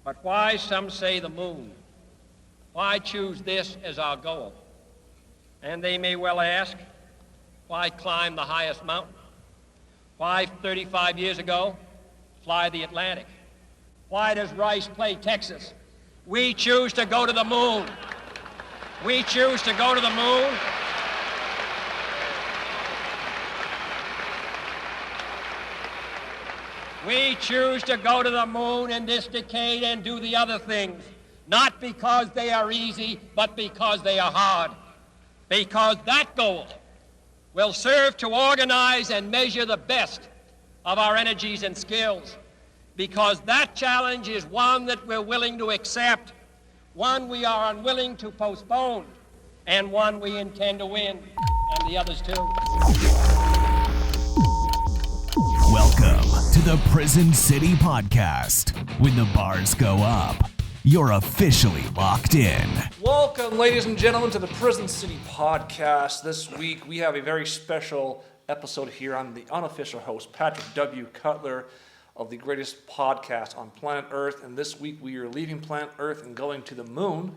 But why, some say, the moon? Why choose this as our goal? And they may well ask, why climb the highest mountain? Why, 35 years ago, fly the Atlantic? Why does Rice play Texas? We choose to go to the moon. We choose to go to the moon. We choose to go to the moon in this decade and do the other things, not because they are easy, but because they are hard. Because that goal will serve to organize and measure the best of our energies and skills. Because that challenge is one that we're willing to accept, one we are unwilling to postpone, and one we intend to win, and the others too. Welcome to the Prison City Podcast. When the bars go up, you're officially locked in. Welcome, ladies and gentlemen, to the Prison City Podcast. This week, we have a very special episode here. I'm the unofficial host, Patrick W. Cutler, of the greatest podcast on planet Earth. And this week, we are leaving planet Earth and going to the moon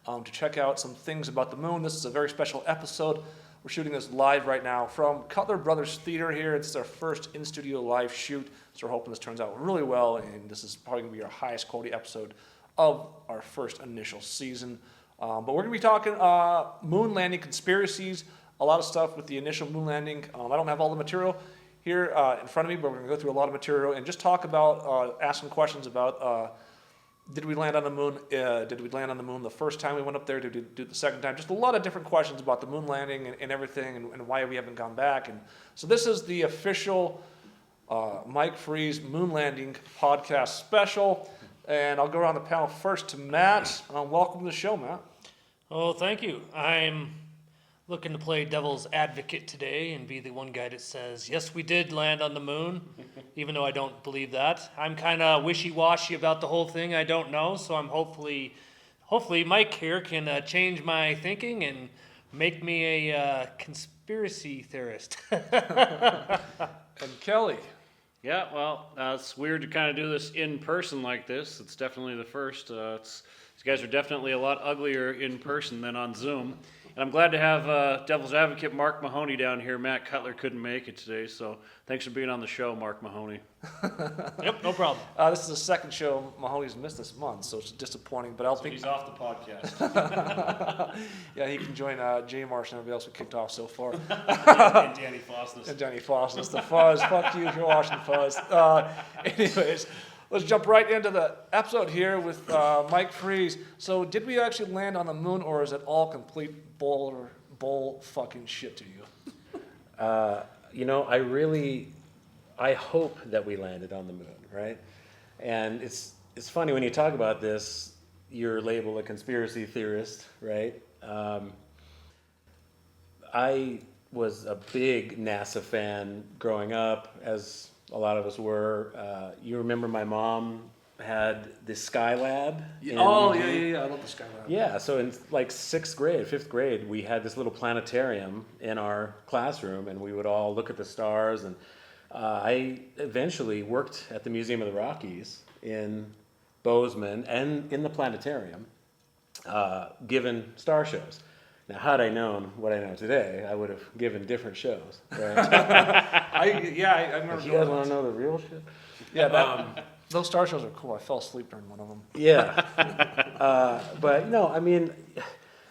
to check out some things about the moon. This is a very special episode. We're shooting this live right now from Cutler Brothers Theater here. It's our first in-studio live shoot, so we're hoping this turns out really well, and this is probably going to be our highest quality episode of our first initial season. But we're going to be talking moon landing conspiracies, a lot of stuff with the initial moon landing. I don't have all the material here in front of me, but we're going to go through a lot of material and just talk about, ask some questions about did we land on the moon? Did we land on the moon the first time we went up there? Did we do it the second time? Just a lot of different questions about the moon landing and everything and why we haven't gone back. And so this is the official Mike Freeze moon landing podcast special. And I'll go around the panel first to Matt. Welcome to the show, Matt. Oh, thank you. I'm looking to play devil's advocate today and be the one guy that says, yes, we did land on the moon, even though I don't believe that. I'm kind of wishy-washy about the whole thing. I don't know, so I'm hopefully Mike here can change my thinking and make me a conspiracy theorist. And Kelly. Yeah, well, it's weird to kind of do this in person like this. It's definitely the first. These guys are definitely a lot uglier in person than on Zoom. And I'm glad to have Devil's Advocate Mark Mahoney down here. Matt Cutler couldn't make it today, so thanks for being on the show, Mark Mahoney. Yep, no problem. This is the second show Mahoney's missed this month, so it's disappointing. But So he's off the podcast. Yeah, he can join Jay Marsh and everybody else we kicked off so far. And Danny Fosness. And Danny Fosness, the Fuzz. Fuck you if you're watching Fuzz. Anyways, let's jump right into the episode here with Mike Freeze. So did we actually land on the moon, or is it all complete bull fucking shit to you? I hope that we landed on the moon, right? And it's funny when you talk about this, you're labeled a conspiracy theorist, right? I was a big NASA fan growing up, as a lot of us were. You remember my mom had the Skylab? Yeah. Oh, yeah. I love the Skylab. Yeah, so in like 5th grade, we had this little planetarium in our classroom, and we would all look at the stars. And I eventually worked at the Museum of the Rockies in Bozeman and in the planetarium, given star shows. Now, had I known what I know today, I would have given different shows. Right? I remember. You guys want to know the real shit? Yeah, those star shows are cool. I fell asleep during one of them. Yeah. But no, I mean,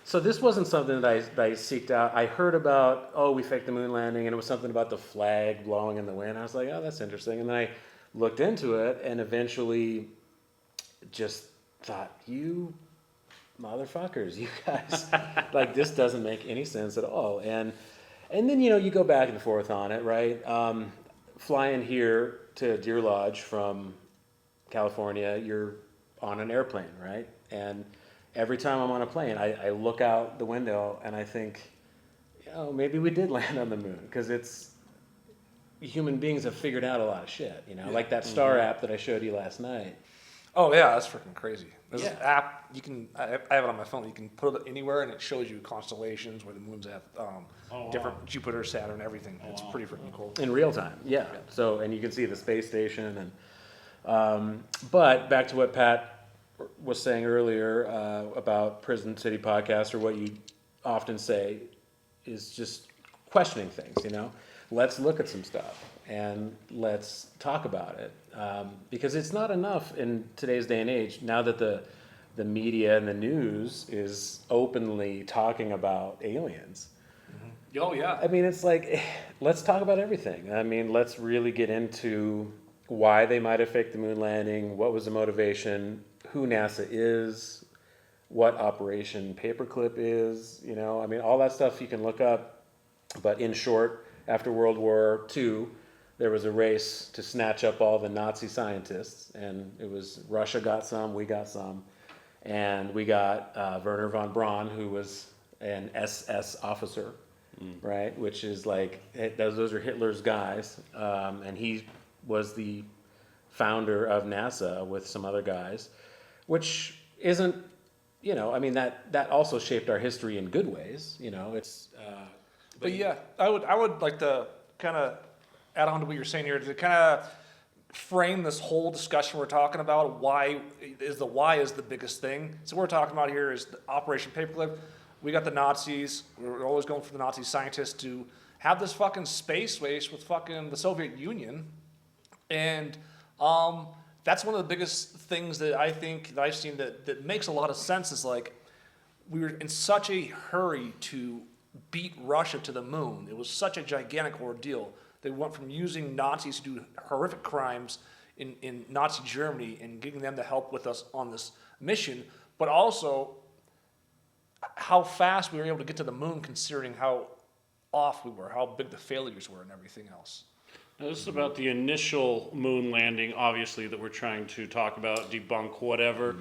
so this wasn't something that I seeked out. I heard about, we faked the moon landing, and it was something about the flag blowing in the wind. I was like, oh, that's interesting. And then I looked into it and eventually just thought, you motherfuckers, you guys, like, this doesn't make any sense at all. And then, you go back and forth on it, right? Flying here to Deer Lodge from California, you're on an airplane, right? And every time I'm on a plane, I look out the window and I think, maybe we did land on the moon, because human beings have figured out a lot of shit, like that star app that I showed you last night. Oh yeah, that's freaking crazy. There's an app I have it on my phone. You can put it anywhere and it shows you constellations where the moon's at, different Jupiter, Saturn, everything. It's pretty freaking cool. In real time, yeah. So, and you can see the space station. And but back to what Pat was saying earlier about Prison City Podcast, or what you often say, is just questioning things, you know? Let's look at some stuff and let's talk about it. Because it's not enough in today's day and age, now that the media and the news is openly talking about aliens. Oh, yeah. I mean, it's like, let's talk about everything. I mean, let's really get into why they might have faked the moon landing, what was the motivation, who NASA is, what Operation Paperclip is, you know? I mean, all that stuff you can look up. But in short, after World War II, there was a race to snatch up all the Nazi scientists, and it was Russia got some, we got some, and we got Werner von Braun, who was an SS officer, right? Which is like, those are Hitler's guys, and he was the founder of NASA with some other guys, which isn't, you know, I mean, that also shaped our history in good ways, you know. It's But yeah, I would like to kind of add on to what you're saying here, to kind of frame this whole discussion we're talking about. Why is the biggest thing? So what we're talking about here is the Operation Paperclip. We got the Nazis. We're always going for the Nazi scientists to have this fucking space race with fucking the Soviet Union, and that's one of the biggest things that I think that I've seen that makes a lot of sense. Is like, we were in such a hurry to beat Russia to the moon. It was such a gigantic ordeal. They went from using Nazis to do horrific crimes in Nazi Germany and getting them to help with us on this mission, but also how fast we were able to get to the moon, considering how off we were, how big the failures were and everything else. Now, this is about the initial moon landing, obviously, that we're trying to talk about, debunk, whatever.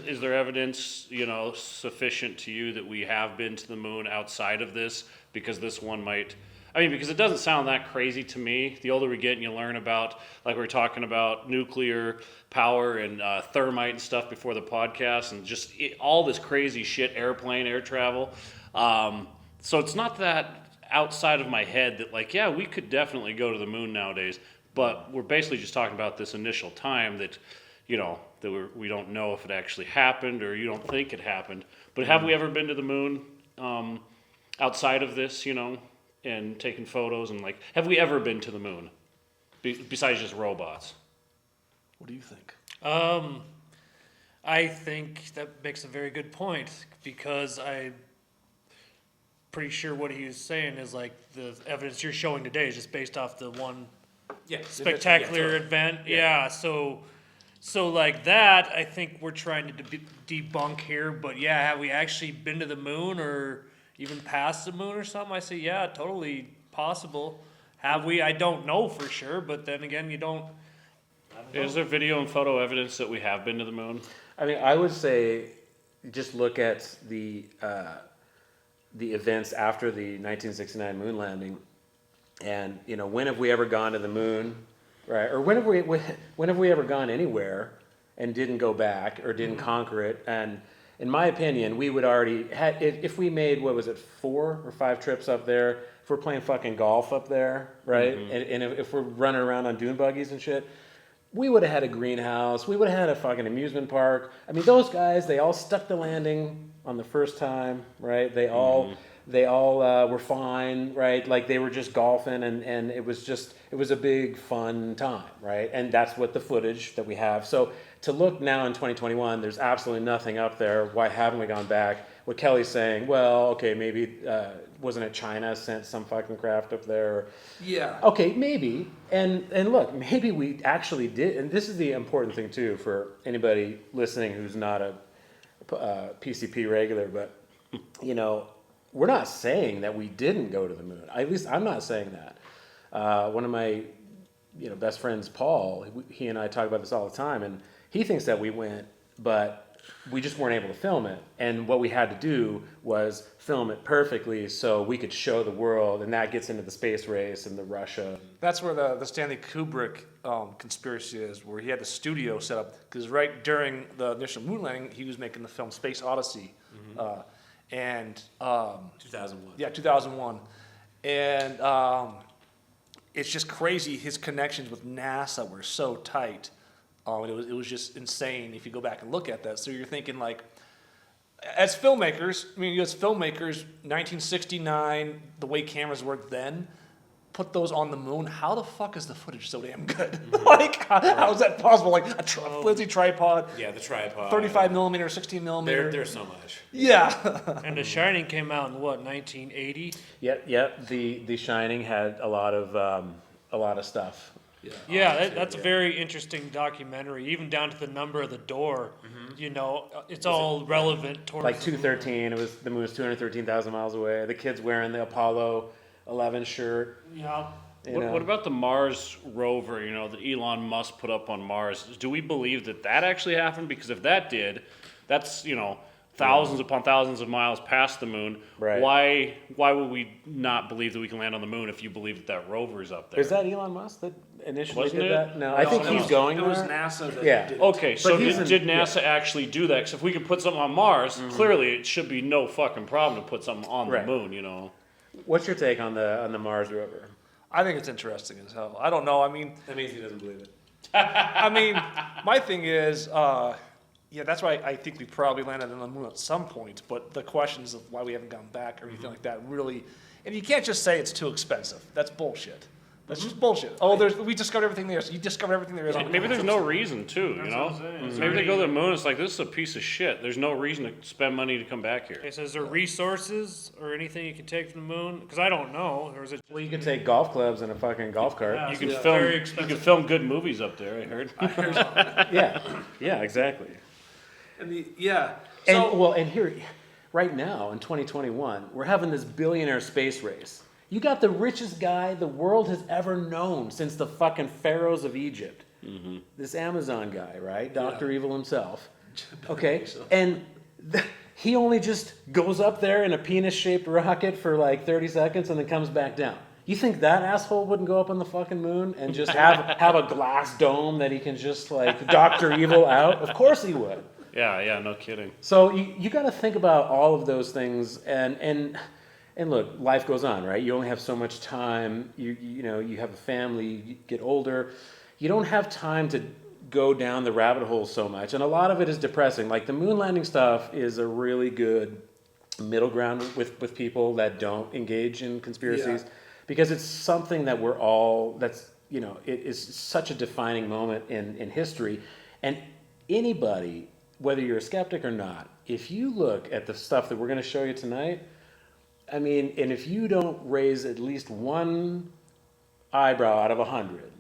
Is there evidence, you know, sufficient to you that we have been to the moon outside of this? Because this one might, I mean, because it doesn't sound that crazy to me. The older we get and you learn about, like we were talking about nuclear power and thermite and stuff before the podcast, and just all this crazy shit, airplane, air travel. So it's not that outside of my head that, like, yeah, we could definitely go to the moon nowadays, but we're basically just talking about this initial time that, you know, that we don't know if it actually happened, or you don't think it happened. But have we ever been to the moon outside of this, you know, and taken photos, and like, have we ever been to the moon besides just robots? What do you think? I think that makes a very good point, because I'm pretty sure what he was saying is like the evidence you're showing today is just based off the one spectacular event. Yeah. So like that, I think we're trying to debunk here. But yeah, have we actually been to the moon or even past the moon or something? I say, yeah, totally possible. Have we? I don't know for sure, but then again, you don't. Is there video and photo evidence that we have been to the moon? I mean, I would say just look at the events after the 1969 moon landing, and you know, when have we ever gone to the moon, right? Or when have we ever gone anywhere and didn't go back or didn't conquer it? And in my opinion, we would already had, if we made, what was it, 4 or 5 trips up there. If we're playing fucking golf up there, right? And if we're running around on dune buggies and shit, we would have had a greenhouse. We would have had a fucking amusement park. I mean, those guys, they all stuck the landing on the first time, right? They all were fine, right? Like they were just golfing, and it was a big fun time, right? And that's what the footage that we have. So to look now in 2021, there's absolutely nothing up there. Why haven't we gone back? What Kelly's saying, well, okay, maybe wasn't it China sent some fucking craft up there? Yeah. Okay, maybe. And look, maybe we actually did. And this is the important thing too for anybody listening who's not a PCP regular. But you know, we're not saying that we didn't go to the moon. At least I'm not saying that. One of my best friends, Paul, he and I talk about this all the time, and he thinks that we went, but we just weren't able to film it. And what we had to do was film it perfectly so we could show the world, and that gets into the space race and the Russia. That's where the Stanley Kubrick conspiracy is, where he had the studio set up, because right during the initial moon landing, he was making the film Space Odyssey. 2001. Yeah, 2001. And it's just crazy. His connections with NASA were so tight And it was just insane if you go back and look at that. So you're thinking like, as filmmakers, 1969, the way cameras worked then, put those on the moon. How the fuck is the footage so damn good? Like, how is that possible? Like a flimsy tripod. Yeah, the tripod. 35 millimeter, 16 millimeter. There's so much. Yeah. And The Shining came out in what, 1980? Yep. The Shining had a lot of stuff. Yeah, that's a very interesting documentary, even down to the number of the door. You know, it's all relevant towards Like 213, the moon was 213,000 miles away. The kid's wearing the Apollo 11 shirt. Yeah. What about the Mars rover, that Elon Musk put up on Mars? Do we believe that actually happened? Because if that did, that's, thousands upon thousands of miles past the moon. Right. Why would we not believe that we can land on the moon if you believe that rover is up there? Is that Elon Musk that initially Wasn't did it? that? No, I think he's going It was there. NASA that did it. Okay, so he's did NASA actually do that? Because if we could put something on Mars, clearly it should be no fucking problem to put something on Right. the moon, What's your take on the Mars rover? I think it's interesting as hell. I don't know. I mean, That means he doesn't believe it. my thing is, that's why I think we probably landed on the moon at some point. But the questions of why we haven't gone back or anything like that really, and you can't just say it's too expensive. That's bullshit. That's just bullshit. Oh, we discovered everything there. So you discovered everything there is. On the Maybe moon. there's no reason to, what I'm saying. Maybe they go to the moon. It's like, this is a piece of shit. There's no reason to spend money to come back here. Okay, so is there resources or anything you can take from the moon? Because I don't know. Or is it just, Well, you can take golf clubs and a fucking golf cart. Yeah. You can Yeah. film. Very You expensive. can film good movies up there. I heard. Yeah, exactly. And And here, right now in 2021, we're having this billionaire space race. You got the richest guy the world has ever known since the fucking pharaohs of Egypt. This Amazon guy, right? Dr. Evil himself. Okay, and he only just goes up there in a penis-shaped rocket for like 30 seconds and then comes back down. You think that asshole wouldn't go up on the fucking moon and just have a glass dome that he can just like Dr. Evil out? Of course he would. Yeah, no kidding. So you got to think about all of those things, and look, life goes on, right? You only have so much time. You have a family, you get older. You don't have time to go down the rabbit hole so much, and a lot of it is depressing. Like the moon landing stuff is a really good middle ground with people that don't engage in conspiracies, because it's something that we're all. It is such a defining moment in history, and anybody, whether you're a skeptic or not, if you look at the stuff that we're going to show you tonight, I mean, and if you don't raise at least one eyebrow out of 100,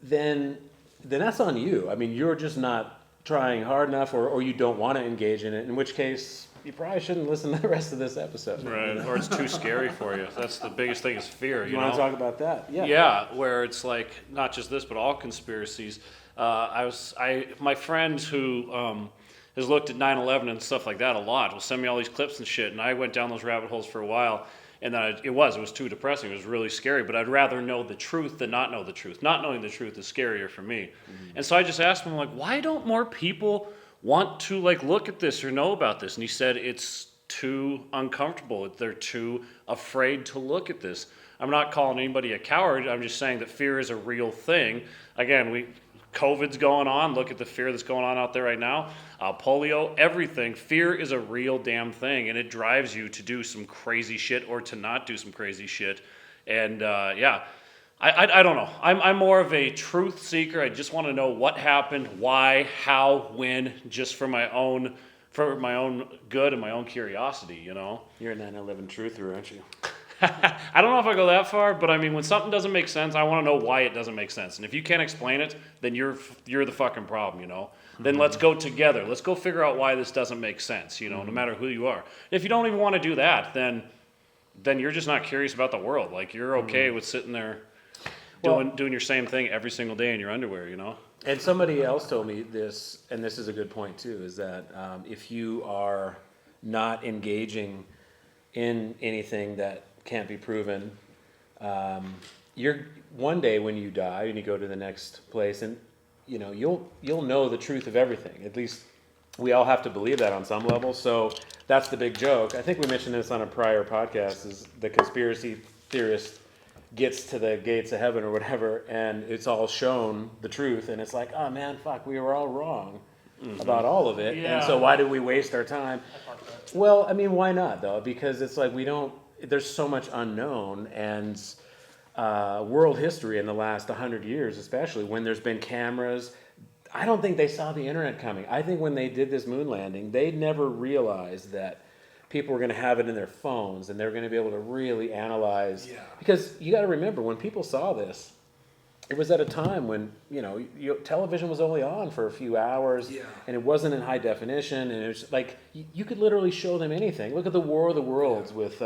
then that's on you. I mean, you're just not trying hard enough, or you don't want to engage in it, in which case you probably shouldn't listen to the rest of this episode. Right, or it's too scary for you. That's the biggest thing is fear. You want to talk about that? Yeah. Yeah, where it's like not just this, but all conspiracies. My friend who has looked at 9/11 and stuff like that a lot will send me all these clips and shit, and I went down those rabbit holes for a while, and then it was too depressing. It was really scary, but I'd rather know the truth than not know the truth. Not knowing the truth is scarier for me. And so I just asked him, like, why don't more people want to like look at this or know about this? And he said it's too uncomfortable. They're too afraid to look at this. I'm not calling anybody a coward. I'm just saying that fear is a real thing. Again, COVID's going on. Look at the fear that's going on out there right now. Polio, everything. Fear is a real damn thing, and it drives you to do some crazy shit or to not do some crazy shit. And I don't know. I'm more of a truth seeker. I just want to know what happened, why, how, when, just for my own good and my own curiosity. You're a 9/11 truther, aren't you? I don't know if I go that far, but I mean, when something doesn't make sense, I want to know why it doesn't make sense. And if you can't explain it, then you're the fucking problem, Then let's go together. Let's go figure out why this doesn't make sense, no matter who you are. If you don't even want to do that, then you're just not curious about the world. Like, you're okay with sitting there doing your same thing every single day in your underwear, And somebody else told me this, and this is a good point too, is that if you are not engaging in anything that can't be proven, you're one day when you die and you go to the next place, and you'll know the truth of everything. At least we all have to believe that on some level. So that's the big joke. I think we mentioned this on a prior podcast. Is the conspiracy theorist gets to the gates of heaven or whatever, and it's all shown the truth, and it's like, oh man, fuck, we were all wrong about all of it, and so why did we waste our time? Well, I mean, why not though? Because it's like there's so much unknown, and world history in the last 100 years, especially when there's been cameras. I don't think they saw the internet coming. I think when they did this moon landing, they never realized that people were going to have it in their phones and they're going to be able to really analyze. Yeah. Because you got to remember, when people saw this, it was at a time when, television was only on for a few hours, and it wasn't in high definition, and it was like, you could literally show them anything. Look at the War of the Worlds with,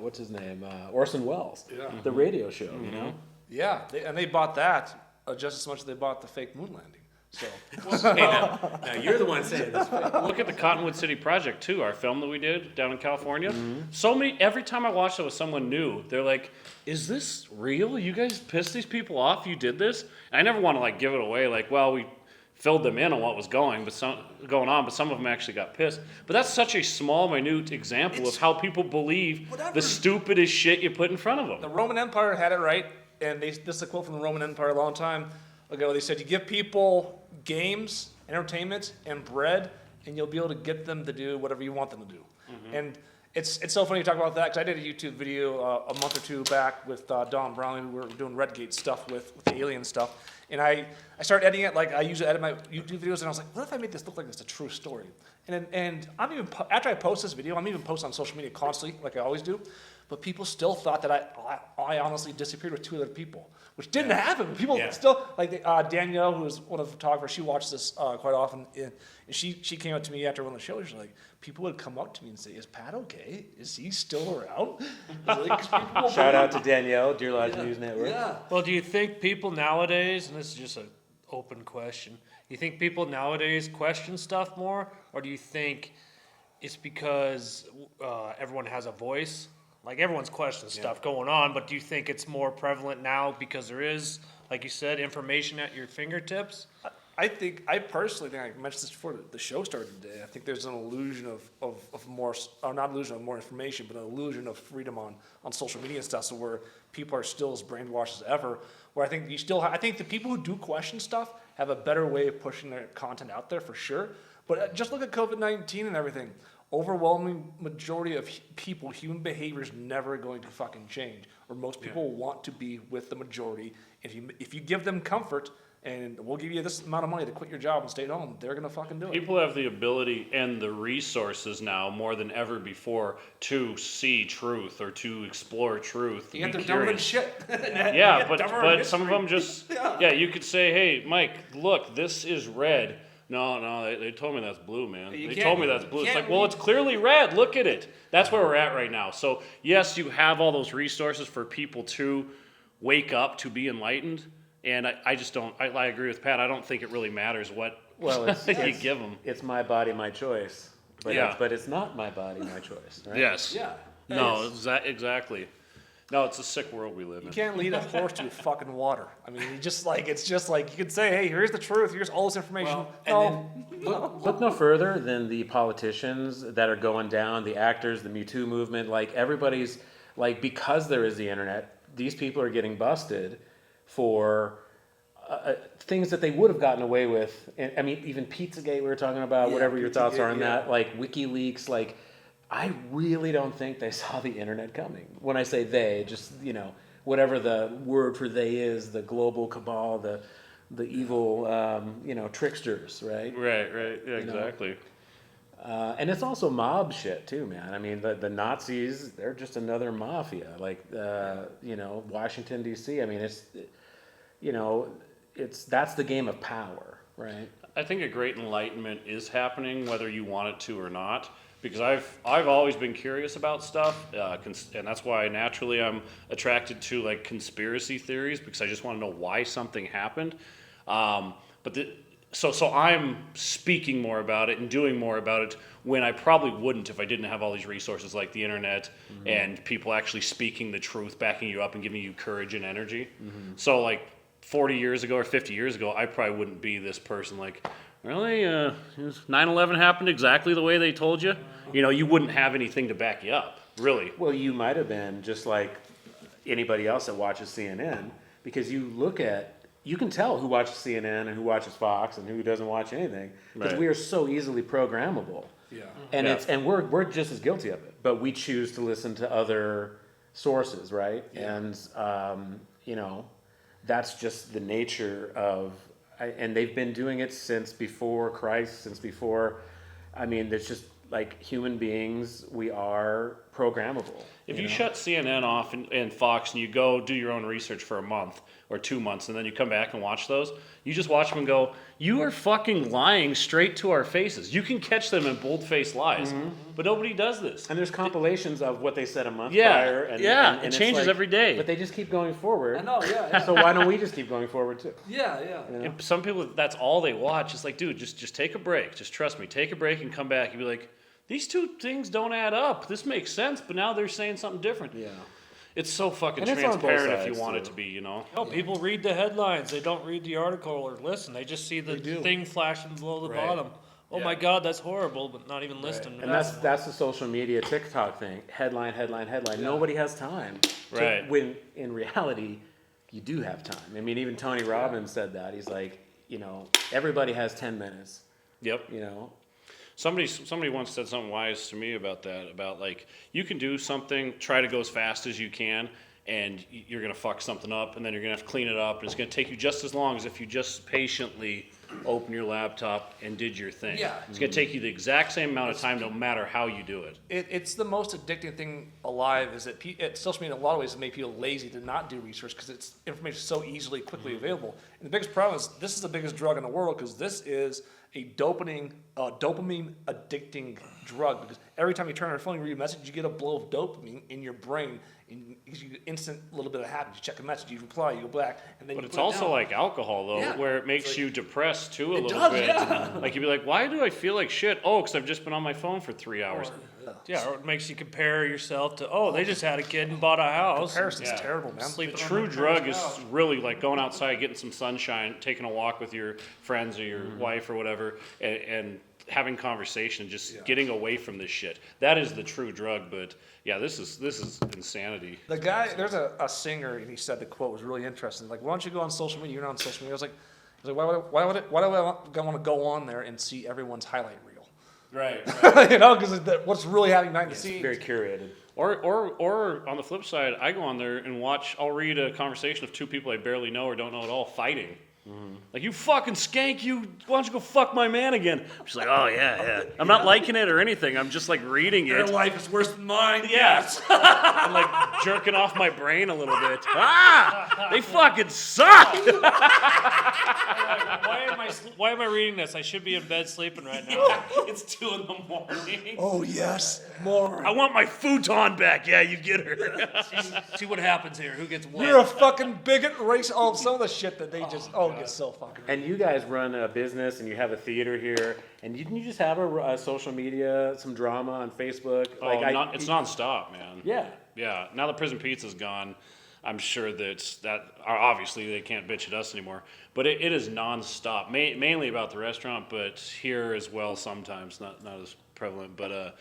what's his name? Orson Welles, the radio show, Yeah, they bought that just as much as they bought the fake moon landing. So, now you're the one saying this. Look at the Cottonwood City Project too, our film that we did down in California. Every time I watched it with someone new, they're like, "Is this real? You guys pissed these people off? You did this?" And I never want to give it away. We filled them in on what was going on, but some of them actually got pissed. But that's such a small, minute example of how people believe the stupidest shit you put in front of them. The Roman Empire had it right, and this is a quote from the Roman Empire a long time ago. They said, "You give people games, entertainment, and bread, and you'll be able to get them to do whatever you want them to do." And it's so funny to talk about that, because I did a YouTube video a month or two back with Don Brownlee. We were doing Redgate stuff with the alien stuff. And I started editing it like I usually edit my YouTube videos, and I was like, what if I made this look like it's a true story? And I'm even, after I post this video, I'm even posting on social media constantly, like I always do. But people still thought that I honestly disappeared with two other people, which didn't happen. People still, like Danielle, who is one of the photographers, she watches this quite often, and she came up to me after one of the shows. She's like, people would come up to me and say, "Is Pat okay? Is he still around?" Shout out to Danielle, Dear Lives News Network. Yeah. Well, do you think people nowadays, and this is just an open question, do you think people nowadays question stuff more, or do you think it's because everyone has a voice? Like, everyone's questioning stuff going on, but do you think it's more prevalent now because there is, like you said, information at your fingertips? I personally think, I mentioned this before the show started today, I think there's an illusion of more, or not illusion of more information, but an illusion of freedom on social media and stuff, so where people are still as brainwashed as ever, where I think I think the people who do question stuff have a better way of pushing their content out there for sure. But just look at COVID-19 and everything. Overwhelming majority of people, human behavior is never going to fucking change, or most people want to be with the majority. If you give them comfort, and we'll give you this amount of money to quit your job and stay at home, they're going to fucking do it. People have the ability and the resources now more than ever before to see truth or to explore truth. You have to dumb and shit. Yeah, but some of them just, you could say, "Hey, Mike, look, this is red." No, they told me that's blue, man. They told me that's blue. It's like, well, it's clearly red. Look at it. That's where we're at right now. So, yes, you have all those resources for people to wake up, to be enlightened. And I just don't, I agree with Pat. I don't think it really matters what you give them. It's my body, my choice. But it's not my body, my choice. Right? Yes. Yeah. No, exactly. No, it's a sick world we live in. You can't lead a horse to fucking water. I mean, it's just like you could say, "Hey, here's the truth. Here's all this information." Look no further than the politicians that are going down, the actors, the Me Too movement. Like, everybody's like, because there is the internet, these people are getting busted for things that they would have gotten away with. And, I mean, even Pizzagate we were talking about. Whatever your thoughts are on that, like WikiLeaks, like. I really don't think they saw the internet coming. When I say they, just, whatever the word for they is, the global cabal, the evil, tricksters, right? Right. Yeah, exactly. And it's also mob shit too, man. I mean, the Nazis, they're just another mafia. Like, Washington, D.C. I mean, that's the game of power, right? I think a great enlightenment is happening, whether you want it to or not. Because I've always been curious about stuff, and that's why naturally I'm attracted to like conspiracy theories, because I just want to know why something happened. So I'm speaking more about it and doing more about it when I probably wouldn't if I didn't have all these resources like the internet and people actually speaking the truth, backing you up and giving you courage and energy. So like 40 years ago or 50 years ago, I probably wouldn't be this person like, really? 9/11 happened exactly the way they told you? You wouldn't have anything to back you up, really. Well, you might have been just like, anybody else that watches CNN, because you can tell who watches CNN and who watches Fox and who doesn't watch anything, because we are so easily programmable. Yeah. And we're just as guilty of it, but we choose to listen to other sources, right? Yeah. And that's just the nature of, and they've been doing it since before Christ, there's just like human beings, we are programmable. If you shut CNN off and Fox and you go do your own research for a month or 2 months and then you come back and watch those, you just watch them and go, you are fucking lying straight to our faces. You can catch them in bold-faced lies, but nobody does this. And there's compilations of what they said a month prior. And it changes every day. But they just keep going forward. I know, yeah. So why don't we just keep going forward too? Yeah. And some people, that's all they watch. It's like, dude, just take a break. Just trust me. Take a break and come back. You'd be like, these two things don't add up. This makes sense, but now they're saying something different. Yeah. It's so fucking And it's on both transparent if you sides, want it too. to be, you know? No, people read the headlines. They don't read the article or listen. They just see the thing flashing below the bottom. Oh my God, that's horrible, but not even listening. And that's the social media TikTok thing. Headline. Nobody has time. Right. When in reality, you do have time. I mean, even Tony Robbins said that. He's like, everybody has 10 minutes. Yep. Somebody once said something wise to me about that, about like, you can do something, try to go as fast as you can, and you're going to fuck something up, and then you're going to have to clean it up, and it's going to take you just as long as if you just patiently open your laptop and did your thing. Yeah. It's going to take you the exact same amount of time no matter how you do it. It's the most addicting thing alive is that social media in a lot of ways has made people lazy to not do research because it's information so easily, quickly available. And the biggest problem is this is the biggest drug in the world because this is a dopamine addicting drug because every time you turn on your phone and read a message, you get a blow of dopamine in your brain. And you get instant little bit of happiness. You check a message, you reply, you go back, and then But you it's put it also down. like alcohol, though, Yeah. where it makes you depressed, too, a little does, bit. yeah. Like, you'd be like, why do I feel like shit? Oh, because I've just been on my phone for 3 hours. Yeah, or it makes you compare yourself to, they just had a kid and bought a house. Comparison's terrible, man. The true drug is really like going outside, getting some sunshine, taking a walk with your friends or your wife or whatever, and having conversation, just getting away from this shit. That is the true drug, but yeah, this is insanity. The guy, there's a singer, and he said the quote was really interesting. Like, why don't you go on social media? You're not on social media. I was like, why do I want to go on there and see everyone's highlight reel? Right. Because what's really happening behind the scenes. Very curated. Or on the flip side, I go on there and I'll read a conversation of two people I barely know or don't know at all fighting. Like, you fucking skank, why don't you go fuck my man again? She's like, oh, yeah. I'm not liking it or anything. I'm just, like, reading Their it. life is worse than mine. Yes. I'm, like, jerking off my brain a little bit. They fucking suck. Why am I reading this? I should be in bed sleeping right now. It's 2 a.m. Oh, yes. More. I want my futon back. Yeah, you get her. See what happens here. Who gets what? You're a fucking bigot, racist. Oh, some of the shit that they just, get so fucking. And you guys run a business and you have a theater here, and didn't you just have a social media, some drama on Facebook? It's nonstop, man. Yeah. Yeah. Now that Prison Pizza's gone, I'm sure obviously they can't bitch at us anymore. But it is nonstop, mainly about the restaurant, but here as well sometimes, not as prevalent. But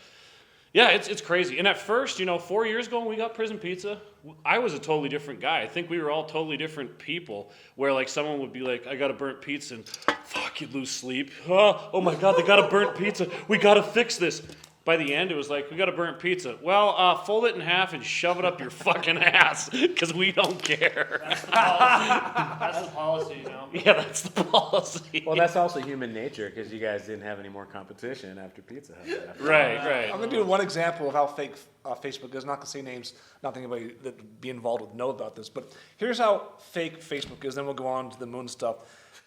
yeah, it's crazy. And at first, 4 years ago when we got Prison Pizza, I was a totally different guy. I think we were all totally different people, where like someone would be like, I got a burnt pizza, and fuck, you'd lose sleep. Oh my God, they got a burnt pizza. We got to fix this. By the end, it was like, we got a burnt pizza. Well, fold it in half and shove it up your fucking ass, because we don't care. That's the policy, Yeah, that's the policy. Well, that's also human nature, because you guys didn't have any more competition after Pizza Hut. Right. I'm going to do one example of how fake Facebook is. I'm not going to say names. Not that anybody that would be involved would know about this. But here's how fake Facebook is. Then we'll go on to the moon stuff.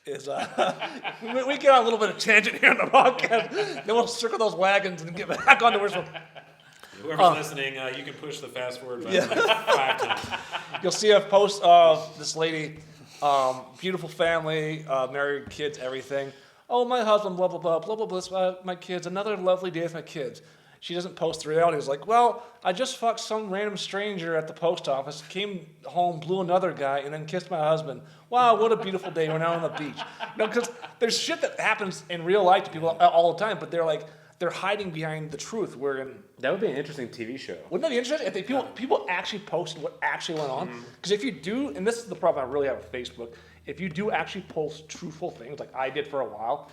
We get on a little bit of tangent here on the podcast. Then we'll circle those wagons and get back on to where we're Whoever's listening, you can push the fast forward button like 5 times. You'll see a post of this lady, beautiful family, married, kids, everything. Oh, my husband, blah, blah, blah, blah, blah, blah, my kids, another lovely day with my kids. She doesn't post the reality. It's like, well, I just fucked some random stranger at the post office, came home, blew another guy, and then kissed my husband. Wow, what a beautiful day. We're now on the beach. Because there's shit that happens in real life to people all the time, but they're like, they're hiding behind the truth. That would be an interesting TV show. Wouldn't that be interesting if people actually posted what actually went on? Because if you do, and this is the problem I really have with Facebook, if you do actually post truthful things like I did for a while,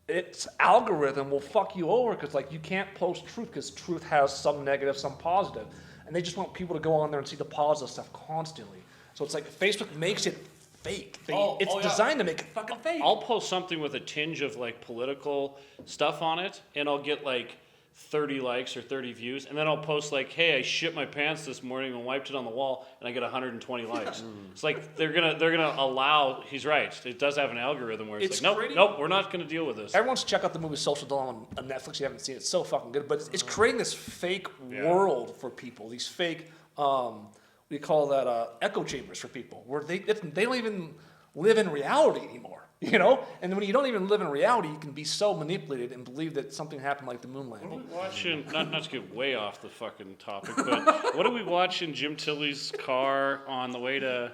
its algorithm will fuck you over because like you can't post truth because truth has some negative, some positive, and they just want people to go on there and see the positive stuff constantly. So it's like Facebook makes it fake. It's designed to make it fucking fake. I'll post something with a tinge of like political stuff on it, and I'll get like 30 likes or 30 views, and then I'll post like, hey, I shit my pants this morning and wiped it on the wall, and I get 120 likes. It's like they're gonna allow. He's right. It does have an algorithm where it's like, nope, we're not gonna deal with this. Everyone should check out the movie Social Dilemma on Netflix. If you haven't seen it, it's so fucking good. But it's creating this fake world for people. These fake, we call that echo chambers for people, where they don't even live in reality anymore. You know, and when you don't even live in reality, you can be so manipulated and believe that something happened like the moon landing. What are we watching? Not to get way off the fucking topic, but what are we watching? Jim Tilley's car on the way to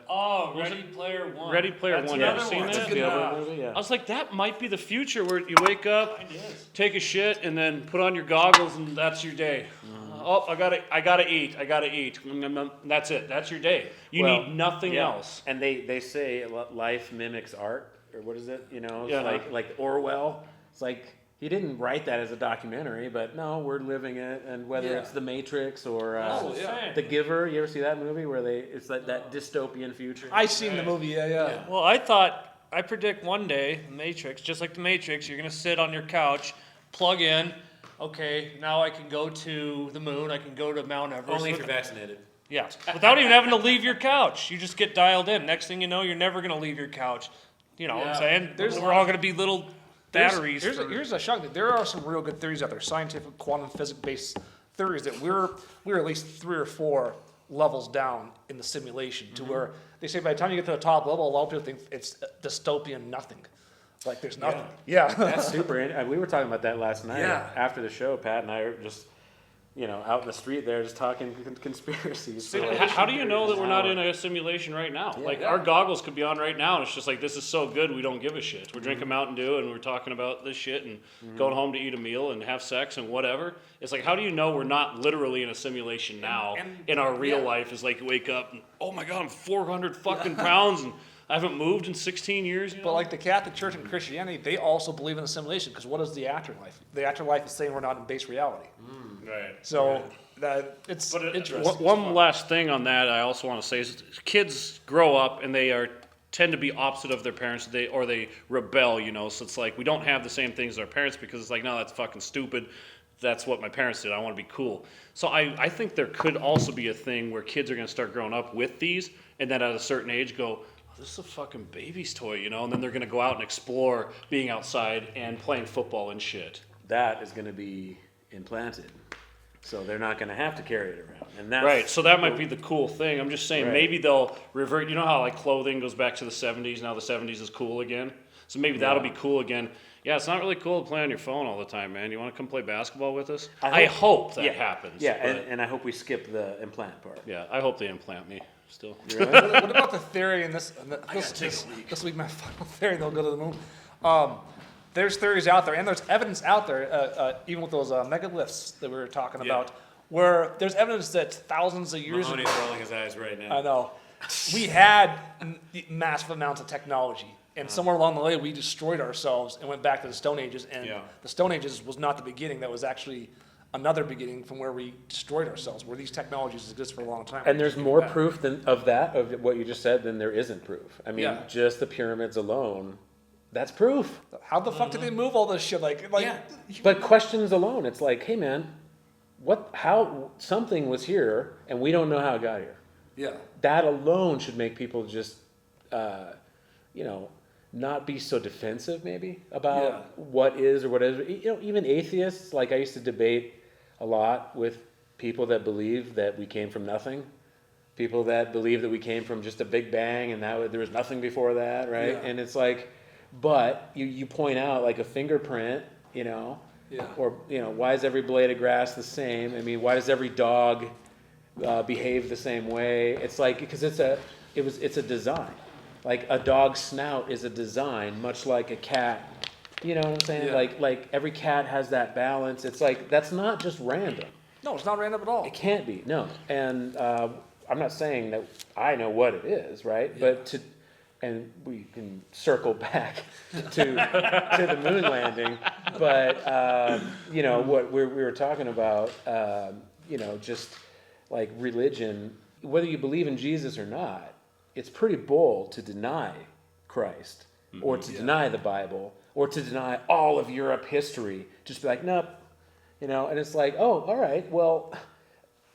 Ready Player One. Ready Player One. You ever seen that? The other movie, yeah. I was like, that might be the future where you wake up, take a shit, and then put on your goggles, and that's your day. Oh, I gotta eat. That's it. That's your day. You need nothing else. And they say life mimics art. Or what is it? You know, it's like Orwell. It's like he didn't write that as a documentary, but no, we're living it. And whether it's The Matrix or The Giver, you ever see that movie where it's like that dystopian future? I've seen the movie, yeah. Well, I predict one day, Matrix, just like the Matrix, you're gonna sit on your couch, plug in. Okay, now I can go to the moon. I can go to Mount Everest. Only if you're vaccinated. Yeah, without even having to leave your couch. You just get dialed in. Next thing you know, you're never gonna leave your couch. You know what I'm saying? We're all going to be little batteries. Here's a shock. There are some real good theories out there, scientific, quantum physics-based theories that we're at least 3 or 4 levels down in the simulation to where they say by the time you get to the top level, a lot of people think it's dystopian nothing. Like there's nothing. Yeah. That's super. We were talking about that last night after the show. Pat and I are just, out in the street there just talking conspiracies. How do you know that we're not in a simulation right now? Our goggles could be on right now, and it's just like, this is so good, we don't give a shit. We're drinking Mountain Dew, and we're talking about this shit, and going home to eat a meal, and have sex, and whatever. It's like, how do you know we're not literally in a simulation now, in our real life? Is like, you wake up, and, oh my God, I'm 400 fucking pounds, and I haven't moved in 16 years. But like the Catholic Church and Christianity, they also believe in a simulation, because what is the afterlife? The afterlife is saying we're not in base reality. Right. So it's interesting. One last thing on that I also want to say is kids grow up and they tend to be opposite of their parents. They rebel, So it's like we don't have the same things as our parents because it's like, no, that's fucking stupid. That's what my parents did. I want to be cool. So I think there could also be a thing where kids are going to start growing up with these, and then at a certain age go, this is a fucking baby's toy, And then they're going to go out and explore being outside and playing football and shit. That is going to be implanted. So they're not going to have to carry it around. And that's right, so that might be the cool thing. I'm just saying maybe they'll revert. You know how like clothing goes back to the 70s, now the 70s is cool again? So maybe that'll be cool again. Yeah, it's not really cool to play on your phone all the time, man. You want to come play basketball with us? I hope that happens. Yeah, and I hope we skip the implant part. Yeah, I hope they implant me still. Really? What about the theory in this week, my final theory, they'll go to the moon. There's theories out there, and there's evidence out there, even with those megaliths that we were talking about, where there's evidence that thousands of years ago. Mahoney's rolling his eyes right now. I know. We had massive amounts of technology, and somewhere along the way we destroyed ourselves and went back to the Stone Ages, and the Stone Ages was not the beginning. That was actually another beginning from where we destroyed ourselves, where these technologies exist for a long time. And there's more proof of what you just said than there isn't proof. I mean, just the pyramids alone. That's proof. How the fuck did they move all this shit? But questions alone, it's like, hey man, how something was here and we don't know how it got here. Yeah. That alone should make people just, not be so defensive maybe about what is or what is. Even atheists, like I used to debate a lot with people that believe that we came from nothing. People that believe that we came from just a big bang and that there was nothing before that, right? Yeah. And it's like, but you point out like a fingerprint, or why is every blade of grass the same? I mean, why does every dog behave the same way? It's like because it's a design. Like a dog's snout is a design, much like a cat You know what I'm saying? Yeah. Like every cat has that balance. It's like, that's not just random. No, it's not random at all. It can't be, no. And I'm not saying that I know what it is, right? But and we can circle back to the moon landing. But you know what we were talking about, you know, just like religion. Whether you believe in Jesus or not, it's pretty bold to deny Christ or to deny the Bible or to deny all of Europe history. Just be like, nope. You know, and it's like, oh, all right, well,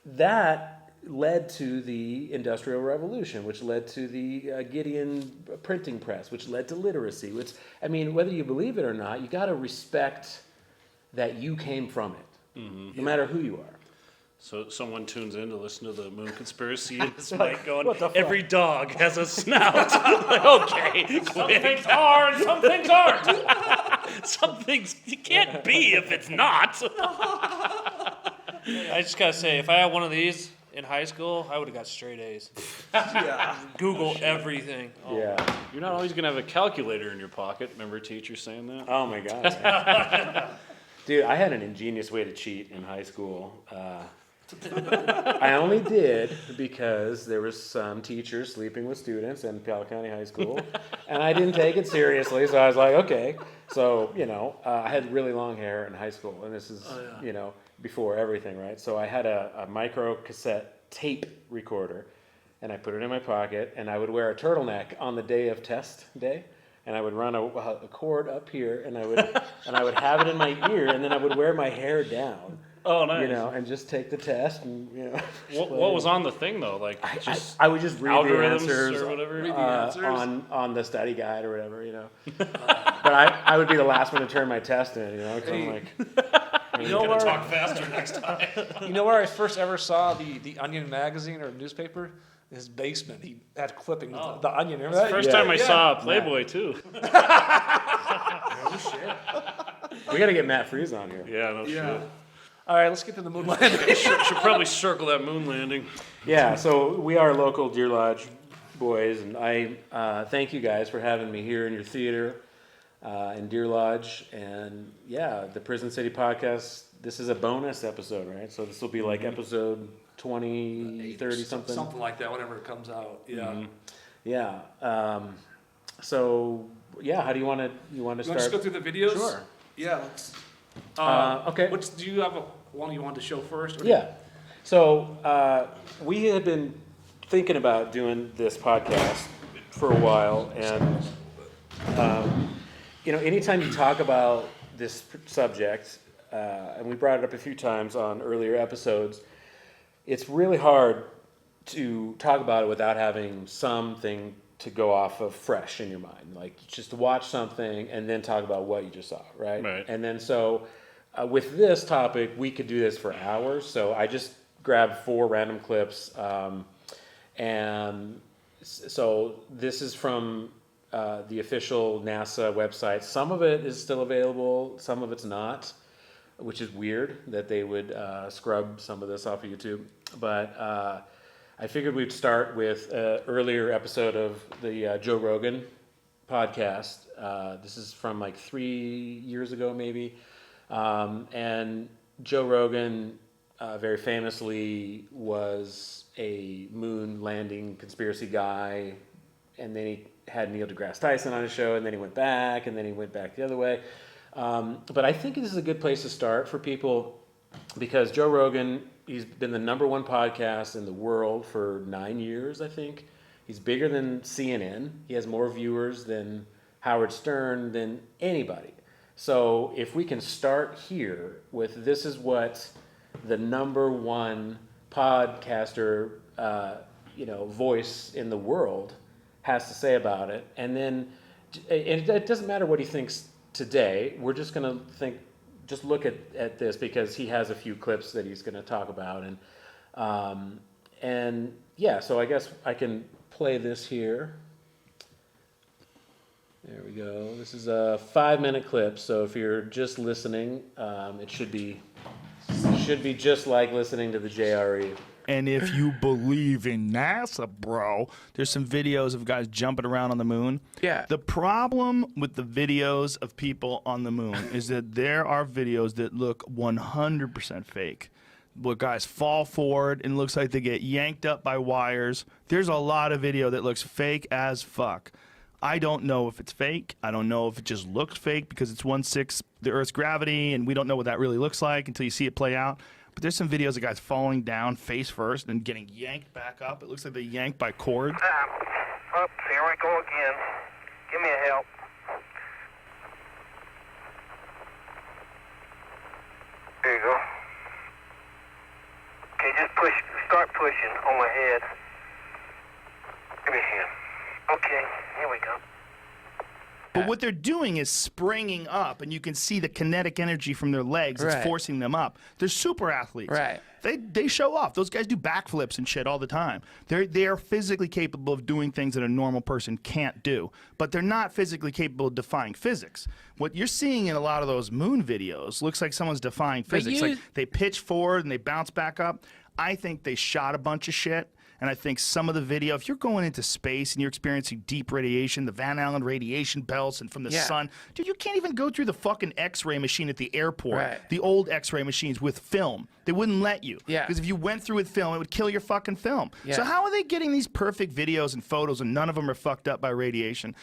that led to the Industrial Revolution, which led to the Gideon printing press, which led to literacy. Which, I mean, whether you believe it or not, you got to respect that you came from it, no matter who you are. So someone tunes in to listen to the moon conspiracy and it's Mike going, what the fuck? every dog has a snout. Like, okay, Some things are and some things aren't. some things it can't be if it's not. I just gotta say, if I had one of these in high school, I would have got straight A's. Google everything. Oh. Yeah. You're not always going to have a calculator in your pocket. Remember a teacher saying that? Oh my God. Dude, I had an ingenious way to cheat in high school. I only did because there was some teachers sleeping with students in Puyallup County High School, and I didn't take it seriously, so I was like, okay. So, you know, I had really long hair in high school, and this is, you know, before everything, right? So I had a micro cassette tape recorder, and I put it in my pocket, and I would wear a turtleneck on the day of test day, and I would run a cord up here, and I would have it in my ear, and then I would wear my hair down. Oh, nice. You know, and just take the test, and you know. What was on the thing though? Like just I would just read the algorithms answers or whatever? Read the on the study guide or whatever, you know. But I would be the last one to turn my test in, you know, because I'm like. You know where, Talk faster next time. you know where I first ever saw the Onion magazine or newspaper? His basement. He had clippings of the Onion. Remember that? First Yeah. time I saw a Playboy too. We got to get Matt Freeze on here. Yeah, no shit. All right, let's get to the moon landing. Should probably circle that moon landing. Yeah, so we are local Deer Lodge boys, and I thank you guys for having me here in your theater in Deer Lodge. And yeah, the Prison City podcast, this is a bonus episode, right? So this will be like episode 20, 30 something. Something like that, whenever it comes out. Yeah. Yeah. So yeah, how do you want to You want to start? just go through the videos? Sure. Yeah, let's. Okay. Do you have one you want to show first? Or Yeah. So we had been thinking about doing this podcast for a while, and you know, anytime you talk about this subject, and we brought it up a few times on earlier episodes, it's really hard to talk about it without having something to go off of fresh in your mind. Like just watch something and then talk about what you just saw, right? Right. And then so with this topic, we could do this for hours. So I just grabbed 4 random clips, and so this is from the official NASA website. Some of it is still available, some of it's not, which is weird that they would scrub some of this off of YouTube. But I figured we'd start with an earlier episode of the Joe Rogan podcast. This is from like 3 years ago, maybe. And Joe Rogan very famously was a moon landing conspiracy guy, and then he had Neil deGrasse Tyson on his show, and then he went back, and then he went back the other way. But I think this is a good place to start for people because Joe Rogan, he's been the #1 podcast in the world for 9 years, I think. He's bigger than CNN. He has more viewers than Howard Stern, than anybody. So if we can start here with this is what the #1 podcaster, voice in the world has to say about it, and then it doesn't matter what he thinks today. We're just going to just look at this because he has a few clips that he's going to talk about, and yeah. So I guess I can play this here. There we go. This is a 5-minute clip, so if you're just listening, it should be just like listening to the JRE And if you believe in NASA, bro, there's some videos of guys jumping around on the moon. Yeah. The problem with the videos of people on the moon is that there are videos that look 100% fake. Where guys fall forward and it looks like they get yanked up by wires. There's a lot of video that looks fake as fuck. I don't know if it's fake. I don't know if it just looks fake because it's 1/6 the Earth's gravity, and we don't know what that really looks like until you see it play out. But there's some videos of guys falling down face first and getting yanked back up. It looks like they're yanked by cords. Oops, here we go again. Give me a help. There you go. Okay, just push, start pushing on my head. Give me a hand. Okay, here we go. But what they're doing is springing up, and you can see the kinetic energy from their legs. It's Right. forcing them up. They're super athletes. Right. They show off. Those guys do backflips and shit all the time. They are physically capable of doing things that a normal person can't do, but they're not physically capable of defying physics. What you're seeing in a lot of those moon videos looks like someone's defying physics. Like they pitch forward and they bounce back up. I think they shot a bunch of shit. And I think some of the video, if you're going into space and you're experiencing deep radiation, the Van Allen radiation belts and from the sun, dude, you can't even go through the fucking X-ray machine at the airport. Right. The old X-ray machines with film. They wouldn't let you. Yeah. Because if you went through with film, it would kill your fucking film. Yeah. So how are they getting these perfect videos and photos and none of them are fucked up by radiation?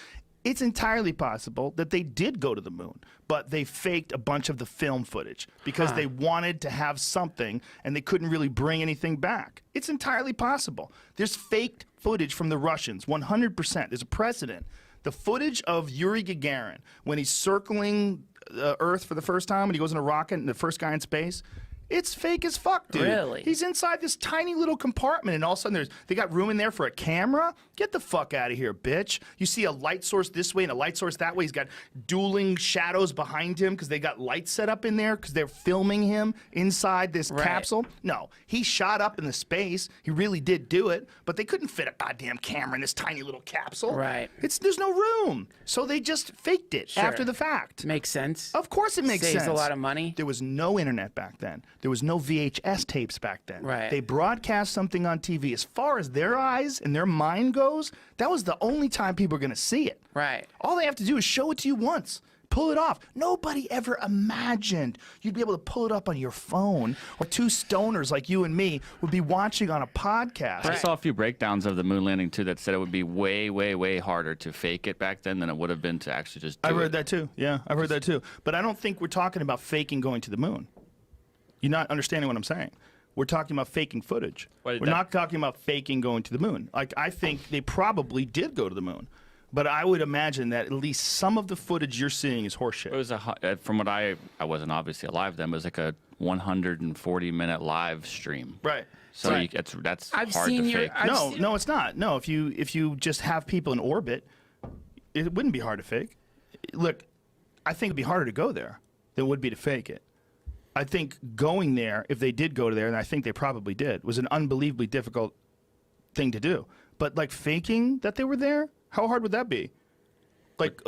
It's entirely possible that they did go to the moon, but they faked a bunch of the film footage because they wanted to have something and they couldn't really bring anything back. It's entirely possible. There's faked footage from the Russians, 100%. There's a precedent. The footage of Yuri Gagarin when he's circling Earth for the first time and he goes in a rocket and the first guy in space, it's fake as fuck, dude. Really? He's inside this tiny little compartment, and all of a sudden they got room in there for a camera? Get the fuck out of here, bitch. You see a light source this way and a light source that way. He's got dueling shadows behind him because they got lights set up in there because they're filming him inside this capsule. No, he shot up in the space. He really did do it, but they couldn't fit a goddamn camera in this tiny little capsule. Right. There's no room. So they just faked it after the fact. Makes sense. Of course it makes sense. Saves a lot of money. There was no internet back then. There was no VHS tapes back then. Right. They broadcast something on TV. As far as their eyes and their mind goes, that was the only time people are going to see it. Right. All they have to do is show it to you once. Pull it off. Nobody ever imagined you'd be able to pull it up on your phone, or two stoners like you and me would be watching on a podcast. I saw a few breakdowns of the moon landing too that said it would be way, way, way harder to fake it back then than it would have been to actually just do it. I've heard that too. Yeah, I've heard that too. But I don't think we're talking about faking going to the moon. You're not understanding what I'm saying. We're talking about faking footage. We're not talking about faking going to the moon. Like, I think they probably did go to the moon. But I would imagine that at least some of the footage you're seeing is horseshit. It was from what I wasn't obviously alive then, but it was like a 140-minute live stream. Right. So that's hard to fake. No, it's not. No, if you just have people in orbit, it wouldn't be hard to fake. Look, I think it'd be harder to go there than it would be to fake it. I think going there, if they did go there, and I think they probably did, was an unbelievably difficult thing to do. But like faking that they were there, how hard would that be? Like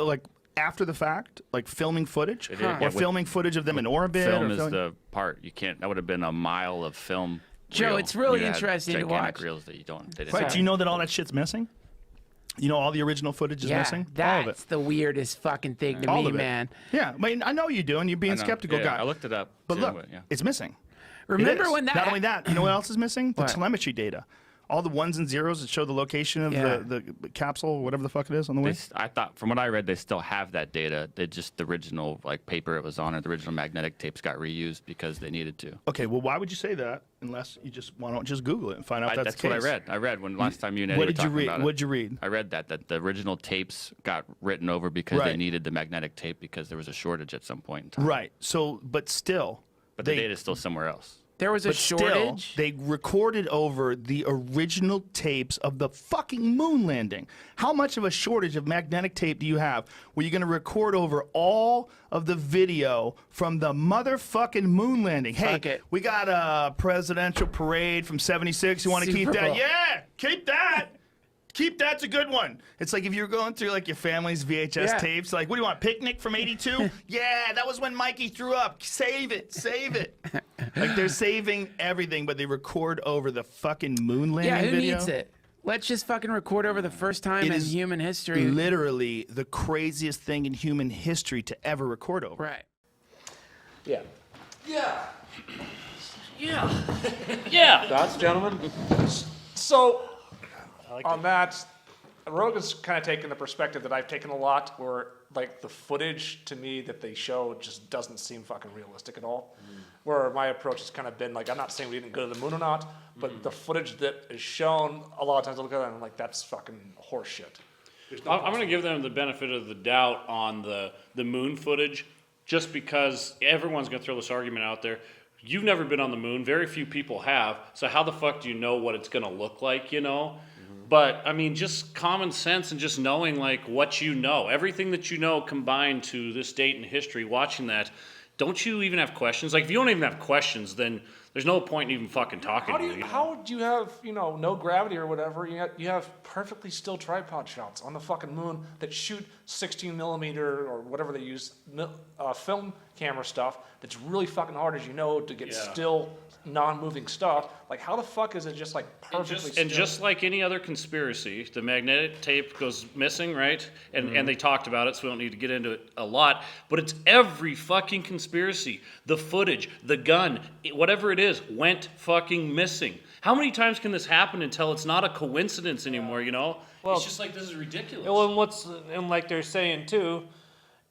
after the fact, like filming footage, or filming footage of them in orbit. Film is the part you can't. That would have been a mile of film. Joe, it's really interesting to watch. Reels that you don't. Right? Do you know that all that shit's missing? You know, all the original footage is missing? All of it. That's the weirdest fucking thing to All me, of it. man. Yeah, I mean, I know you do, and you're being skeptical guy. I looked it up. But too, look, it's missing. Remember It is. when that... Not only that, you know what else is missing? The What? telemetry data. All the ones and zeros that show the location of the capsule, whatever the fuck it is on the way. I thought, from what I read, they still have that data. They just, the original paper it was on, or the original magnetic tapes got reused because they needed to. Okay, well, why would you say that unless you just why don't just Google it and find out that's the case? What I read. I read when last time you and Eddie What were did you talking read? about it. What did you read? I read that the original tapes got written over because they Right. needed the magnetic tape because there was a shortage at some point in time. Right. So, but still, But the data's still somewhere else. There was a but shortage. Still, they recorded over the original tapes of the fucking moon landing. How much of a shortage of magnetic tape do you have where you're going to record over all of the video from the motherfucking moon landing? Hey, we got a presidential parade from 76. You want to keep Super that? Bowl. Yeah, keep that. Keep that's a good one. It's like if you're going through like your family's VHS tapes, like, what do you want, Picnic from 82? Yeah, that was when Mikey threw up. Save it, save it. Like they're saving everything, but they record over the fucking moon landing Yeah, who video. needs it? Let's just fucking record over the first time in human history. Literally the craziest thing in human history to ever record over. Right. Yeah. Yeah. Yeah. Thoughts, gentlemen? So, on that, Rogan's kind of taken the perspective that I've taken a lot, where like the footage to me that they show just doesn't seem fucking realistic at all. Where my approach has kind of been like, I'm not saying we didn't go to the moon or not, but the footage that is shown, a lot of times I look at it and I'm like, that's fucking horseshit. I'm going to give them the benefit of the doubt on the moon footage, just because everyone's going to throw this argument out there. You've never been on the moon. Very few people have. So how the fuck do you know what it's going to look like, you know? But, I mean, just common sense and just knowing, like, what you know. Everything that you know combined to this date in history, watching that, don't you even have questions? Like, if you don't even have questions, then there's no point in even fucking talking to you. How do you have, no gravity or whatever? You have perfectly still tripod shots on the fucking moon that shoot 16 millimeter or whatever they use, film camera stuff that's really fucking hard, as you know, to get still non-moving stuff. Like, how the fuck is it just like perfectly still? And just like any other conspiracy, the magnetic tape goes missing, right? And they talked about it, so we don't need to get into it a lot. But it's every fucking conspiracy. The footage, the gun, whatever it is, went fucking missing. How many times can this happen until it's not a coincidence anymore, you know? Well, it's just like, this is ridiculous. Well, and like they're saying too,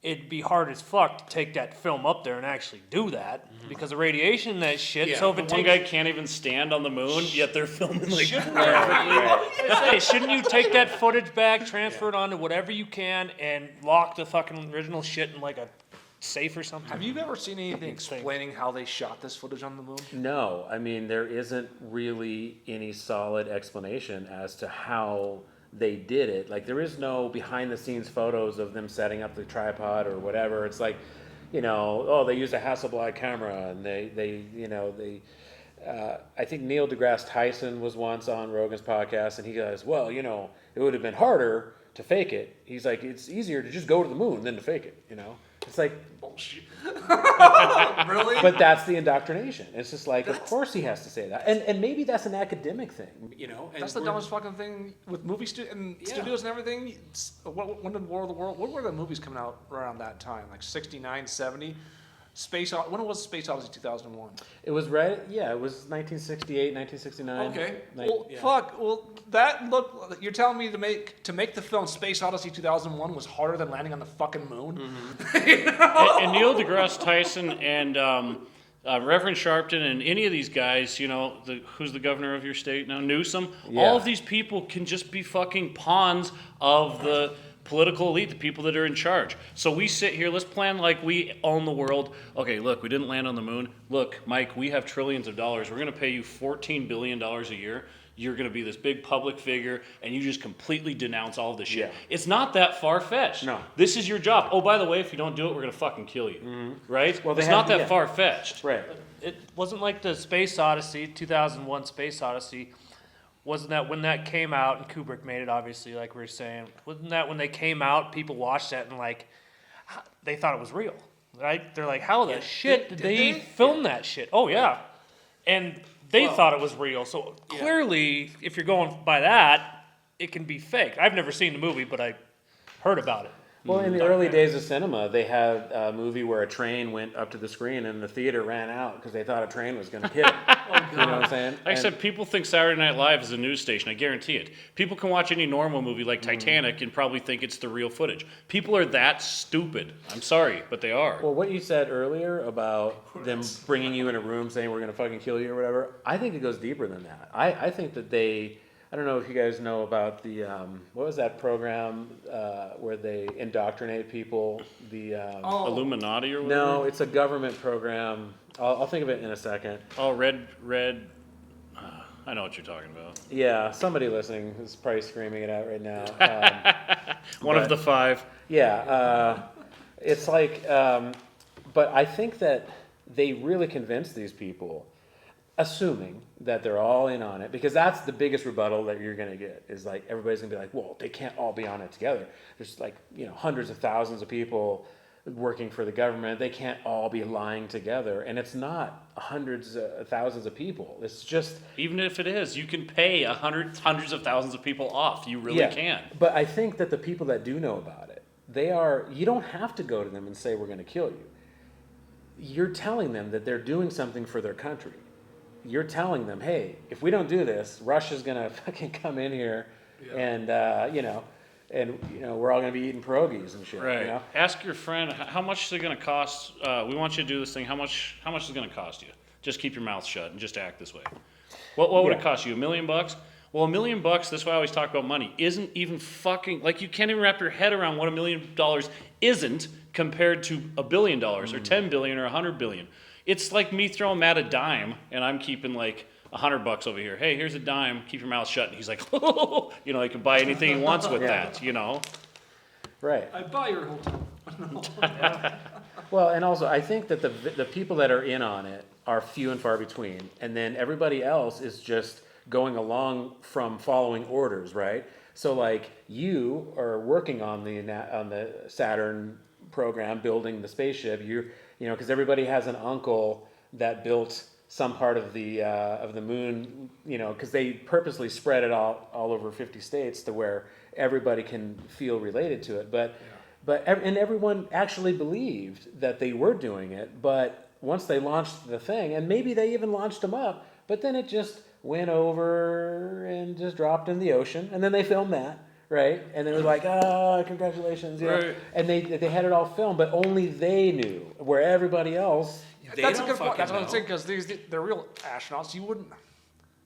it'd be hard as fuck to take that film up there and actually do that because of radiation and that shit. Yeah, so if it one takes, guy can't even stand on the moon, yet they're filming like shouldn't you take that footage back, transfer it onto whatever you can, and lock the fucking original shit in like a safe or something? Have you ever seen anything explaining how they shot this footage on the moon? No, I mean, there isn't really any solid explanation as to how they did it. Like, there is no behind the scenes photos of them setting up the tripod or whatever. It's like, they used a Hasselblad camera and I think Neil deGrasse Tyson was once on Rogan's podcast and he goes, well, it would have been harder to fake it. He's like, it's easier to just go to the moon than to fake it, It's like, bullshit. Really? But that's the indoctrination. It's just like, of course he has to say that. And maybe that's an academic thing, And that's the dumbest fucking thing with movie studios and everything. When did War of the World? When were the movies coming out around that time? Like 69, 70? When was Space Odyssey 2001? It was right. Yeah, it was 1968, 1969. Okay. Fuck. Well, you're telling me to make the film Space Odyssey 2001 was harder than landing on the fucking moon? Mm-hmm. and Neil deGrasse Tyson and Reverend Sharpton and any of these guys, who's the governor of your state now, Newsom. Yeah. All of these people can just be fucking pawns of the political elite, the people that are in charge. So we sit here, let's plan like we own the world. Okay, look, we didn't land on the moon. Look, Mike, we have trillions of dollars. We're going to pay you $14 billion a year. You're going to be this big public figure, and you just completely denounce all of this shit. Yeah. It's not that far-fetched. No. This is your job. Oh, by the way, if you don't do it, we're going to fucking kill you. Mm-hmm. Right? Well, it's not that far-fetched. Right. It wasn't like the Space Odyssey, 2001 Space Odyssey. Wasn't that when that came out, and Kubrick made it, obviously, like we were saying, wasn't that when they came out, people watched that and, like, they thought it was real, right? They're like, how the shit did they film that shit? Oh, yeah. And they thought it was real. So, clearly, if you're going by that, it can be fake. I've never seen the movie, but I heard about it. Well, in the early days of cinema, they had a movie where a train went up to the screen and the theater ran out because they thought a train was going to hit it. You know what I'm saying? Like I said, people think Saturday Night Live is a news station. I guarantee it. People can watch any normal movie like Titanic and probably think it's the real footage. People are that stupid. I'm sorry, but they are. Well, what you said earlier about them bringing you in a room saying we're going to fucking kill you or whatever, I think it goes deeper than that. I think that I don't know if you guys know about the, what was that program where they indoctrinate people? The Illuminati or whatever? No, it's a government program. I'll think of it in a second. Oh, red. I know what you're talking about. Yeah, somebody listening is probably screaming it out right now. One of the five. Yeah, it's like, but I think that they really convince these people, assuming that they're all in on it, because that's the biggest rebuttal that you're going to get, is like, everybody's going to be like, well, they can't all be on it together. There's like, hundreds of thousands of people working for the government. They can't all be lying together. And it's not hundreds, thousands of people. It's just... Even if it is, you can pay hundreds of thousands of people off. You really can. But I think that the people that do know about it, you don't have to go to them and say, we're going to kill you. You're telling them that they're doing something for their country. You're telling them, hey, if we don't do this, Russia's going to fucking come in here and, we're all going to be eating pierogies and shit. Right. You know? Ask your friend, how much is it going to cost? We want you to do this thing. How much is it going to cost you? Just keep your mouth shut and just act this way. What would it cost you? $1 million? Well, $1 million, that's why I always talk about money, isn't even fucking, like, you can't even wrap your head around what $1 million isn't compared to $1 billion or $10 billion or $100 billion. It's like me throwing Matt a dime and I'm keeping like $100 over here. Hey, here's a dime. Keep your mouth shut. And he's like, he can buy anything he wants with that. Right. I buy your hotel. Well, and also I think that the people that are in on it are few and far between, and then everybody else is just going along from following orders, right? So like you are working on the Saturn program, building the spaceship. Because everybody has an uncle that built some part of the moon, because they purposely spread it all over 50 states to where everybody can feel related to it. But everyone actually believed that they were doing it. But once they launched the thing, and maybe they even launched them up, but then it just went over and just dropped in the ocean, and then they filmed that. Right, and they were like, congratulations, Right. And they had it all filmed, but only they knew, where everybody else. That's a good point. That's what I'm saying, because they're real astronauts.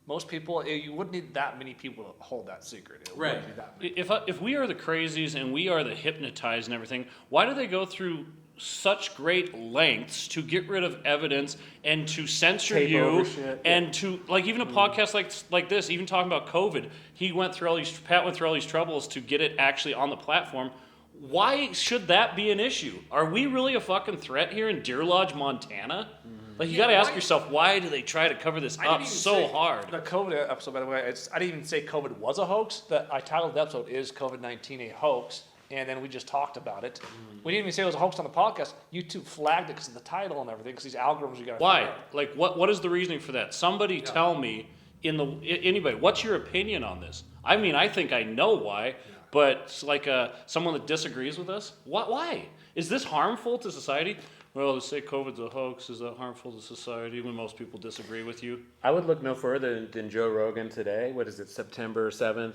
Most people, you wouldn't need that many people to hold that secret. Right. If we are the crazies and we are the hypnotized and everything, why do they go through such great lengths to get rid of evidence and to censor Tape you over shit. and to, like, even a podcast like this, even talking about COVID, Pat went through all these troubles to get it actually on the platform. Why should that be an issue? Are we really a fucking threat here in Deer Lodge, Montana? Like, you got to ask yourself, why do they try to cover this up so hard? The COVID episode, by the way, I didn't even say COVID was a hoax. I titled the episode, "Is COVID-19 a Hoax?" And then we just talked about it. We didn't even say it was a hoax on the podcast. YouTube flagged it because of the title and everything, because these algorithms you got to Why? Like, what is the reasoning for that? Somebody tell me, anybody, what's your opinion on this? I mean, I think I know why, but like someone that disagrees with us, why? Is this harmful to society? Well, to say COVID's a hoax, is that harmful to society when most people disagree with you? I would look no further than Joe Rogan today. What is it, September 7th,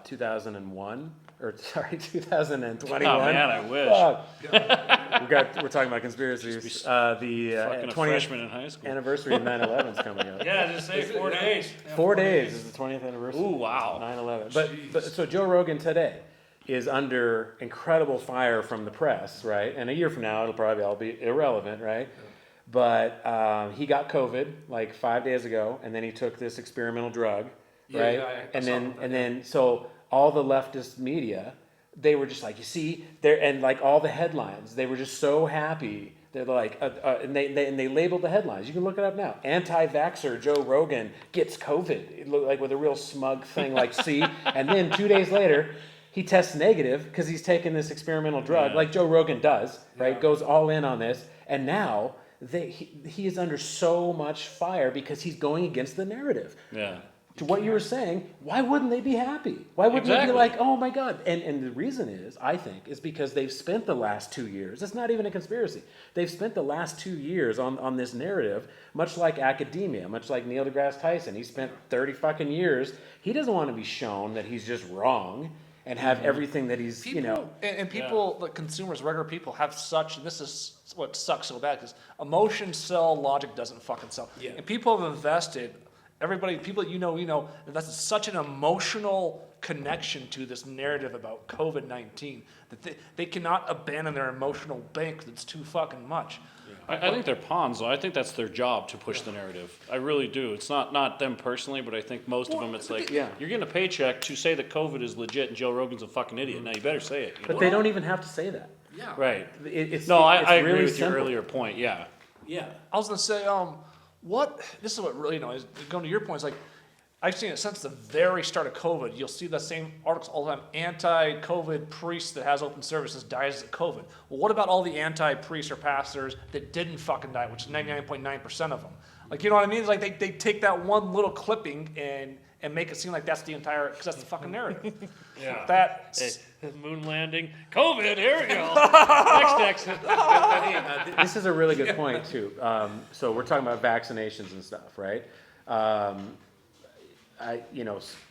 2001? Or, sorry, 2021? Oh, man, I wish. We're talking about conspiracies. The 20th in high school. anniversary of 9/11 is coming up. Yeah, just say 4 days. 4 days is the 20th anniversary. Ooh, wow. 9/11. But so Joe Rogan today is under incredible fire from the press, right? And a year from now, it'll probably all be irrelevant, right? But he got COVID like 5 days ago, and then he took this experimental drug, right? And then so all the leftist media, they were just like, you see, and like all the headlines, they were just so happy. They're like, and they labeled the headlines. You can look it up now. Anti-vaxxer Joe Rogan gets COVID. It looked like with a real smug thing, like, see? And then 2 days later, he tests negative because he's taking this experimental drug, like Joe Rogan does, right? Goes all in on this. And now he is under so much fire because he's going against the narrative. Yeah. To what you were saying, why wouldn't they be happy? Why wouldn't they be like, oh my God? And the reason is, I think, is because they've spent the last 2 years, it's not even a conspiracy, they've spent the last 2 years on this narrative, much like academia, much like Neil deGrasse Tyson. He spent 30 fucking years. He doesn't want to be shown that he's just wrong and have everything that he's, And people, the consumers, regular people, have such, and this is what sucks so bad, because emotions sell, logic doesn't fucking sell. Yeah. And people have invested, people that invested such an emotional connection to this narrative about COVID-19 that they cannot abandon their emotional bank because it's too fucking much. I think they're pawns, though. I think that's their job to push the narrative. I really do. It's not them personally, but I think most of them, it's like, you're getting a paycheck to say that COVID is legit and Joe Rogan's a fucking idiot. Now, you better say it. But they don't even have to say that. Yeah. Right. I agree really with simple. your earlier point, yeah. Yeah. I was going to say, this is what really, is going to your point, it's like, I've seen it since the very start of COVID. You'll see the same articles all the time. Anti-COVID priest that has open services dies of COVID. Well, what about all the anti-priests or pastors that didn't fucking die, which is 99.9% of them? Like, you know what I mean? It's like they take that one little clipping and make it seem like that's the entire, because that's the fucking narrative. Moon landing, COVID, here we go. Next. This is a really good point, too. So we're talking about vaccinations and stuff, right?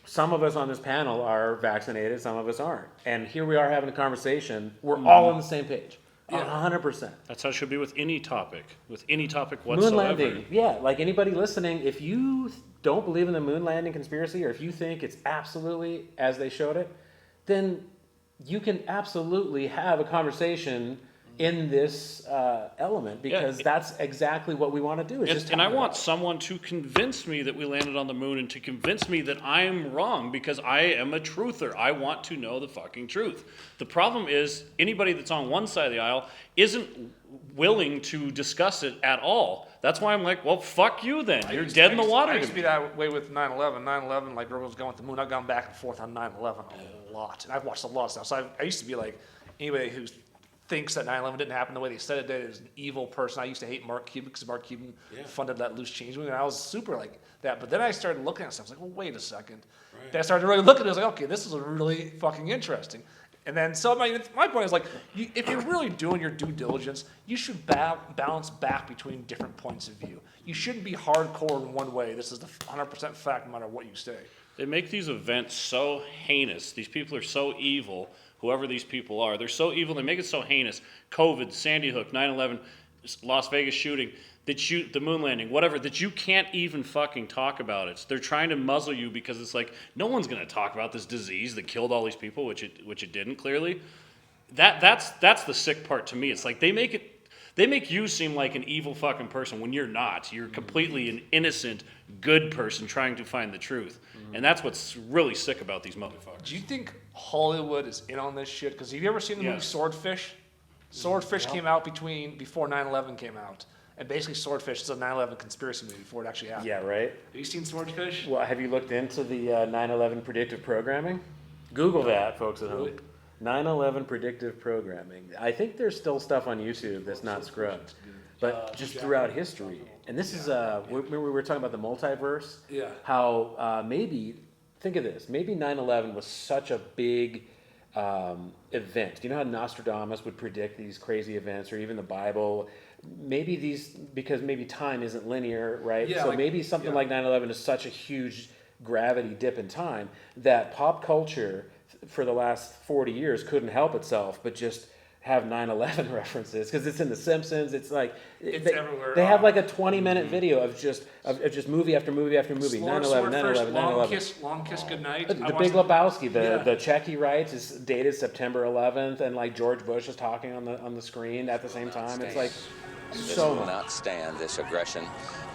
Some of us on this panel are vaccinated, some of us aren't. And here we are having a conversation. We're all on the same page. 100%. That's how it should be with any topic whatsoever. Moon landing, yeah. Like anybody listening, if you don't believe in the moon landing conspiracy, or if you think it's absolutely as they showed it, then you can absolutely have a conversation in this element, because that's exactly what we want to do. And I want someone to convince me that we landed on the moon, and to convince me that I am wrong, because I am a truther. I want to know the fucking truth. The problem is anybody that's on one side of the aisle isn't willing to discuss it at all. That's why I'm like, well, fuck you then. You're dead in the water. I used to be that way with 9/11. 9/11, like everyone's going with the moon. I've gone back and forth on 9/11 a lot. And I've watched a lot of stuff. So I used to be like, anybody who thinks that 9/11 didn't happen the way they said it did is an evil person. I used to hate Mark Cuban because Mark Cuban funded that loose change movement. I was super like that. But then I started looking at stuff. I was like, well, wait a second. Then I started really looking at it. I was like, okay, this is really fucking interesting. And then, so my point is like, if you're really doing your due diligence, you should balance back between different points of view. You shouldn't be hardcore in one way. This is the 100% fact no matter what you say. They make these events so heinous. These people are so evil, whoever these people are. They're so evil, they make it so heinous. COVID, Sandy Hook, 9/11, Las Vegas shooting, the moon landing, whatever, that you can't even fucking talk about it. They're trying to muzzle you because it's like, no one's going to talk about this disease that killed all these people, which it didn't, clearly. That's the sick part to me. It's like they make you seem like an evil fucking person when you're not. You're completely an innocent, good person trying to find the truth. And that's what's really sick about these motherfuckers. Do you think Hollywood is in on this shit? Because have you ever seen the movie Swordfish? Swordfish came out before 9/11 came out. And basically Swordfish is a 9/11 conspiracy movie before it actually happened. Yeah, right? Have you seen Swordfish? Well, have you looked into the 9/11 predictive programming? Google that, folks at home. 9/11 predictive programming. I think there's still stuff on YouTube that's not scrubbed. But just throughout history. And this is, remember we were talking about the multiverse? Yeah. How maybe, think of this, maybe 9/11 was such a big event. You know how Nostradamus would predict these crazy events, or even the Bible? Maybe because maybe time isn't linear, right? Yeah, so like, maybe something like 9/11 is such a huge gravity dip in time that pop culture for the last 40 years couldn't help itself but just have 9/11 references, because it's in The Simpsons. It's like it's everywhere. They have like a 20-minute video of just movie after movie after movie. 9/11, 9/11, 9/11. Long Kiss Goodnight. The Big Lebowski, the check he writes is dated September 11th, and like George Bush is talking on the screen at the same time. It's like so will not stand this aggression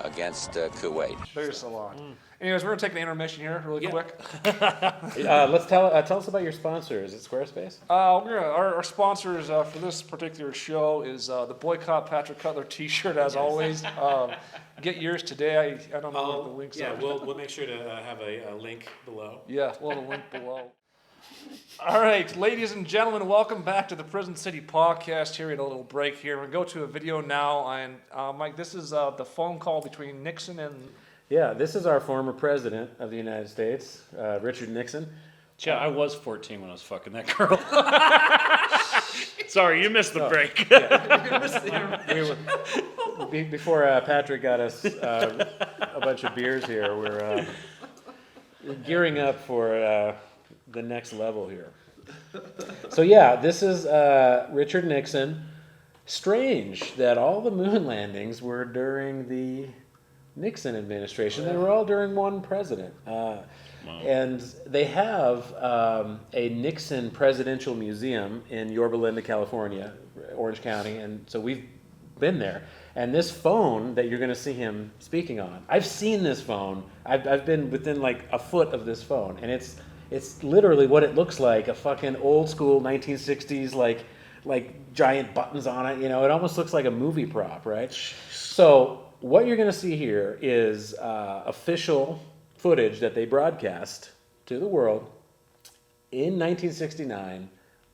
against Kuwait. There's a lot. Anyways, we're gonna take an intermission here, really quick. Let's tell us about your sponsor. Is it Squarespace? Our sponsors for this particular show is the Boycott Patrick Cutler T-shirt, as always. Get yours today. I don't know what the links are. We'll make sure to have a link below. Yeah, we'll have a link below. All right, ladies and gentlemen, welcome back to the Prison City Podcast. Here we had a little break here. We're going to go to a video now, and Mike, this is the phone call between Nixon and... Yeah, this is our former president of the United States, Richard Nixon. Yeah, I was 14 when I was fucking that girl. Sorry, you missed the break. Before Patrick got us a bunch of beers here, we're gearing up for the next level here. So yeah, this is Richard Nixon. Strange that all the moon landings were during the Nixon administration. They were all during one president. And they have a Nixon Presidential Museum in Yorba Linda, California, Orange County. And so we've been there. And this phone that you're going to see him speaking on, I've seen this phone. I've been within like a foot of this phone. And it's literally what it looks like, a fucking old school 1960s like giant buttons on it. You know, it almost looks like a movie prop, right? So what you're going to see here is official footage that they broadcast to the world in 1969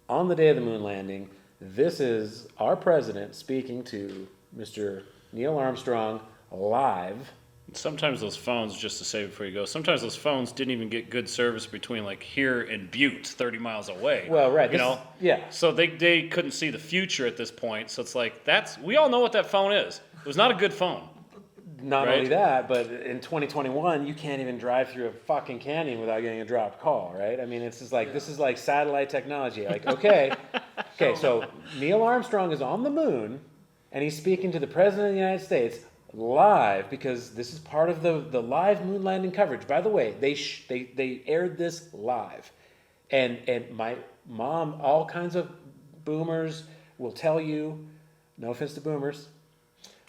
on the day of the moon landing. This is our president speaking to Mr. Neil Armstrong live. Sometimes those phones, just to say before you go, sometimes those phones didn't even get good service between like here and Butte, 30 miles away. Well, right. You know? Yeah. So they couldn't see the future at this point. So it's like, we all know what that phone is. It was not a good phone. Not right? only that, but in 2021, you can't even drive through a fucking canyon without getting a dropped call, right? I mean, it's just like, this is like satellite technology. Like, okay, so Neil Armstrong is on the moon, and he's speaking to the President of the United States live, because this is part of the live moon landing coverage. By the way, they aired this live. And my mom, all kinds of boomers will tell you, no offense to boomers,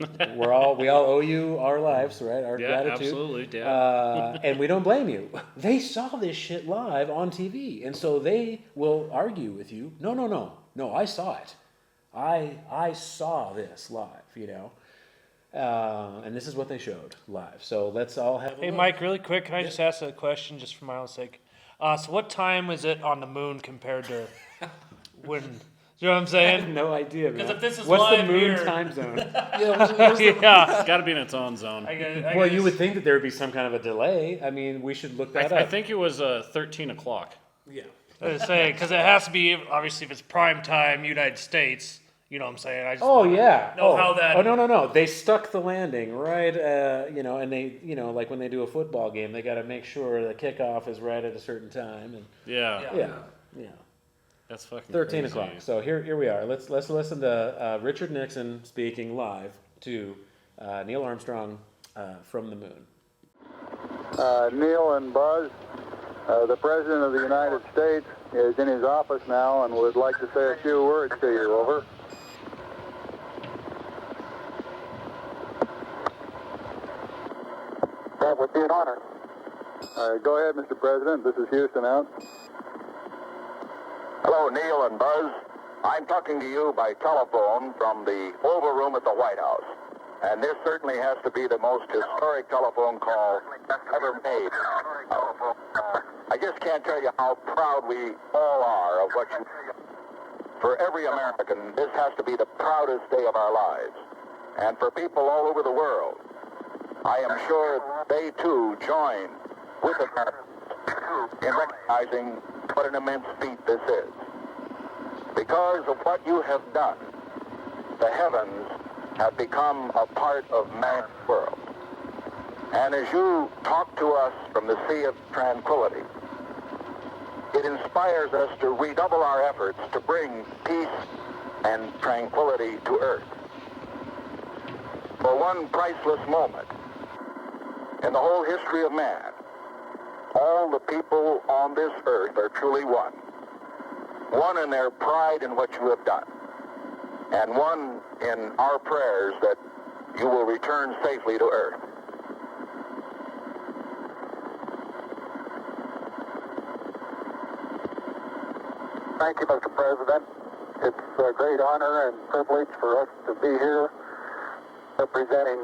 we all owe you our lives, right? Our gratitude. Absolutely, yeah. And we don't blame you. They saw this shit live on TV, and so they will argue with you. No, I saw it. I saw this live, you know. And this is what they showed live. So let's all have a Hey, look. Mike, really quick, can I just ask a question just for my own sake? So what time is it on the moon compared to when... You know what I'm saying? I have no idea, man. Because if this is what's live the moon here, time zone? It's got to be in its own zone. Well, you would think that there would be some kind of a delay. I mean, we should look that up. I think it was 13 o'clock. Yeah. I was saying, because it has to be, obviously, if it's prime time, United States, you know what I'm saying? I just know how that... Oh, no. They stuck the landing right, and they, like when they do a football game, they got to make sure the kickoff is right at a certain time. And Yeah. That's fucking 13 crazy. o'clock. So here we are. Let's listen to Richard Nixon speaking live to Neil Armstrong from the moon. Neil and Buzz, the President of the United States is in his office now and would like to say a few words to you. Over. That would be an honor. Go ahead, Mr. President. This is Houston out. Hello, Neil and Buzz. I'm talking to you by telephone from the Oval Room at the White House. And this certainly has to be the most historic telephone call ever made. I just can't tell you how proud we all are of what you do. For every American, this has to be the proudest day of our lives. And for people all over the world, I am sure they too join with Americans in recognizing what an immense feat this is. Because of what you have done, the heavens have become a part of man's world. And as you talk to us from the sea of tranquility, it inspires us to redouble our efforts to bring peace and tranquility to earth. For one priceless moment in the whole history of man, all the people on this earth are truly one. One in their pride in what you have done, and one in our prayers that you will return safely to earth. Thank you, Mr. President. It's a great honor and privilege for us to be here representing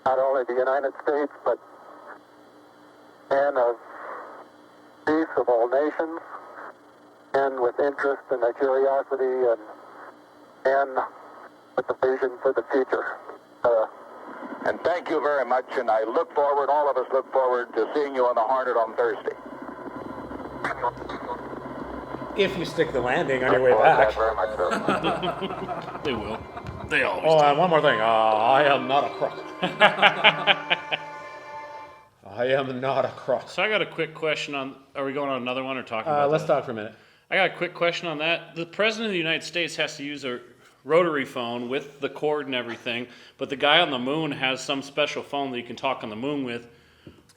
not only the United States, but men of peace of all nations, men with interest and a curiosity, and men with a vision for the future. And thank you very much, and I look forward, all of us look forward to seeing you on the Hornet on Thursday. If you stick the landing on your way back. Very much, sir. They will. They always do. And one more thing. I am not a crook. I am not a crook. So I got a quick question on, are we going on another one or talking about Let's that? talk for a minute. I got a quick question on that. The President of the United States has to use a rotary phone with the cord and everything, but the guy on the moon has some special phone that you can talk on the moon with.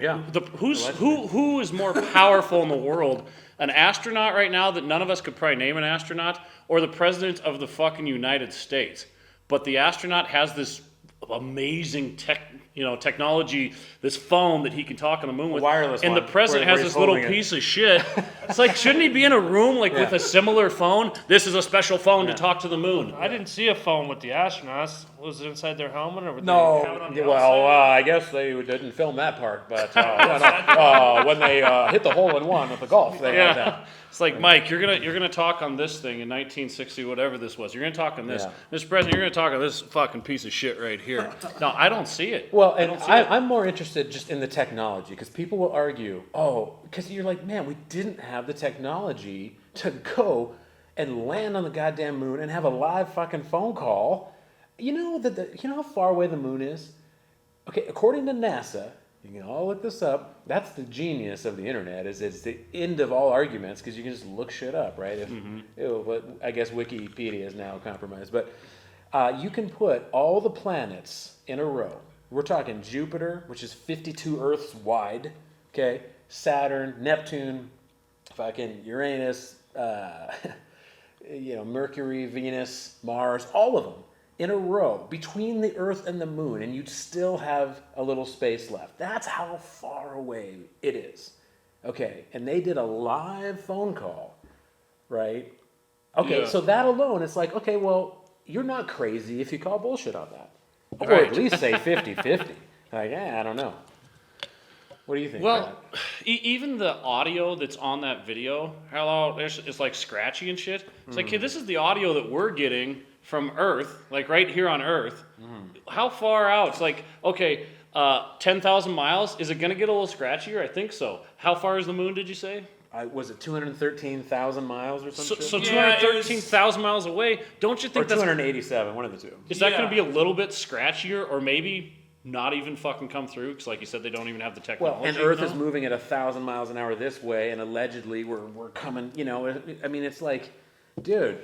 Yeah. Who is more powerful in the world? An astronaut right now that none of us could probably name an astronaut, or the President of the fucking United States? But the astronaut has this amazing technology, this phone that he can talk on the moon with. Wireless and one, the president where has he's this little holding it. piece of shit. It's like, shouldn't he be in a room with a similar phone? This is a special phone to talk to the moon. I didn't see a phone with the astronauts. Was it inside their helmet or were they have it on the Well, outside? I guess they didn't film that part, but when they hit the hole in one with the golf, they had that. It's like, Mike, you're gonna talk on this thing in 1960, whatever this was. You're gonna talk on this, Mr. President. You're gonna talk on this fucking piece of shit right here. No, I don't see it. Well, and I'm more interested just in the technology, because people will argue, because you're like, man, we didn't have the technology to go and land on the goddamn moon and have a live fucking phone call. You know how far away the moon is? Okay, according to NASA, you can all look this up. That's the genius of the internet. Is it's the end of all arguments, because you can just look shit up, right? I guess Wikipedia is now compromised, but you can put all the planets in a row. We're talking Jupiter, which is 52 Earths wide. Okay, Saturn, Neptune, fucking Uranus, Mercury, Venus, Mars, all of them in a row between the Earth and the moon, and you'd still have a little space left. That's how far away it is. Okay, and they did a live phone call, right? Okay, so that alone, it's like, okay, well, you're not crazy if you call bullshit on that. Or at least say 50-50. Like, I don't know. What do you think? Well, even the audio that's on that video, it's like scratchy and shit. It's like, hey, this is the audio that we're getting from Earth, like right here on Earth. How far out? It's like, okay, 10,000 miles. Is it going to get a little scratchier? I think so. How far is the moon, did you say? Was it 213,000 miles or something? So 213,000 miles away. Don't you think or 287, one of the two. Is that going to be a little bit scratchier, or maybe not even fucking come through? Because like you said, they don't even have the technology. Well, and Earth is moving at 1,000 miles an hour this way, and allegedly we're coming, I mean, it's like, dude.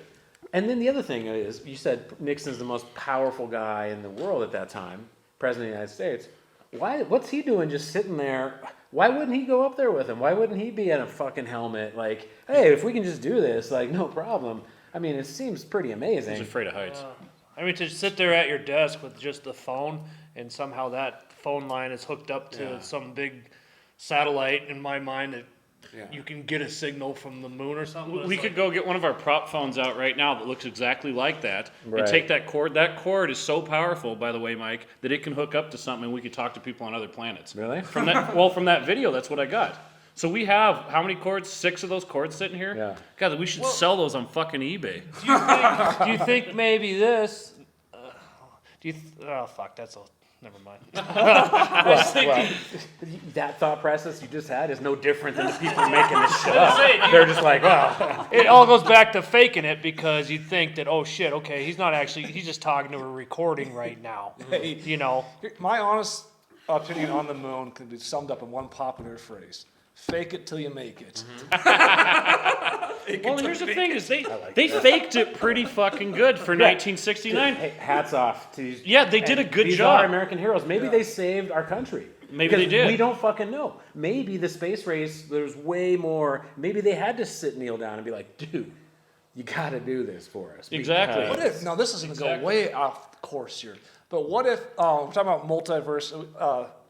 And then the other thing is, you said Nixon's the most powerful guy in the world at that time, President of the United States. What's he doing just sitting there? Why wouldn't he go up there with him? Why wouldn't he be in a fucking helmet? Like, hey, if we can just do this, like, no problem. I mean, it seems pretty amazing. He's afraid of heights. I mean, to sit there at your desk with just the phone, and somehow that phone line is hooked up to some big satellite, in my mind, that you can get a signal from the moon or something. We could go get one of our prop phones out right now that looks exactly like that, Right. and take that cord. That cord is so powerful, by the way, Mike, that it can hook up to something and we could talk to people on other planets. Really? From that video, that's what I got. So we have, how many cords? 6 of those cords sitting here? Yeah. God, we should sell those on fucking eBay. Do you think maybe this? Fuck, that's all. Never mind. That thought process you just had is no different than the people making this shit up. They're just like, well. It all goes back to faking it, because you think that, oh shit, okay, he's just talking to a recording right now. My honest opinion on the moon can be summed up in one popular phrase: fake it till you make it. Well, here's the thing: is they faked it pretty fucking good for 1969. Hey, hats off to these. Yeah, they did a good these job. Are American heroes. Maybe they saved our country. Maybe they did. We don't fucking know. Maybe the space race, there's way more. Maybe they had to kneel down and be like, dude, you got to do this for us. Exactly. What if? Now this is going to go way off course here. But what if we're talking about multiverse?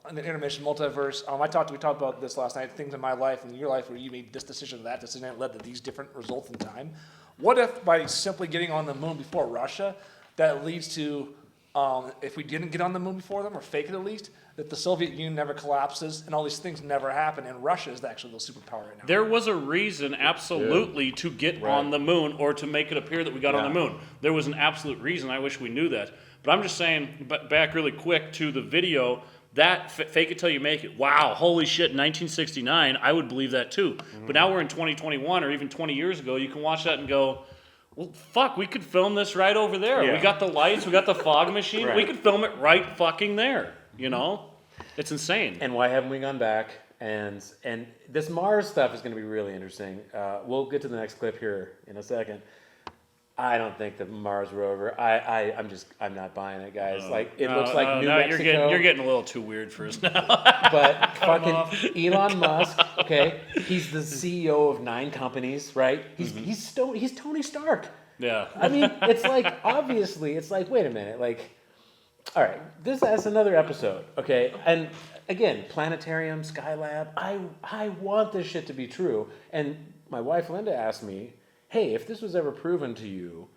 In the intermission multiverse, we talked about this last night, things in my life and in your life where you made this decision, that decision, and led to these different results in time. What if by simply getting on the moon before Russia, that leads to, if we didn't get on the moon before them, or fake it at least, that the Soviet Union never collapses and all these things never happen, and Russia is actually the superpower right now. There was a reason, absolutely, to get on the moon, or to make it appear that we got on the moon. There was an absolute reason. I wish we knew that. But I'm just saying, back really quick to the video, that fake it till you make it. Wow, holy shit, 1969, I would believe that too. But now we're in 2021, or even 20 years ago, you can watch that and go, well, fuck, we could film this right over there. Yeah. We got the lights, we got the fog machine, we could film it right fucking there, It's insane. And why haven't we gone back? And this Mars stuff is going to be really interesting. We'll get to the next clip here in a second. I don't think the Mars rover. I'm not buying it, guys. It looks like New Mexico. You're getting a little too weird for us now. But fucking Elon Musk, okay? He's the CEO of 9 companies, right? He's Tony Stark. Yeah. I mean, it's like, obviously, it's like, wait a minute, like, All right, that's another episode, okay? And again, planetarium, Skylab, I want this shit to be true. And my wife Linda asked me, hey, if this was ever proven to you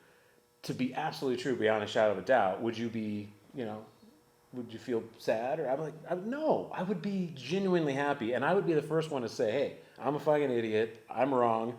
to be absolutely true beyond a shadow of a doubt, would you be, would you feel sad? Or I'm like, no, I would be genuinely happy. And I would be the first one to say, hey, I'm a fucking idiot. I'm wrong.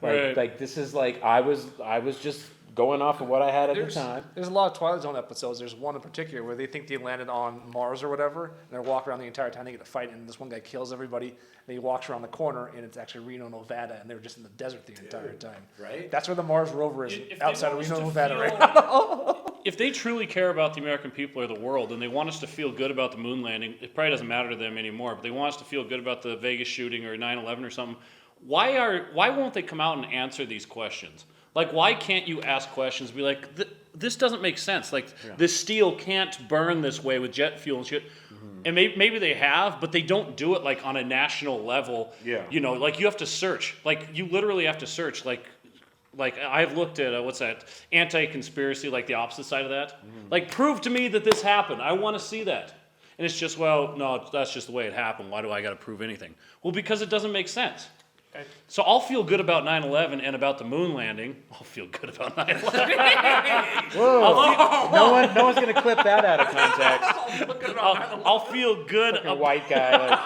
Like this is like, I was just going off of what I had at the time. There's a lot of Twilight Zone episodes. There's one in particular where they think they landed on Mars or whatever, and they're walking around the entire time. They get a fight, and this one guy kills everybody, and he walks around the corner, and it's actually Reno, Nevada, and they were just in the desert the entire time. Right? That's where the Mars rover is, outside of Reno, Nevada, right now. If they truly care about the American people or the world, and they want us to feel good about the moon landing, it probably doesn't matter to them anymore, but they want us to feel good about the Vegas shooting or 9/11 or something, why won't they come out and answer these questions? Like, why can't you ask questions and be like, this doesn't make sense. Like, this steel can't burn this way with jet fuel and shit. Mm-hmm. And maybe they have, but they don't do it, like, on a national level. Yeah. Like, you have to search. Like, you literally have to search. Like I've looked at, what's that, anti-conspiracy, like the opposite side of that. Mm-hmm. Like, prove to me that this happened. I want to see that. And it's just, well, no, that's just the way it happened. Why do I got to prove anything? Well, because it doesn't make sense. Okay. So I'll feel good about 9/11 and about the moon landing. I'll feel good about 9/11. Whoa! No one's gonna clip that out of context. I'll feel good. Like a white guy.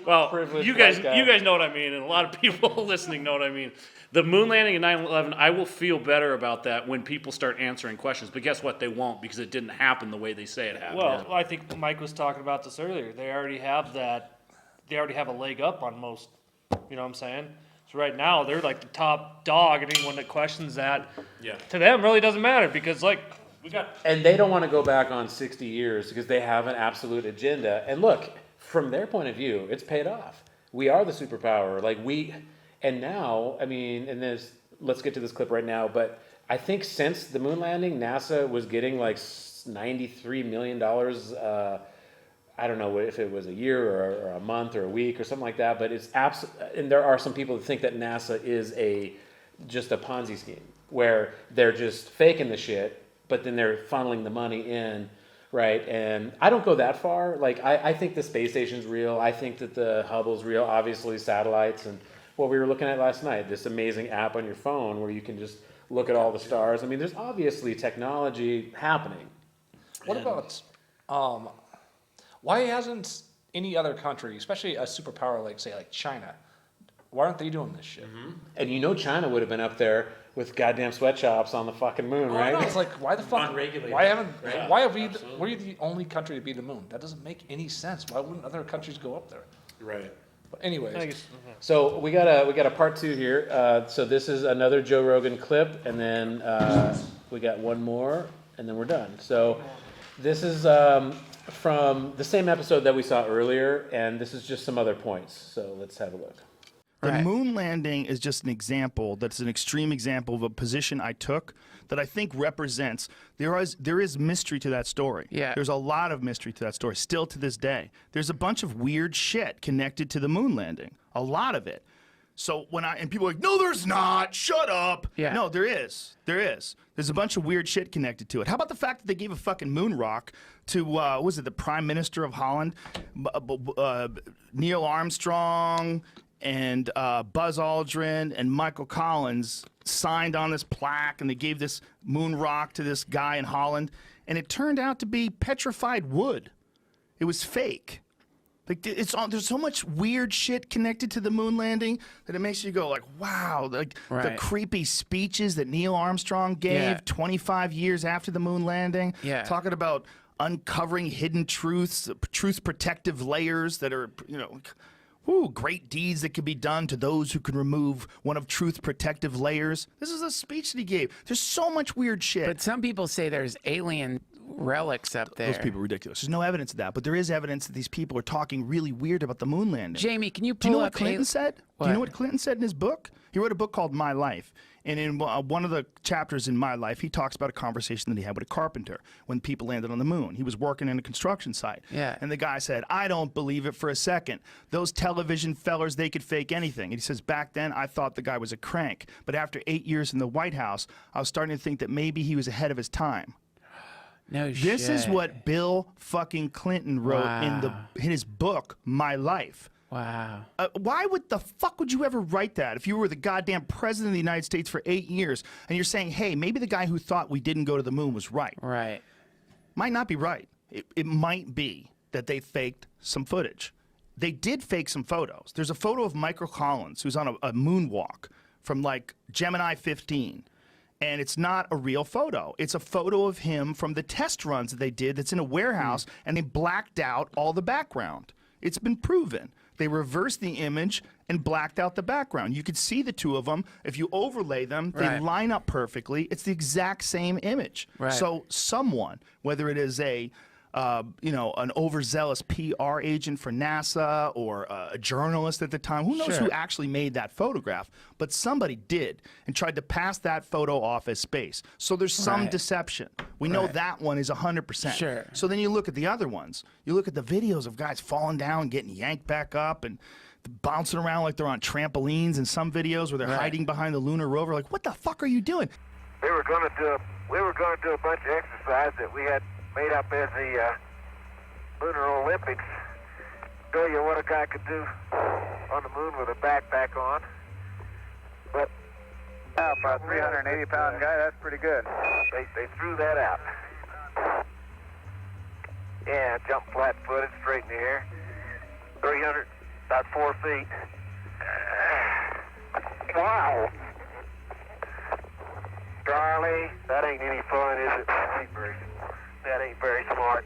Well, you guys know what I mean, and a lot of people listening know what I mean. The moon landing and 9/11, I will feel better about that when people start answering questions. But guess what? They won't, because it didn't happen the way they say it happened. Well, I think Mike was talking about this earlier. They already have that. They already have a leg up on most. You know what I'm saying? So right now they're like the top dog, and anyone that questions that, to them really doesn't matter, because like we got. And they don't want to go back on 60 years because they have an absolute agenda. And look, from their point of view, it's paid off. We are the superpower. And now, I mean, let's get to this clip right now. But I think since the moon landing, NASA was getting like $93 million. I don't know if it was a year or a month or a week or something like that, but it's and there are some people that think that NASA is just a Ponzi scheme where they're just faking the shit, but then they're funneling the money in, right? And I don't go that far. Like, I think the space station's real. I think that the Hubble's real, obviously satellites, and what we were looking at last night, this amazing app on your phone where you can just look at all the stars. I mean, there's obviously technology happening. What about... why hasn't any other country, especially a superpower like, say, like China, why aren't they doing this shit? Mm-hmm. And China would have been up there with goddamn sweatshops on the fucking moon, right? No, it's like, why the fuck? Unregulated. Why are we the only country to be the moon? That doesn't make any sense. Why wouldn't other countries go up there? Right. But anyways. So we got a part 2 here. So this is another Joe Rogan clip, and then we got one more, and then we're done. So this is from the same episode that we saw earlier, and this is just some other points. So let's have a look. The moon landing is just an example. That's an extreme example of a position I took that I think represents there is mystery to that story. Yeah. There's a lot of mystery to that story still to this day. There's a bunch of weird shit connected to the moon landing. A lot of it. So and people are like, no, there's not. Shut up. Yeah. No, there is. There is. There's a bunch of weird shit connected to it. How about the fact that they gave a fucking moon rock to was it the Prime Minister of Holland, Neil Armstrong, and Buzz Aldrin and Michael Collins signed on this plaque, and they gave this moon rock to this guy in Holland, and it turned out to be petrified wood. It was fake. Like, there's so much weird shit connected to the moon landing that it makes you go like, wow, like the creepy speeches that Neil Armstrong gave 25 years after the moon landing, talking about uncovering hidden truths, truth protective layers that are, great deeds that can be done to those who can remove one of truth's protective layers. This is a speech that he gave. There's so much weird shit. But some people say there's alien relics up there. Those people are ridiculous. There's no evidence of that, but there is evidence that these people are talking really weird about the moon landing. Jamie, can you Do you know pull what up Clinton said? What? Do you know what Clinton said in his book? He wrote a book called My Life. And in one of the chapters in My Life, he talks about a conversation that he had with a carpenter when people landed on the moon. He was working in a construction site. Yeah. And the guy said, I don't believe it for a second. Those television fellers, they could fake anything. And he says, back then, I thought the guy was a crank. But after 8 years in the White House, I was starting to think that maybe he was ahead of his time. No This is shit. what Bill fucking Clinton wrote in his book, My Life. Wow. Why would the fuck would you ever write that if you were the goddamn president of the United States for 8 years and you're saying, hey, maybe the guy who thought we didn't go to the moon was right? Right. Might not be right. It might be that they faked some footage. They did fake some photos. There's a photo of Michael Collins who's on a moonwalk from like Gemini 15. And it's not a real photo. It's a photo of him from the test runs that they did that's in a warehouse, and they blacked out all the background. It's been proven. They reversed the image and blacked out the background. You could see the two of them. If you overlay them, they line up perfectly. It's the exact same image. Right. So someone, whether it is an overzealous PR agent for NASA or a journalist at the time, who knows who actually made that photograph, but somebody did and tried to pass that photo off as space. So there's some deception. We know that one is 100%. Sure. So then you look at the other ones. You look at the videos of guys falling down, getting yanked back up, and bouncing around like they're on trampolines, and some videos where they're hiding behind the lunar rover. Like, what the fuck are you doing? We were going to do a bunch of exercise that we had made up as the Lunar Olympics. Show you what a guy could do on the moon with a backpack on. But about 380-pound guy, that's pretty good. They threw that out. Yeah, jump flat-footed, straight in the air. 300, about 4 feet. Wow. Charlie, that ain't any fun, is it? That ain't very smart.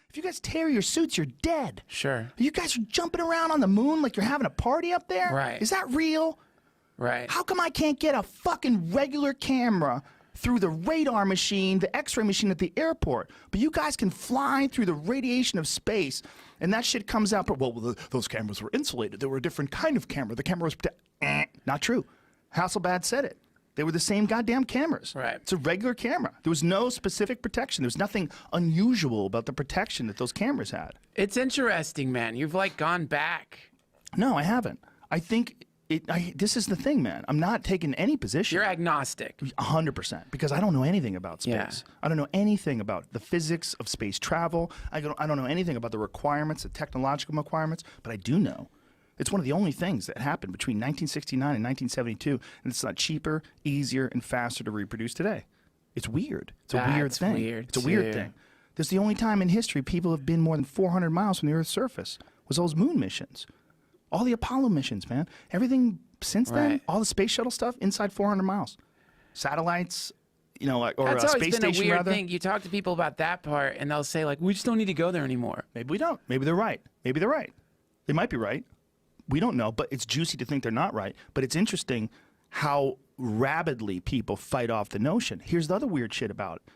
If you guys tear your suits, you're dead. Sure. You guys are jumping around on the moon like you're having a party up there? Right. Is that real? Right. How come I can't get a fucking regular camera through the radar machine, the x-ray machine at the airport, but you guys can fly through the radiation of space, and that shit comes out, but, well, those cameras were insulated. They were a different kind of camera. The camera was... Not true. Hasselblad said it. They were the same goddamn cameras. Right. It's a regular camera. There was no specific protection. There was nothing unusual about the protection that those cameras had. It's interesting, man. You've like gone back. No, I haven't. I think this is the thing, man. I'm not taking any position. You're agnostic. 100%, because I don't know anything about space. Yeah. I don't know anything about the physics of space travel. I don't know anything about the requirements, the technological requirements, but I do know it's one of the only things that happened between 1969 and 1972, and it's not cheaper, easier, and faster to reproduce today. It's weird. It's a weird thing. It's a weird thing. This is the only time in history people have been more than 400 miles from the Earth's surface, was those moon missions. All the Apollo missions, man. Everything since then, all the space shuttle stuff, inside 400 miles. Satellites, or That's a always space been station, a weird rather. thing. You talk to people about that part, and they'll say, like, we just don't need to go there anymore. Maybe we don't. Maybe they're right. Maybe they're right. They might be right. We don't know, but it's juicy to think they're not right. But it's interesting how rabidly people fight off the notion. Here's the other weird shit about it.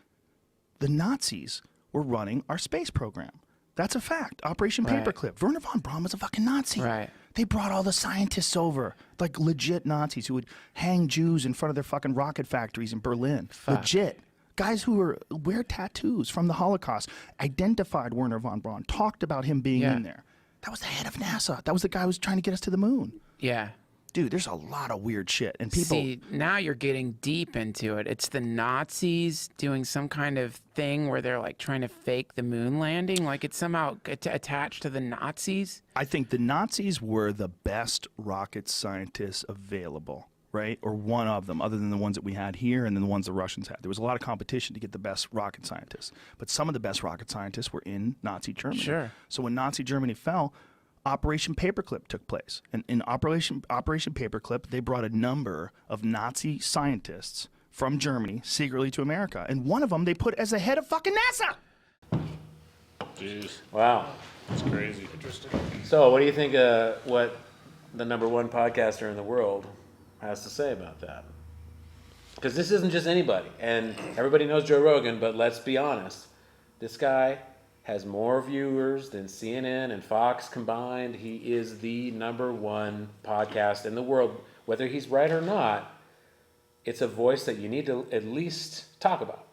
The Nazis were running our space program. That's a fact. Operation Paperclip. Werner von Braun was a fucking Nazi. Right. They brought all the scientists over, like legit Nazis who would hang Jews in front of their fucking rocket factories in Berlin. Legit. Guys who wear tattoos from the Holocaust identified Werner von Braun, talked about him being in there. That was the head of NASA. That was the guy who was trying to get us to the moon. Yeah. Dude, there's a lot of weird shit. And people... See, now you're getting deep into it. It's the Nazis doing some kind of thing where they're like trying to fake the moon landing. Like it's somehow attached to the Nazis. I think the Nazis were the best rocket scientists available, right? Or one of them, other than the ones that we had here and then the ones the Russians had. There was a lot of competition to get the best rocket scientists. But some of the best rocket scientists were in Nazi Germany. Sure. So when Nazi Germany fell, Operation Paperclip took place. And in Operation Paperclip, they brought a number of Nazi scientists from Germany secretly to America. And one of them they put as the head of fucking NASA. Jeez. Wow. That's crazy. Interesting. So what do you think what the #1 podcaster in the world has to say about that? Because this isn't just anybody. And everybody knows Joe Rogan, but let's be honest. This guy has more viewers than CNN and Fox combined. He is the #1 podcast in the world. Whether he's right or not, it's a voice that you need to at least talk about.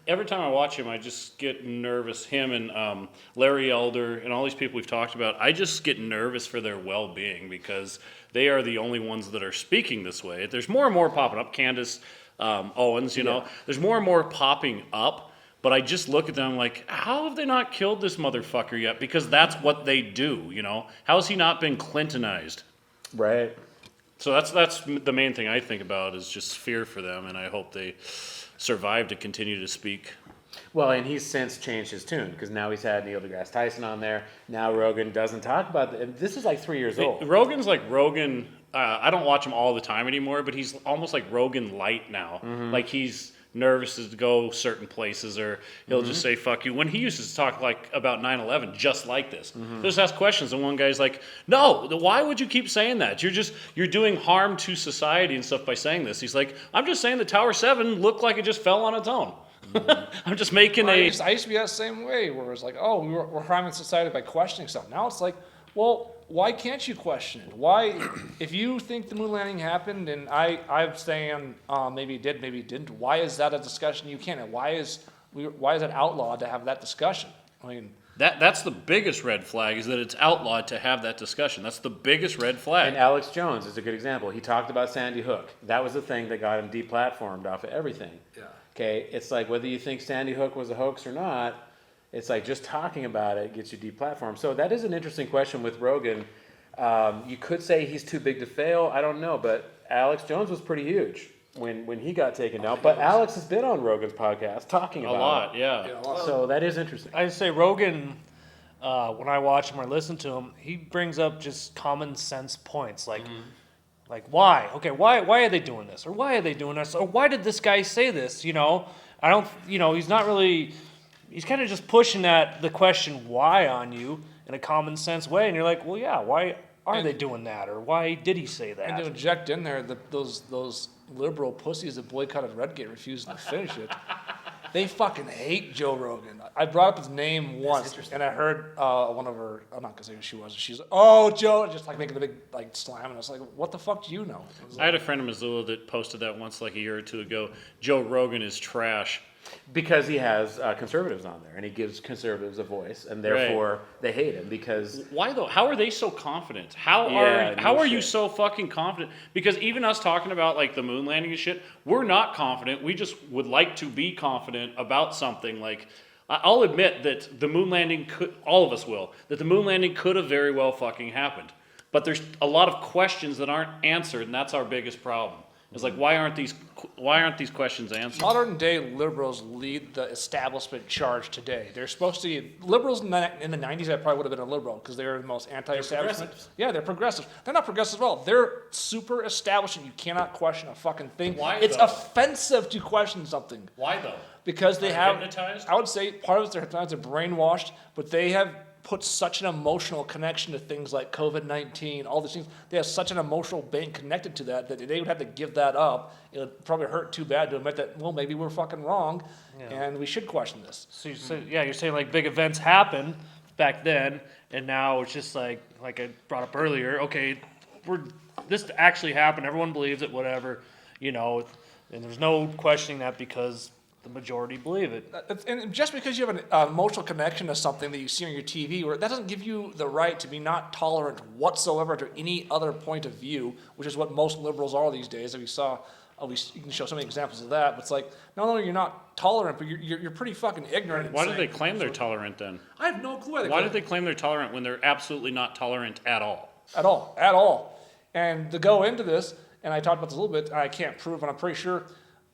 Every time I watch him, I just get nervous. Him and Larry Elder and all these people we've talked about, I just get nervous for their well-being because they are the only ones that are speaking this way. There's more and more popping up. Candace Owens, you know. There's more and more popping up. But I just look at them like, how have they not killed this motherfucker yet? Because that's what they do, you know? How has he not been Clintonized? Right. So that's the main thing I think about is just fear for them, and I hope they survive to continue to speak. Well, and he's since changed his tune because now he's had Neil deGrasse Tyson on there. Now Rogan doesn't talk about it. This is like 3 years old. Rogan's like Rogan. I don't watch him all the time anymore, but he's almost like Rogan light now. Like he's nervous to go certain places, or he'll just say "fuck you." When he used to talk like about 9/11, just like this, just ask questions, and one guy's like, "No, why would you keep saying that? You're doing harm to society and stuff by saying this." He's like, "I'm just saying the Tower 7 looked like it just fell on its own." I'm just making I used to be that same way, where it's like, oh, we're harming society by questioning stuff. Now it's like, well, why can't you question it? Why, if you think the moon landing happened, and I'm saying maybe it did, maybe it didn't, why is that a discussion you can't? And why is it outlawed to have that discussion? I mean, that's the biggest red flag, is that it's outlawed to have that discussion. That's the biggest red flag. And Alex Jones is a good example. He talked about Sandy Hook. That was the thing that got him deplatformed off of everything. Yeah. Okay, it's like whether you think Sandy Hook was a hoax or not, it's like just talking about it gets you deplatformed. So that is an interesting question with Rogan. You could say he's too big to fail. I don't know, but Alex Jones was pretty huge when he got taken down. But Alex has been on Rogan's podcast talking about a lot, it. yeah. So that is interesting. I'd say Rogan, when I watch him or listen to him, he brings up just common sense points like. Like, why? Okay, why are they doing this? Or why are they doing this? Or why did this guy say this? You know, I don't, you know, he's not really, he's kind of just pushing the question why on you in a common sense way. And you're like, well, yeah, why are they doing that? Or why did he say that? And to inject in there those liberal pussies that boycotted Redgate refusing to finish it. They fucking hate Joe Rogan. I brought up his name once, and I heard one of her, I'm not going to say who she was, she's like, oh, Joe, just like making a big like slam, and I was like, what the fuck do you know? I had a friend in Missoula that posted that once like a year or two ago, Joe Rogan is trash. Because he has conservatives on there, and he gives conservatives a voice, and therefore they hate him because... Why though? How are they so confident? How are you so fucking confident? Because even us talking about like the moon landing and shit, we're not confident. We just would like to be confident about something. Like, I'll admit that the moon landing could, all of us will, that the moon landing could have very well fucking happened. But there's a lot of questions that aren't answered, and that's our biggest problem. It's like, why aren't these questions answered? Modern day liberals lead the establishment charge today. They're supposed to be liberals in the 90s. I probably would have been a liberal because they're the most anti-establishment. Yeah, they're progressive. They're not progressive at all. They're super establishment. You cannot question a fucking thing. Why? It's offensive to question something. Why though? Because they have hypnotized? I would say part of it is they're hypnotized, they're brainwashed, but they have put such an emotional connection to things like COVID-19, all these things. They have such an emotional bank connected to that they would have to give that up. It would probably hurt too bad to admit that, well, maybe we're fucking wrong, and we should question this. So you're saying like big events happened back then, and now it's just like I brought up earlier, okay, this actually happened, everyone believes it, whatever, you know, and there's no questioning that because the majority believe it. And just because you have an emotional connection to something that you see on your TV, that doesn't give you the right to be not tolerant whatsoever to any other point of view, which is what most liberals are these days. As we saw, you can show so many examples of that. But it's like, not only you're not tolerant, but you're pretty fucking ignorant. Why do they claim they're tolerant then? I have no clue. Why do they claim they're tolerant when they're absolutely not tolerant at all? At all. And to go into this, and I talked about this a little bit, I can't prove, but I'm pretty sure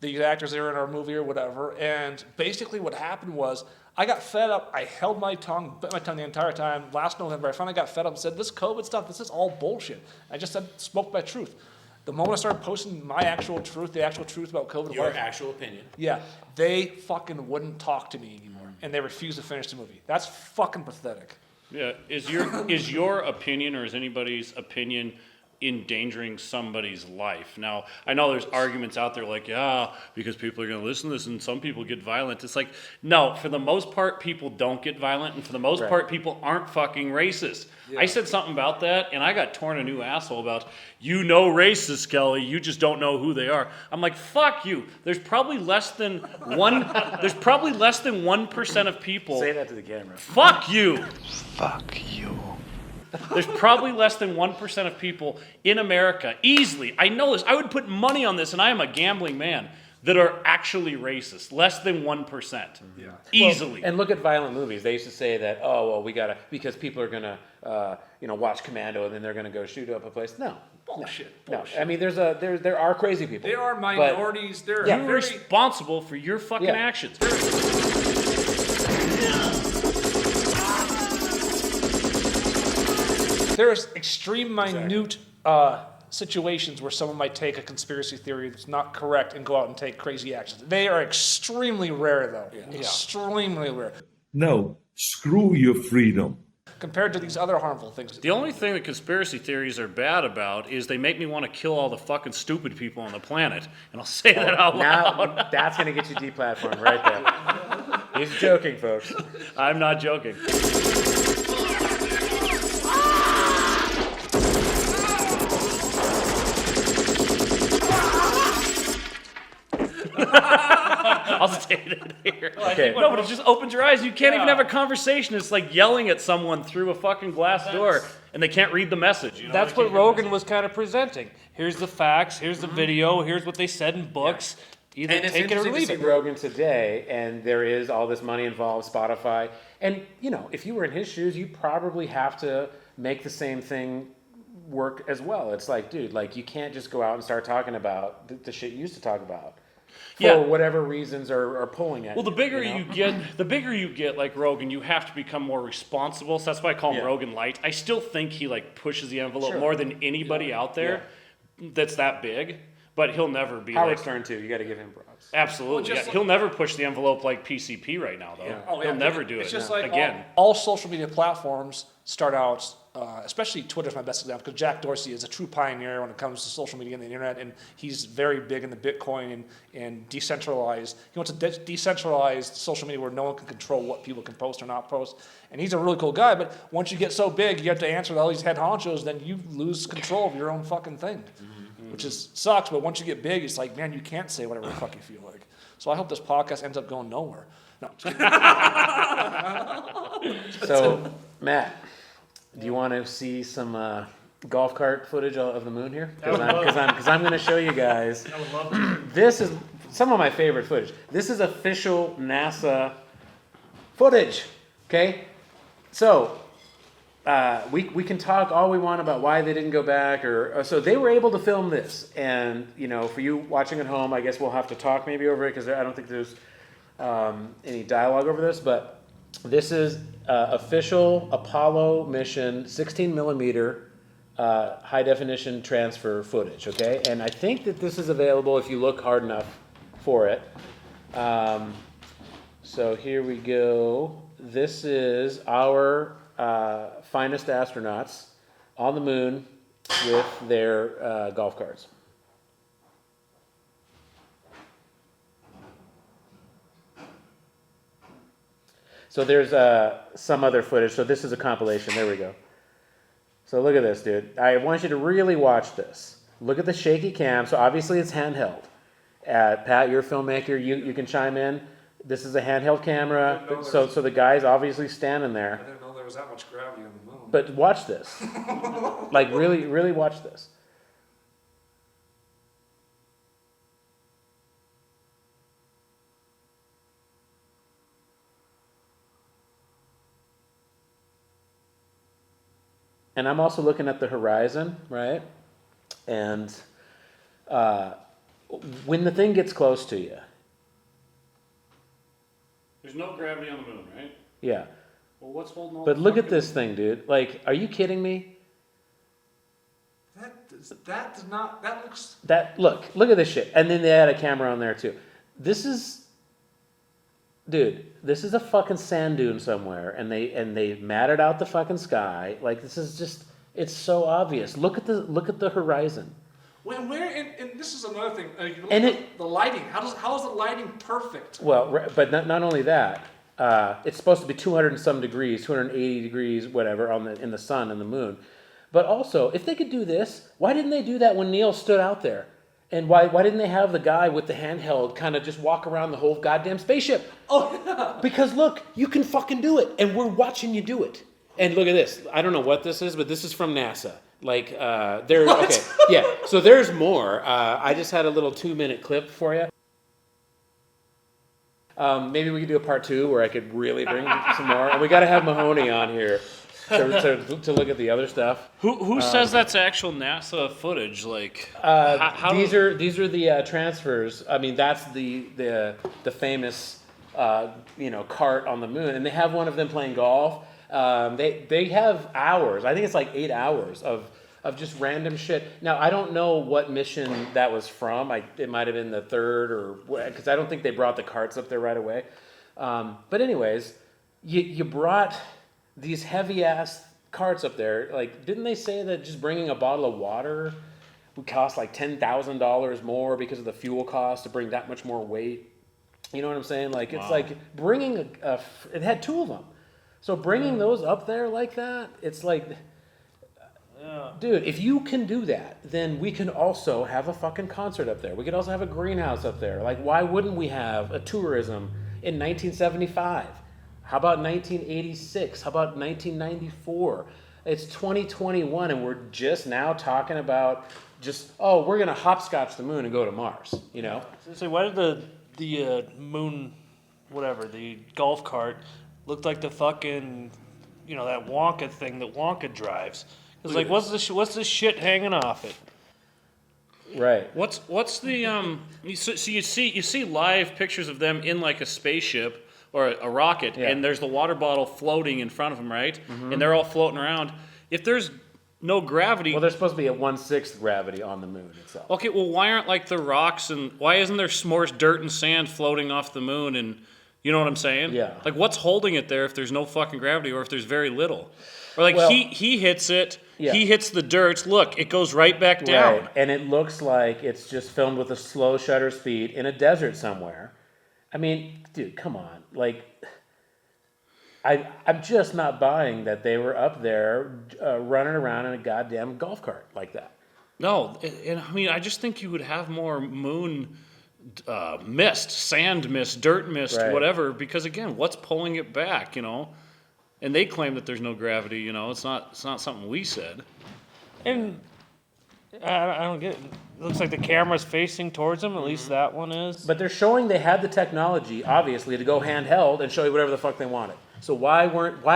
the actors that are in our movie or whatever, and basically what happened was I got fed up. I held my tongue, bit my tongue the entire time. Last November, I finally got fed up and said, this COVID stuff, this is all bullshit. I just spoke my truth. The moment I started posting my actual truth, the actual truth about COVID. Your actual opinion. Yeah, they fucking wouldn't talk to me anymore, and they refused to finish the movie. That's fucking pathetic. Yeah, is your opinion or is anybody's opinion endangering somebody's life? Now, I know there's arguments out there like, yeah, because people are going to listen to this and some people get violent. It's like, no, for the most part, people don't get violent, and for the most part, people aren't fucking racist. Yeah. I said something about that, and I got torn a new asshole about, you know racist, Kelly, you just don't know who they are. I'm like, fuck you. There's probably less than 1% of people. Say that to the camera. Fuck you. Fuck you. There's probably less than 1% of people in America, easily, I know this, I would put money on this, and I am a gambling man, that are actually racist. Less than 1%. Yeah. Easily. Well, and look at violent movies. They used to say that, oh, well, we got to, because people are going to, watch Commando and then they're going to go shoot up a place. No. Bullshit. No. I mean, there are crazy people. There are minorities. They're You're responsible for your fucking actions. There's extreme minute situations where someone might take a conspiracy theory that's not correct and go out and take crazy actions. They are extremely rare, though. Yeah. Extremely rare. No, screw your freedom. Compared to these other harmful things. The only thing that conspiracy theories are bad about is they make me want to kill all the fucking stupid people on the planet. And I'll say that out loud. Now, that's going to get you deplatformed right there. He's joking, folks. I'm not joking. I'll state it here. Okay. No, but it just opens your eyes. You can't even have a conversation. It's like yelling at someone through a fucking glass door, and they can't read the message. You know? That's what Rogan was kind of presenting. Here's the facts. Here's the video. Here's what they said in books. Either and it's take it or interesting leave to it. see Rogan today, and there is all this money involved, Spotify. And, if you were in his shoes, you probably have to make the same thing work as well. It's like, dude, you can't just go out and start talking about the shit you used to talk about. For whatever reasons are pulling at. Well, the bigger you get like Rogan, you have to become more responsible. So that's why I call him Rogan Light. I still think he pushes the envelope more than anybody out there that's that big. But he'll never be Howard Stern too. You got to give him props. Absolutely. He'll never push the envelope like PCP right now, though. He'll never do it. It's just again. All social media platforms start out, especially Twitter's my best example, because Jack Dorsey is a true pioneer when it comes to social media and the internet, and he's very big in the Bitcoin and decentralized. He wants a decentralized social media where no one can control what people can post or not post. And he's a really cool guy, but once you get so big, you have to answer to all these head honchos, then you lose control of your own fucking thing. Which sucks, but once you get big, it's like, man, you can't say whatever the fuck you feel like. So I hope this podcast ends up going nowhere. No. So, Matt, do you want to see some golf cart footage of the moon here? Because I'm going to show you guys. I would love to. This is some of my favorite footage. This is official NASA footage. Okay, so. We can talk all we want about why they didn't go back, or so they were able to film this. And for you watching at home, I guess we'll have to talk maybe over it because I don't think there's any dialogue over this. But this is official Apollo mission, 16 millimeter high definition transfer footage. Okay, and I think that this is available if you look hard enough for it. So here we go. This is our finest astronauts on the moon with their golf carts. So there's some other footage. So this is a compilation. There we go. So look at this, dude. I want you to really watch this. Look at the shaky cam. So obviously it's handheld. Pat, you're a filmmaker. You can chime in. This is a handheld camera. So the guy's obviously standing there. I didn't know there was that much gravity on the moon. But watch this. Really, really watch this. And I'm also looking at the horizon, right? And when the thing gets close to you. There's no gravity on the moon, right? Yeah. Well, what's holding all But the look at fucking- this thing, dude. Are you kidding me? That does not. That looks. Look at this shit. And then they had a camera on there too. This is a fucking sand dune somewhere, and they matted out the fucking sky. This is just, it's so obvious. Look at the horizon. Where and this is another thing. And the lighting. How is the lighting perfect? Well, but not only that, it's supposed to be 200 and some degrees, 280 degrees, whatever, in the sun and the moon. But also, if they could do this, why didn't they do that when Neil stood out there? And why didn't they have the guy with the handheld kind of just walk around the whole goddamn spaceship? Oh, yeah. Because look, you can fucking do it, and we're watching you do it. And look at this. I don't know what this is, but this is from NASA. Okay, yeah. So there's more. I just had a little 2-minute clip for you. Maybe we could do a part 2 where I could really bring some more. And we got to have Mahoney on here to look at the other stuff. Who says that's actual NASA footage? Like, these are the transfers. I mean, that's the famous cart on the moon, and they have one of them playing golf. They have hours. I think it's like 8 hours of just random shit. Now, I don't know what mission that was from. It might have been the third, or because I don't think they brought the carts up there right away. But anyways, you brought these heavy ass carts up there. Like, didn't they say that just bringing a bottle of water would cost like $10,000 more because of the fuel cost to bring that much more weight? You know what I'm saying? Like, it's like bringing it had 2 of them. So bringing those up there like that, it's like, dude, if you can do that, then we can also have a fucking concert up there. We could also have a greenhouse up there. Like, why wouldn't we have a tourism in 1975? How about 1986? How about 1994? It's 2021, and we're just now talking about we're going to hopscotch the moon and go to Mars, you know? So why did the moon, whatever, the golf cart looked like the fucking, that Wonka thing that Wonka drives? It's like, what's this shit hanging off it? Right. What's the so you see live pictures of them in like a spaceship or a rocket, and there's the water bottle floating in front of them, right? Mm-hmm. And they're all floating around. If there's no gravity, well, there's supposed to be a 1/6 gravity on the moon itself. Okay, well, why aren't like the rocks and why isn't there more dirt and sand floating off the moon? And you know what I'm saying? Yeah. Like, what's holding it there if there's no fucking gravity, or if there's very little? Or like he hits it, he hits the dirt. Look, it goes right back down. Right. And it looks like it's just filmed with a slow shutter speed in a desert somewhere. I mean, dude, come on. Like, I'm just not buying that they were up there running around in a goddamn golf cart like that. No, and I mean, I just think you would have more moon mist, sand mist, dirt mist, whatever, because again, what's pulling it back, And they claim that there's no gravity, It's not something we said. And I don't get it. It looks like the camera's facing towards them. At least that one is. But they're showing they had the technology, obviously, to go handheld and show you whatever the fuck they wanted. So why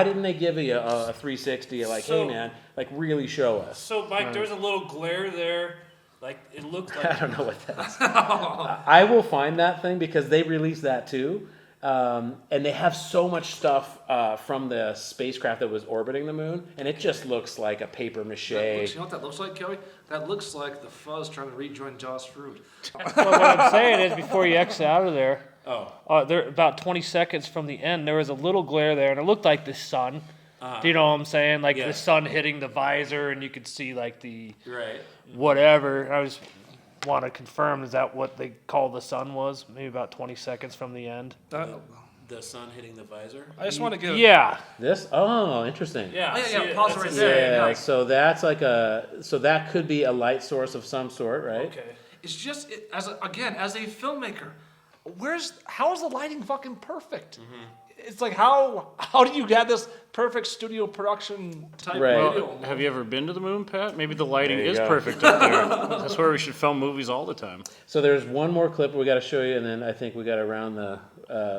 didn't they give you a 360? Like, hey man, like really show us. So Mike, there's a little glare there. Like it looked like. I don't know what that is. I will find that thing because they released that too. And they have so much stuff from the spacecraft that was orbiting the moon, and it just looks like a paper mache. You know what that looks like, Kelly? That looks like the fuzz trying to rejoin Joss Fruit. Well, what I'm saying is, before you exit out of there, there about 20 seconds from the end, there was a little glare there, and it looked like the sun. Do you know what I'm saying? Like the sun hitting the visor, and you could see like the whatever. I just want to confirm, is that what they call the sun was? Maybe about 20 seconds from the end. The sun hitting the visor? I just want to give... This? Oh, interesting. Yeah, pause right there. Yeah, so that's like so that could be a light source of some sort, right? Okay. It's just, as a filmmaker, how is the lighting fucking perfect? Mm-hmm. It's like, how do you have this perfect studio production type video? Well, have you ever been to the moon, Pat? Maybe the lighting is perfect up there. That's where we should film movies all the time. So there's one more clip we got to show you, and then I think we got to round the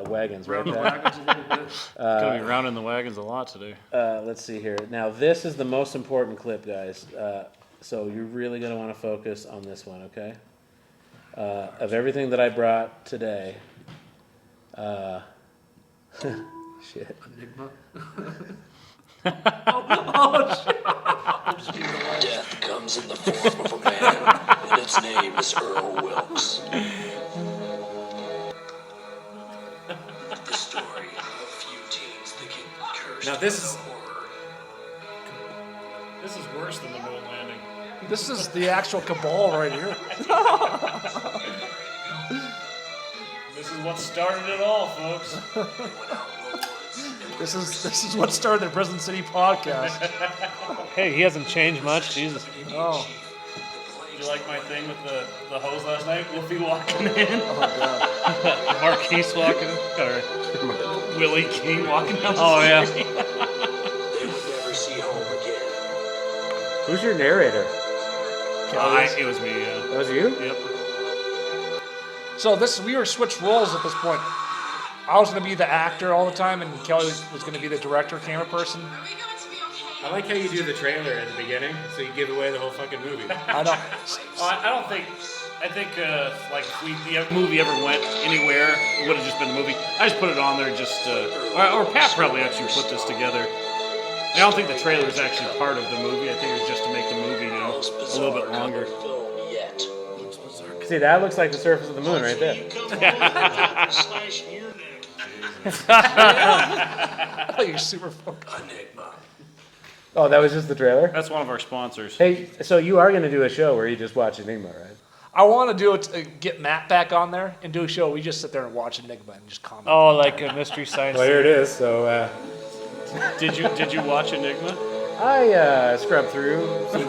wagons. Round the wagons a little bit. Going to be rounding the wagons a lot today. Let's see here. Now, this is the most important clip, guys. So you're really going to want to focus on this one, okay? Of everything that I brought today. Shit. Enigma. shit. Death comes in the form of a man, and its name is Earl Wilkes. The story of a few teens that get cursed. Now this is worse than the moon landing. This is the actual cabal right here. This is what started it all, folks. This is what started the Prison City podcast. Hey, he hasn't changed much. Jesus. Oh. Did you like my thing with the hose last night? Wolfie walking in. Oh god. Marquise walking in. Or Willie King walking down the street. They would never see home again. Who's your narrator? It was me. Yeah. That was you? Yep. So we were switched roles at this point. I was going to be the actor all the time, and Kelly was going to be the director, camera person. I like how you do the trailer at the beginning, so you give away the whole fucking movie. I know. I don't think. I think like if the movie ever went anywhere, it would have just been the movie. I just put it on there just, or Pat probably actually put this together. I don't think the trailer is actually part of the movie. I think it was just to make the movie, you know, a little bit longer. See, that looks like the surface of the moon right there. Oh, you're super focused. Oh, that was just the trailer? That's one of our sponsors. Hey, so you are going to do a show where you just watch Enigma, right? I want to do it, get Matt back on there and do a show. We just sit there and watch Enigma and just comment. Oh, like a Mystery Science. Well, here it is. So, did you watch Enigma? I scrubbed through some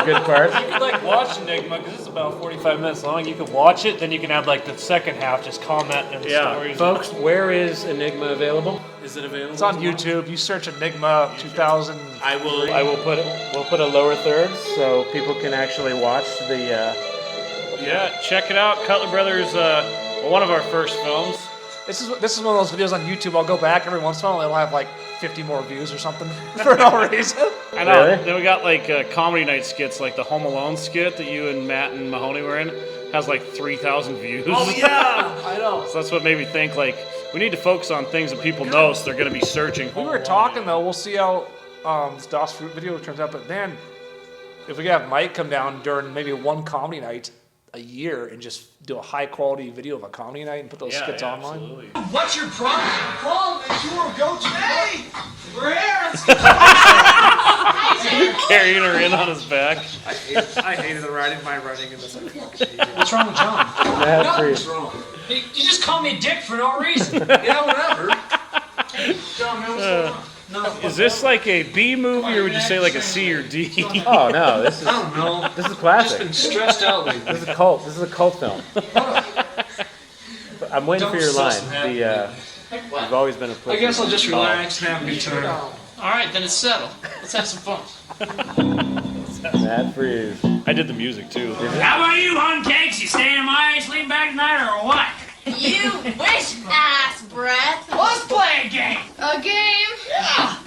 good parts. You could like watch Enigma because it's about 45 minutes long. You could watch it, then you can have like the second half just comment and stories. Folks, where is Enigma available? Is it available? It's on YouTube. You search Enigma 2000. I will put it. We'll put a lower third so people can actually watch the. Yeah, check it out. Cutler Brothers, one of our first films. This is one of those videos on YouTube. I'll go back every once in a while and it'll have like 50 more views or something for no reason. I know. Really? Then we got like comedy night skits, like the Home Alone skit that you and Matt and Mahoney were in, has like 3,000 views. Oh yeah, I know. So that's what made me think like we need to focus on things that people know, so they're going to be searching. We were talking though. We'll see how this DOS Fruit video turns out. But then, if we could have Mike come down during maybe one comedy night a year and just do a high quality video of a comedy night and put those skits online. Absolutely. What's your problem? The problem is you were a goat today. We're here. Let's Carrying her in on his back. I hated the writing. My writing in this. What's wrong with John? Nothing's wrong. You just called me a dick for no reason. Yeah, whatever. Hey, John, man, what's going on? No, Is this like a B movie, or would you say like a C or D? Oh no, this is. I don't know. This is classic. Just been stressed out lately. This is a cult. This is a cult film. I'm waiting for your line. You've always been a pussy. I guess I'll just relax and have a good time. All right, then it's settled. Let's have some fun. Mad freeze. I did the music too. How about you, hun cakes? You staying in my ice sleep back tonight or what? You wish, ass breath. Let's play a game. A game? Yeah.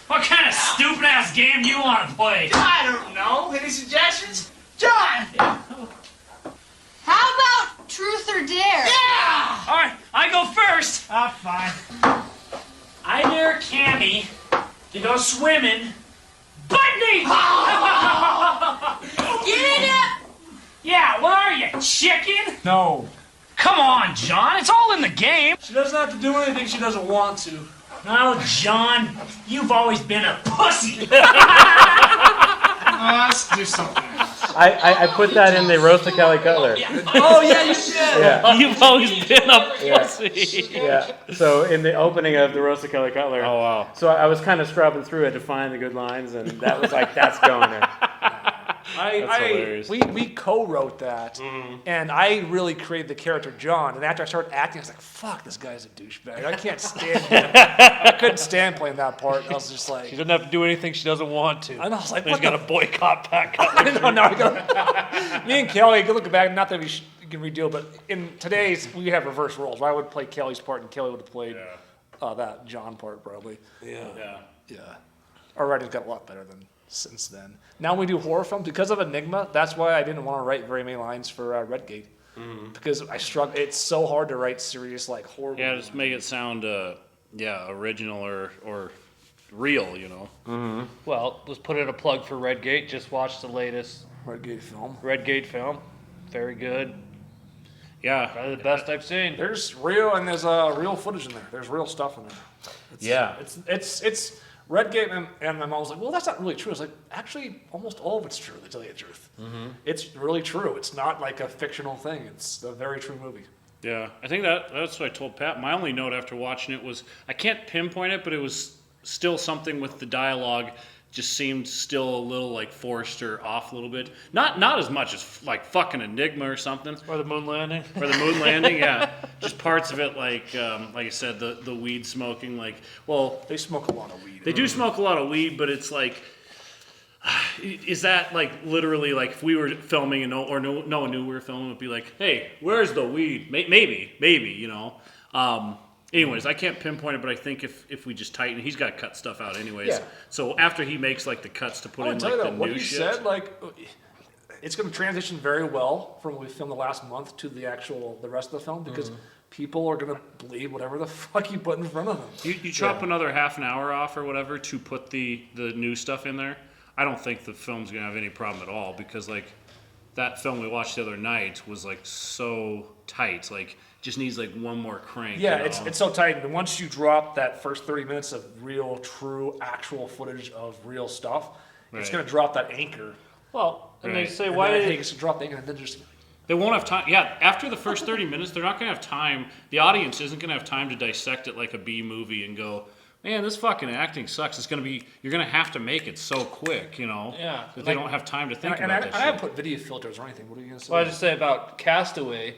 What kind of stupid ass game do you want to play? I don't know. Any suggestions? John! How about truth or dare? Yeah! All right, I go first. Fine. I dare Cammy to go swimming butt naked. Get it? Yeah, what are you, chicken? No. Come on, John. It's all in the game. She doesn't have to do anything she doesn't want to. Oh, John, you've always been a pussy. Let's do something. I put that in the roast of Kelly Cutler. Oh yeah, you did. Yeah. You've always been a pussy. Yeah. So in the opening of the roast of Kelly Cutler. Oh wow. So I was kind of scrubbing through it to find the good lines, and that was like, that's going in. We co-wrote that, and I really created the character John. And after I started acting, I was like, "Fuck, this guy's a douchebag. I can't stand him. I couldn't stand playing that part." And I was just like, She doesn't have to do anything she doesn't want to. I know. I was like, He's "What got the to boycott Pat I Cutler. know, now we gotta, me and Kelly, looking back, not that we can redo it, but in today's, we have reverse roles. I would play Kelly's part, and Kelly would have played that John part, probably. Yeah. Our writing's got a lot better than since then. Now we do horror films. Because of Enigma, that's why I didn't want to write very many lines for Redgate. Because I struggle. It's so hard to write serious, like, horror Yeah, movies. just make it sound, original or real, you know. Well, let's put in a plug for Redgate. Just watched the latest Redgate film. Very good. Yeah. Probably the best I've seen. There's real footage in there. There's real stuff in there. It's Redgate, and my mom was like, "Well, that's not really true." I was like, "Actually, almost all of it's true, to tell you the truth. It's really true. It's not like a fictional thing. It's a very true movie." Yeah, I think that's what I told Pat. My only note after watching it was, I can't pinpoint it, but it was still something with the dialogue just seemed still a little like forced or off a little bit. Not as much as like fucking Enigma or something. Or the moon landing. Yeah. Just parts of it, like I said, the weed smoking. Like, well, they smoke a lot of weed. They do smoke a lot of weed, but it's like, is that like literally like if we were filming and no one knew we were filming, it'd be like, hey, where's the weed? Maybe, you know. Anyways, I can't pinpoint it, but I think if we just tighten, he's got to cut stuff out anyways. Yeah. So after he makes like the cuts to put in like the what new he shit. said, like, it's going to transition very well from what we filmed the last month to the rest of the film because people are going to believe whatever the fuck you put in front of them. You chop another half an hour off or whatever to put the new stuff in there. I don't think the film's going to have any problem at all because like that film we watched the other night was like so tight, like just needs like one more crank. Yeah, you know? it's so tight. And once you drop that first 30 minutes of real, true, actual footage of real stuff, it's going to drop that anchor. Well, and they say, and why then did it's to drop the anchor and then just... They won't have time. Yeah, after the first 30 minutes, they're not going to have time. The audience isn't going to have time to dissect it like a B movie and go, man, this fucking acting sucks. It's going to be, you're going to have to make it so quick, you know? Yeah. That they don't have time to think about that I shit. haven't put video filters or anything. What are you going to say? Well, I just say about Castaway,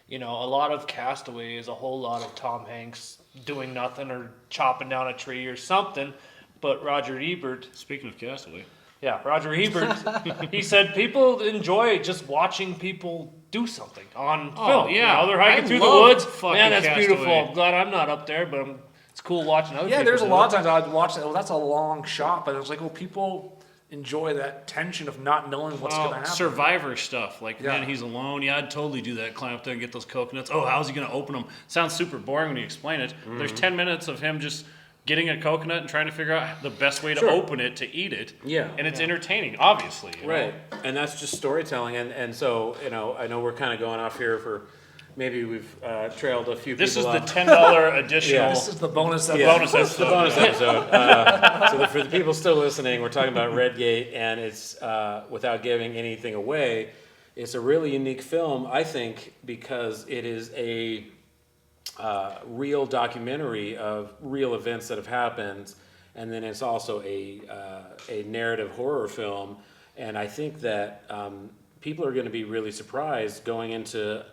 you know, a lot of Castaway is a whole lot of Tom Hanks doing nothing or chopping down a tree or something. But Roger Ebert... Speaking of Castaway... Yeah, Roger Ebert, he said people enjoy just watching people do something on film. Yeah, you know, they're hiking through the woods. Man, that's beautiful. I'm glad I'm not up there, but it's cool watching other people. Yeah, there's a do lot it. of times I'd watch that. Oh, that's a long shot, but it was like, well, people enjoy that tension of not knowing what's going to happen. Survivor stuff, like, man, he's alone. Yeah, I'd totally do that. Climb up there and get those coconuts. Oh, how's he going to open them? Sounds super boring when you explain it. There's 10 minutes of him just getting a coconut and trying to figure out the best way to open it to eat it. Yeah. And it's entertaining, obviously. You Right. know? And that's just storytelling. And so, you know, I know we're kind of going off here for maybe we've trailed a few This people is off. the $10 additional. This is the bonus episode. Yeah, bonus this is the bonus episode. So for the people still listening, we're talking about Redgate, and it's, without giving anything away, it's a really unique film, I think, because it is a real documentary of real events that have happened, and then it's also a narrative horror film. And I think that people are going to be really surprised going into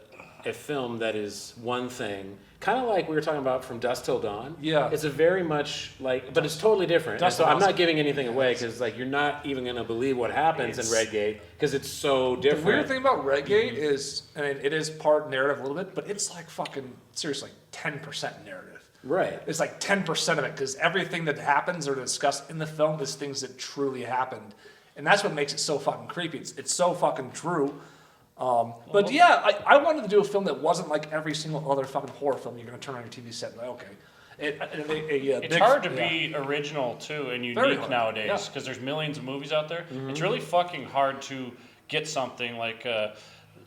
a film that is one thing, kind of like we were talking about From Dusk Till Dawn. Yeah. It's a very much like, but it's totally different. And so I'm not giving anything away because like you're not even going to believe what happens in Redgate because it's so different. The weird thing about Redgate is, I mean, it is part narrative a little bit, but it's like fucking, seriously, 10% narrative. Right. It's like 10% of it because everything that happens or discussed in the film is things that truly happened. And that's what makes it so fucking creepy. It's so fucking true. But yeah, I wanted to do a film that wasn't like every single other fucking horror film you're going to turn on your TV set and like, okay. It's hard to be original too and Very unique hard. nowadays because there's millions of movies out there. It's really fucking hard to get something like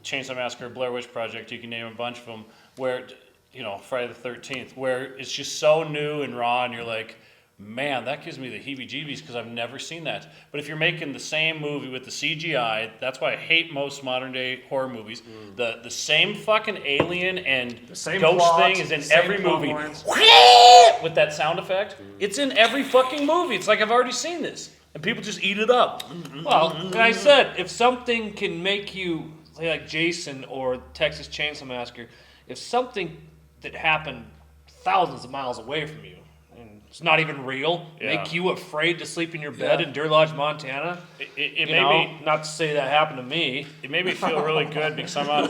Chainsaw Massacre, Blair Witch Project, you can name a bunch of them, where, you know, Friday the 13th, where it's just so new and raw and you're like, man, that gives me the heebie-jeebies because I've never seen that. But if you're making the same movie with the CGI, that's why I hate most modern-day horror movies. The same fucking alien and same ghost plot, thing is in same every plot movie. lines. With that sound effect. It's in every fucking movie. It's like I've already seen this. And people just eat it up. Well, like I said, if something can make you, say like Jason or Texas Chainsaw Massacre, if something that happened thousands of miles away from you, and it's not even real, make you afraid to sleep in your bed in Deer Lodge, Montana, it made me, not to say that happened to me. It made me feel really good because I'm on.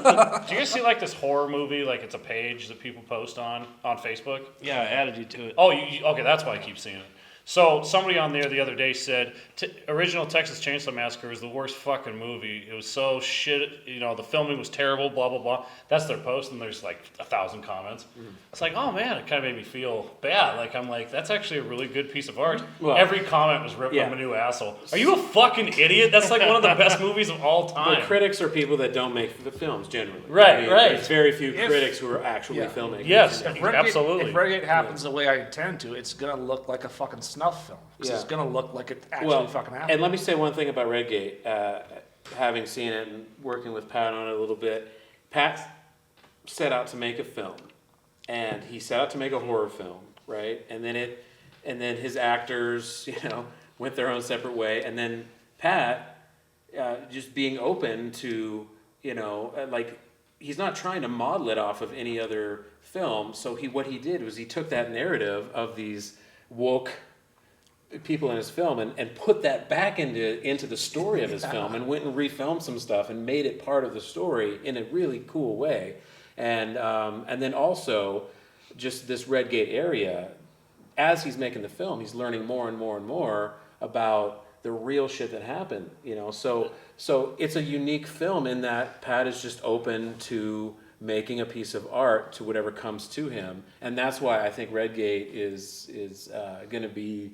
Do you guys see like this horror movie? Like it's a page that people post on Facebook. Yeah, I added you to it. Oh, okay, that's why I keep seeing it. So somebody on there the other day said, original Texas Chainsaw Massacre is the worst fucking movie. It was so shit, you know, the filming was terrible, blah, blah, blah. That's their post, and there's like 1,000 comments. It's like, oh man, it kind of made me feel bad. Like, I'm like, that's actually a really good piece of art. Well, every comment was ripping I'm a new asshole. Are you a fucking idiot? That's like one of the best movies of all time. But critics are people that don't make the films generally. Right, I mean, right. There's very few critics who are actually filmmakers. Yes, If Redgate happens the way I intend to, it's going to look like a fucking snuff film. Because it's going to look like it actually fucking happened. And let me say one thing about Redgate. Having seen it and working with Pat on it a little bit, Pat set out to make a film. And he set out to make a horror film, right? And then his actors, you know, went their own separate way. And then Pat, just being open to, you know, like, he's not trying to model it off of any other film. So what he did was he took that narrative of these woke people in his film and put that back into the story of his film and went and refilmed some stuff and made it part of the story in a really cool way. And then also just this Redgate area, as he's making the film, he's learning more and more and more about the real shit that happened, you know. So it's a unique film in that Pat is just open to making a piece of art to whatever comes to him, and that's why I think Redgate is going to be,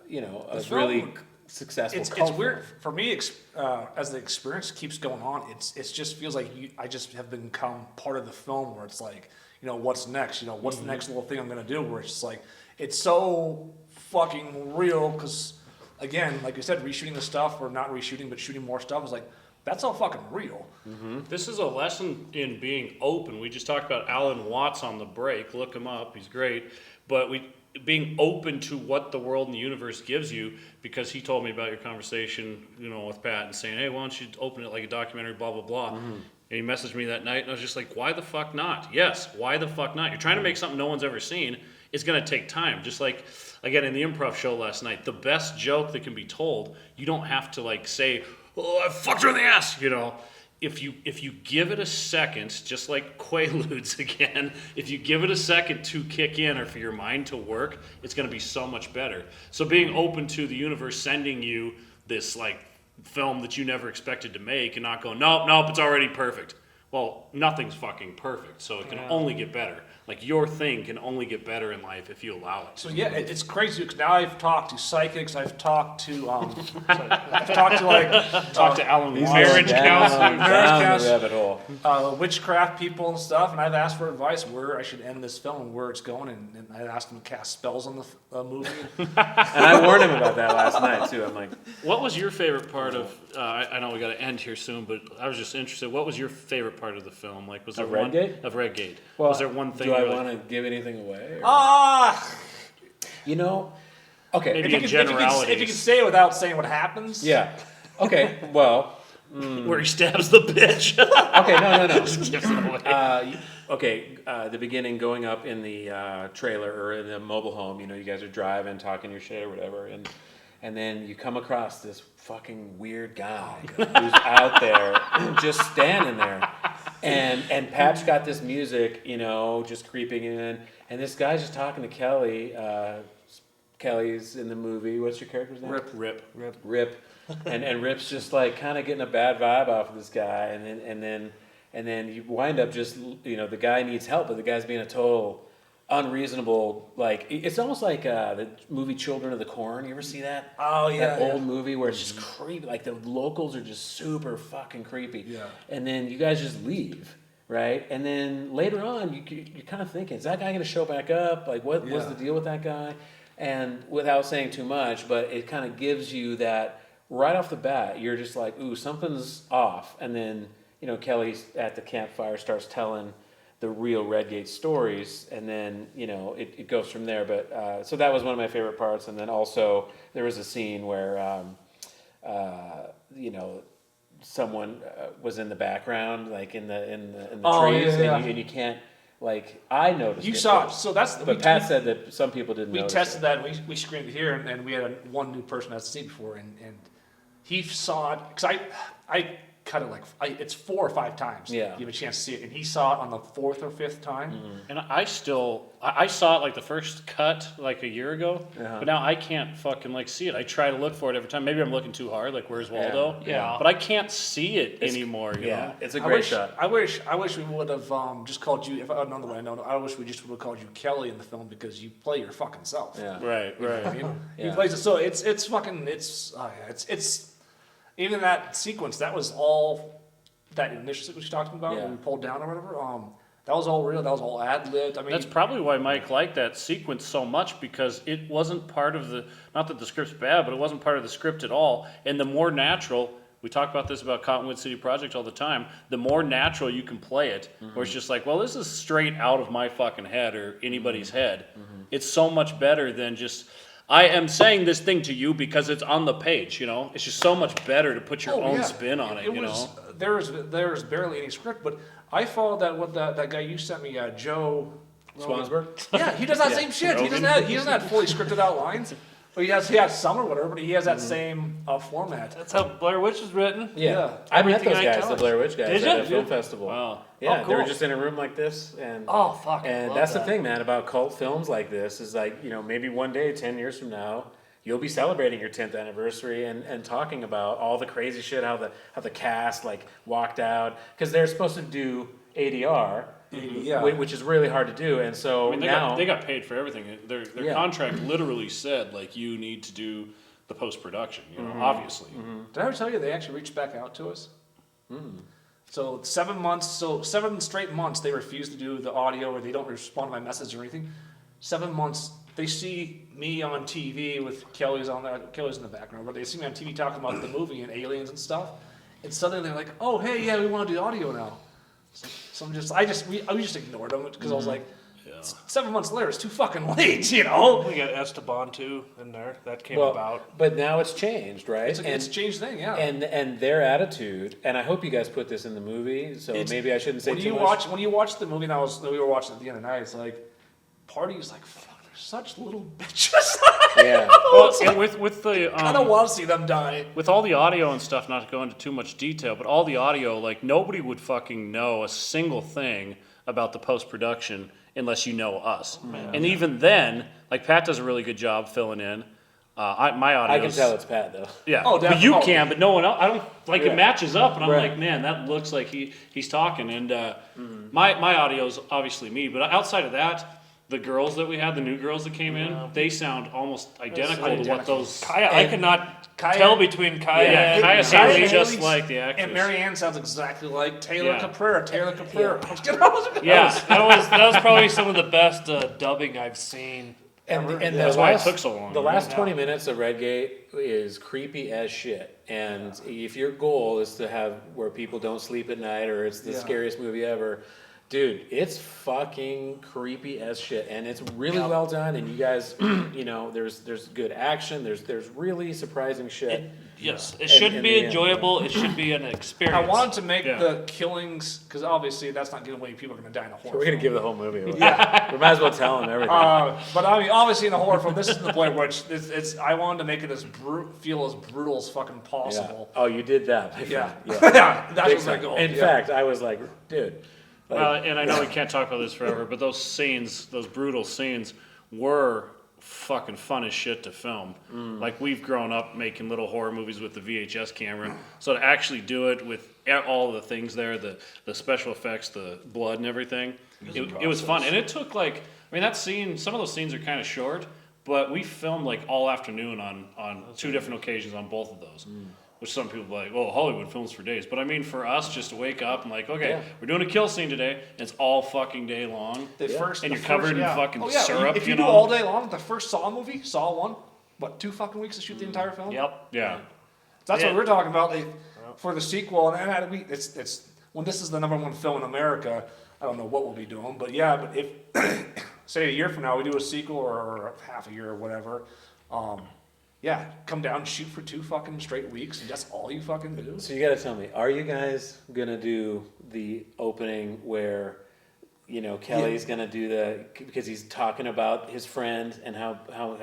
you know, a really successful. It's weird for me as the experience keeps going on. It just feels like I just have become part of the film where it's like, you know, what's next? You know, what's the next little thing I'm going to do? Where it's just like, it's so fucking real because, again, like you said, reshooting the stuff or not reshooting but shooting more stuff is like, that's all fucking real. This is a lesson in being open. We just talked about Alan Watts on the break. Look him up. He's great. But being open to what the world and the universe gives you, because he told me about your conversation, you know, with Pat and saying, hey, why don't you open it like a documentary, blah, blah, blah. And he messaged me that night, and I was just like, why the fuck not? Yes, why the fuck not? You're trying to make something no one's ever seen. It's going to take time. Just like, again, in the improv show last night, the best joke that can be told, you don't have to like say, oh, I fucked her in the ass, you know. If you give it a second, just like Quaaludes again, if you give it a second to kick in or for your mind to work, it's going to be so much better. So being open to the universe sending you this like film that you never expected to make and not going, nope, it's already perfect. Well, nothing's fucking perfect, so it can only get better. Like, your thing can only get better in life if you allow it. So yeah, it's crazy because now I've talked to psychics, I've talked to I've talked to like to Alan Watts, marriage counselors, down the rabbit hole, witchcraft people and stuff, and I've asked for advice where I should end this film and where it's going, and I asked them to cast spells on the movie. And I warned him about that last night too. I'm like, what was your favorite part of? I know we got to end here soon, but I was just interested. What was your favorite part of the film? Like, was there Redgate? Of Redgate? Well, was there one thing? Do I want to give anything away? You know, okay. Maybe in generalities. If you can say it without saying what happens. Yeah. Okay. Well. Where he stabs the bitch. Okay. No. Just gives it away. Okay. The beginning, going up in the trailer or in the mobile home. You know, you guys are driving, talking your shit or whatever, and then you come across this fucking weird guy who's out there just standing there. And Pat's got this music, you know, just creeping in. And this guy's just talking to Kelly. Kelly's in the movie. What's your character's name? Rip. And Rip's just like kind of getting a bad vibe off of this guy. And then you wind up just, you know, the guy needs help, but the guy's being a total unreasonable, like, it's almost like the movie Children of the Corn. You ever see that? Oh yeah, that old movie where it's just creepy, like the locals are just super fucking creepy. Yeah. And then you guys just leave, right? And then later on, you're kind of thinking, is that guy going to show back up? Like, what's the deal with that guy? And without saying too much, but it kind of gives you that right off the bat. You're just like, ooh, something's off. And then, you know, Kelly at the campfire starts telling the real Redgate stories, and then, you know, it goes from there. But so that was one of my favorite parts. And then also there was a scene where you know, someone was in the background, like in the trees, and you can't, like, I noticed. You saw it, so that's. But Pat said that some people didn't. We notice tested it. that. And we screened it here, and we had one new person that's seen it before, and he saw it because I cut it like it's 4 or 5 times. Yeah, you have a chance to see it, and he saw it on the 4th or 5th time. Mm-hmm. And I saw it like the first cut like a year ago, but now I can't fucking like see it. I try to look for it every time. Maybe I'm looking too hard. Like, where's Waldo? Yeah. But I can't see it anymore. You know? It's a great shot. I wish we would have just called you. If I had known the way I know, I wish we just would have called you Kelly in the film because you play your fucking self. Yeah. Right. You know what I mean? He plays it. So it's fucking it's even that sequence that was all. That initial sequence you talked about when we pulled down or whatever, that was all real. That was all ad-libbed. I mean, that's probably why Mike liked that sequence so much, because it wasn't part of the. Not that the script's bad, but it wasn't part of the script at all. And the more natural, we talk about this about Cottonwood City Project all the time. The more natural you can play it, where it's just like, well, this is straight out of my fucking head or anybody's head. It's so much better than just. I am saying this thing to you because it's on the page, you know? It's just so much better to put your own spin on it, you know? There's barely any script, but I followed that guy you sent me, Joe... Swansburg? Yeah, he does that same shit. Rogan. He doesn't have fully scripted out lines. Well, he has some or whatever, but he has that same format. That's how Blair Witch is written. Yeah. I met Everything those guys, tell the us. Blair Witch guys, Did at you? a film festival. Wow. Yeah, Oh, they were cool. just in a room like this, and Oh, fuck, I and love that's that. the thing, man, about cult films like this is like, maybe one day, 10 years from now, you'll be celebrating your 10th anniversary and talking about all the crazy shit, how the cast like walked out because they're supposed to do ADR. Yeah. Which is really hard to do, and so I mean, they got paid for everything. Their Yeah. contract literally said like you need to do the post production. Obviously. Did I ever tell you they actually reached back out to us? So 7 straight months they refused to do the audio, or they don't respond to my message or anything. 7 months they see me on TV with Kelly's in the background, but they see me on TV talking about the movie and aliens and stuff, and suddenly they're like, "Oh, hey, yeah, we want to do audio now." So I just ignored them because I was like, 7 months later, it's too fucking late, We got Esteban too in there. That came about. But now it's changed, right? It's a changed thing, yeah. And their attitude, and I hope you guys put this in the movie, so maybe I shouldn't say when too you much. when you watch the movie, and we were watching it at the end of the night, it's like, Party's like, fuck, they're such little bitches. Yeah. Well, and with the I don't want to see them die. with all the audio and stuff, not to go into too much detail, but all the audio, like nobody would fucking know a single thing about the post production unless you know us. And even then, like Pat does a really good job filling in. My audio. I can tell it's Pat though. Yeah, Oh, but you definitely. can, but no one else. I don't like Yeah. it matches up, and I'm Right. like, man, that looks like he's talking. And my audio's obviously me, but outside of that, the girls that we had, the new girls that came in, they sound almost identical to what those. Kaya, I cannot tell between Kaya Yeah, and Kaya and sounds Haley. just like the actress. And Marianne sounds exactly like Taylor Yeah. Caprera. Yeah, that was probably some of the best dubbing I've seen. And That's the why last, it took so long. The last 20 minutes of Redgate is creepy as shit. And if your goal is to have where people don't sleep at night or it's the scariest movie ever, dude, it's fucking creepy as shit. And it's really well done. And you guys, there's good action. There's really surprising shit. It shouldn't be enjoyable. It should be an experience. I wanted to make the killings, because obviously that's not giving away people are going to die in a horror We're going film. to give the whole movie away. Yeah. We might as well tell them everything. But I mean, obviously in a horror film, this is the Blair Witch. I wanted to make it feel as brutal as fucking possible. Yeah. Oh, you did that. Yeah. Yeah. Yeah, that Big was my time. goal. In Yeah. fact, I was like, dude. And I know we can't talk about this forever, but those scenes, those brutal scenes, were fucking fun as shit to film. Like, we've grown up making little horror movies with the VHS camera, so to actually do it with all the things there, the special effects, the blood and everything, it was fun. And it took that scene, some of those scenes are kind of short, but we filmed like all afternoon on two different occasions on both of those. Which some people are like, well, Hollywood films for days. But I mean, for us, just to wake up and like, okay, we're doing a kill scene today, and it's all fucking day long. And you're covered in fucking syrup, If you do all day long, the first Saw movie, Saw 1, 2 fucking weeks to shoot the entire film? Yep. Yeah. That's what we're talking about for the sequel. And it's when this is the #1 film in America, I don't know what we'll be doing. But if, say a year from now, we do a sequel or half a year or whatever, come down and shoot for 2 fucking straight weeks, and that's all you fucking do. So you got to tell me, are you guys gonna do the opening where, Kelly's gonna do because he's talking about his friend and how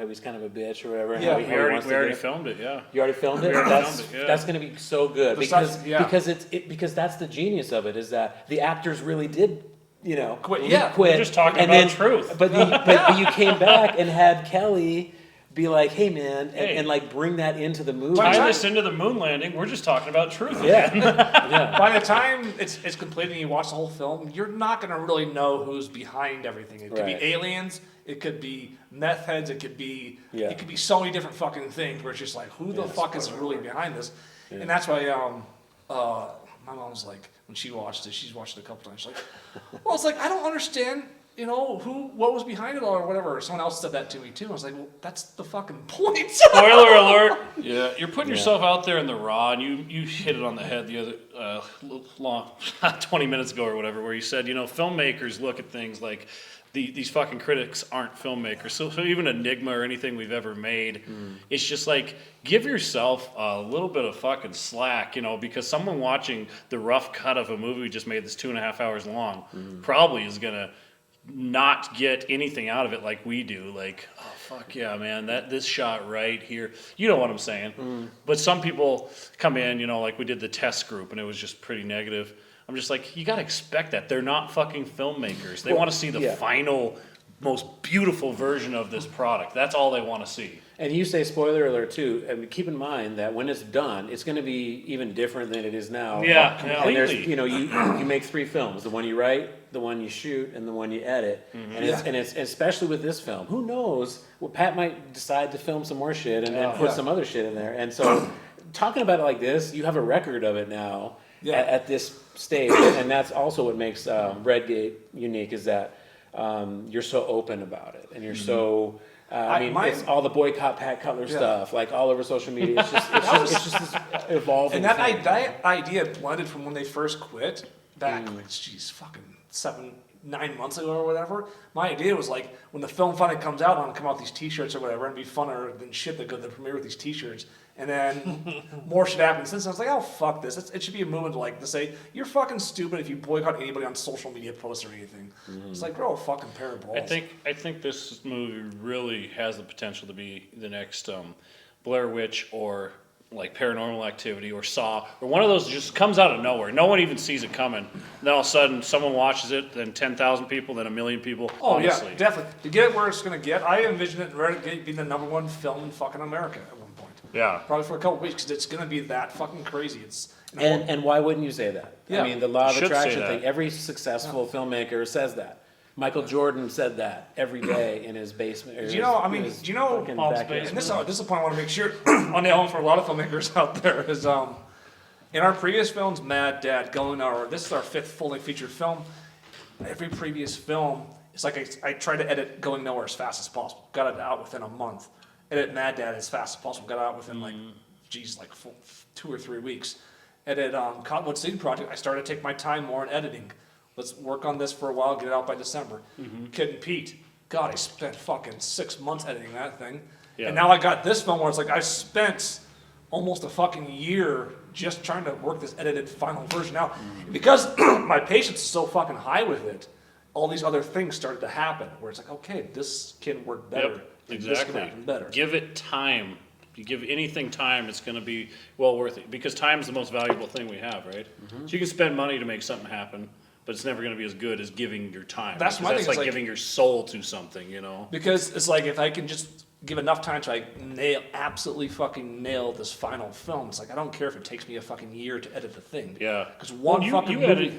he's kind of a bitch or whatever. And Yeah, how We already filmed it, yeah. You already filmed it. We already filmed it, yeah. That's gonna be so good because that's the genius of it is that the actors really did. Quit. We're just talking and about then, truth. But you came back and had Kelly be like, "Hey, man," and like bring that into the movie. Tie this into the moon landing. We're just talking about truth. Yeah. Yeah. By the time it's completed and you watch the whole film, you're not going to really know who's behind everything. It could be aliens, it could be meth heads, it could be so many different fucking things where it's just like, who the fuck is really behind this? Yeah. And that's why my mom's like, when she watched it, she's watched it a couple times. She's like, well, it's like, I don't understand. What was behind it all or whatever. Someone else said that to me too. I was like, well, that's the fucking point. Spoiler alert. Yeah, you're putting yourself out there in the raw, and you hit it on the head the other 20 minutes ago or whatever, where you said, filmmakers look at things like these fucking critics aren't filmmakers. So even Enigma or anything we've ever made, it's just like, give yourself a little bit of fucking slack, because someone watching the rough cut of a movie we just made that's 2.5 hours long probably is gonna not get anything out of it like we do. Like, oh fuck yeah, man, this shot right here. You know what I'm saying? But some people come in, you know, like we did the test group, and it was just pretty negative. I'm just like, you gotta expect that. They're not fucking filmmakers. They want to see the final, most beautiful version of this product. That's all they want to see. And you say spoiler alert too. I mean, keep in mind that when it's done, it's going to be even different than it is now. Yeah, and there's, completely. you know, you make 3 films: the one you write, the one you shoot, and the one you edit. And it's especially with this film. Who knows? Well, Pat might decide to film some more shit and put some other shit in there. And so, talking about it like this, you have a record of it now at this stage, and that's also what makes Redgate unique. Is that you're so open about it, and you're so. I mean, it's all the boycott Pat Cutler stuff, like all over social media. It's just this evolving. And that idea blended from when they first quit back, like, fucking 7-9 months ago or whatever. My idea was like, when the film finally comes out, I'm gonna come out with these T-shirts or whatever, and be funner than shit that go to the premiere with these T-shirts. And then more shit happened since. I was like, oh fuck this! It should be a movement to say you're fucking stupid if you boycott anybody on social media posts or anything. It's like, grow a fucking pair of balls. I think this movie really has the potential to be the next Blair Witch or like Paranormal Activity or Saw or one of those just comes out of nowhere. No one even sees it coming. Then all of a sudden someone watches it, then 10,000 people, then 1 million people. Oh honestly. yeah, definitely. To get it where it's gonna get, I envision it being the #1 film in fucking America at one point. Yeah. Probably for a couple weeks because it's gonna be that fucking crazy. It's And why wouldn't you say that? Yeah. I mean, the law of Should say attraction that. thing. Every successful filmmaker says that. Michael Jordan said that every day in his basement. Do you know? I mean, do you know? And this is a point I want to make sure on the home for a lot of filmmakers out there is in our previous films, Mad Dad, Going Hour. This is our 5th full-length feature film. Every previous film, it's like I tried to edit Going Nowhere as fast as possible. Got it out within a month. Edit Mad Dad as fast as possible. Got it out within like 2 or 3 weeks. Edit Cottonwood City Project. I started to take my time more in editing. Let's work on this for a while, get it out by December. Kid and Pete. God, I spent fucking 6 months editing that thing. Yeah. And now I got this film where it's like I spent almost a fucking year just trying to work this edited final version out. Because my patience is so fucking high with it, all these other things started to happen where it's like, okay, this can work better. Yep, and exactly. This can happen better. Give it time. You give anything time, it's going to be well worth it. Because time is the most valuable thing we have, right? So you can spend money to make something happen, but it's never going to be as good as giving your time. That's my thing. That's like giving your soul to something, you know? Because it's like if I can just give enough time to absolutely fucking nail this final film, it's like I don't care if it takes me a fucking year to edit the thing. Yeah. Because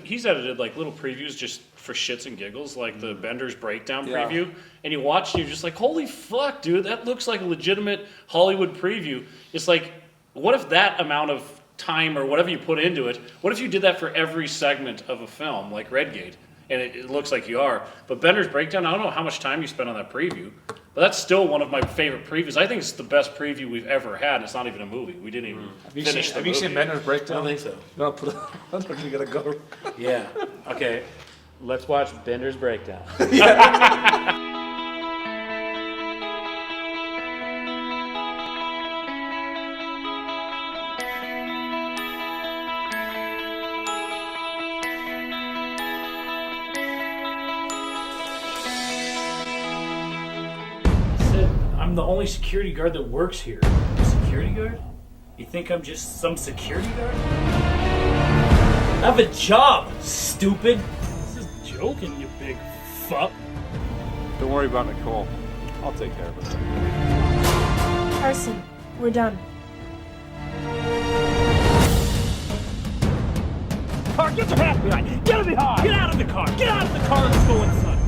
he's edited like little previews just for shits and giggles, like the Bender's Breakdown Yeah. preview, and you watch and you're just like, holy fuck, dude, that looks like a legitimate Hollywood preview. It's like, what if that amount of time or whatever you put into it, what if you did that for every segment of a film like Redgate, and it looks like you are. But Bender's Breakdown, I don't know how much time you spent on that preview, but that's still one of my favorite previews. I think it's the best preview we've ever had, and it's not even a movie. We didn't even finish the movie. Have you seen Bender's Breakdown? I don't think so. You gotta go. Yeah. Okay. Let's watch Bender's Breakdown. I'm the only security guard that works here. Security guard? You think I'm just some security guard? I have a job, stupid! This is joking, you big fuck. Don't worry about Nicole. I'll take care of her. Carson, we're done. Car, get your ass behind! Get behind! Get out of the car! Get out of the car! Let's go inside!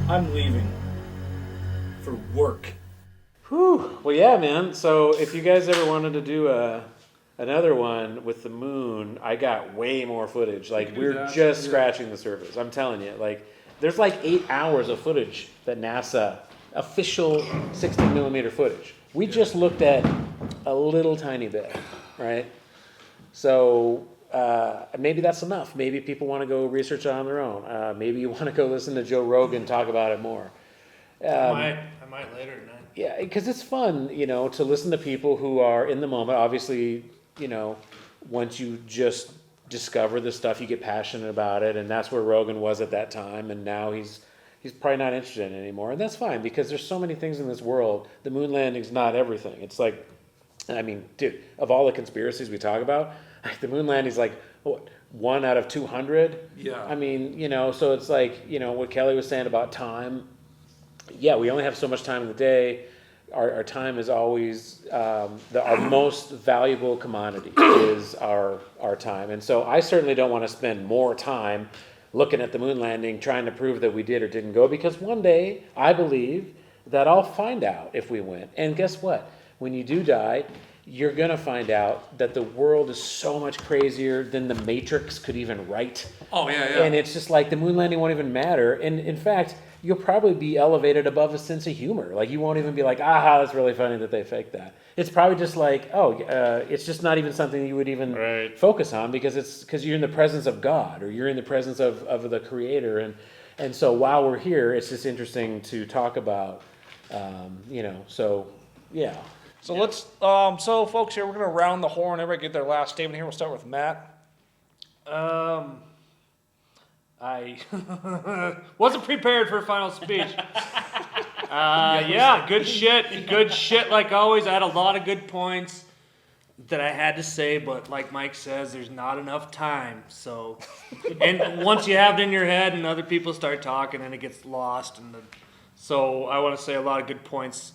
I'm leaving. For work. Whew. Well, yeah, man. So if you guys ever wanted to do another one with the moon, I got way more footage. Like, we're just scratching the surface. I'm telling you. Like, There's like 8 hours of footage that NASA, official 16 millimeter footage. We just looked at a little tiny bit, right? So maybe that's enough. Maybe people want to go research it on their own. Maybe you want to go listen to Joe Rogan talk about it more. I might later tonight. Yeah, because it's fun, to listen to people who are in the moment. Obviously, once you just discover the stuff, you get passionate about it, and that's where Rogan was at that time, and now he's probably not interested in it anymore, and that's fine, because there's so many things in this world. The moon landing's not everything. It's like, I mean, dude, of all the conspiracies we talk about, the moon landing's like, what, 1 out of 200? Yeah. I mean, so it's like, what Kelly was saying about time. Yeah, we only have so much time in the day. Our time is always, our most valuable commodity is our time. And so I certainly don't want to spend more time looking at the moon landing, trying to prove that we did or didn't go, because one day I believe that I'll find out if we went. And guess what? When you do die, you're going to find out that the world is so much crazier than the Matrix could even write. Oh, yeah. And it's just like the moon landing won't even matter. And in fact, you'll probably be elevated above a sense of humor. Like, you won't even be like, aha, that's really funny that they faked that. It's probably just like, it's just not even something you would even focus on, because you're in the presence of God, or you're in the presence of the Creator. And so while we're here, it's just interesting to talk about, so yeah. So let's, folks, here we're going to round the horn. Everybody get their last statement here. We'll start with Matt. I wasn't prepared for a final speech. Yeah, good shit like always. I had a lot of good points that I had to say, but like Mike says, there's not enough time. So, and once you have it in your head and other people start talking, then it gets lost. So I want to say a lot of good points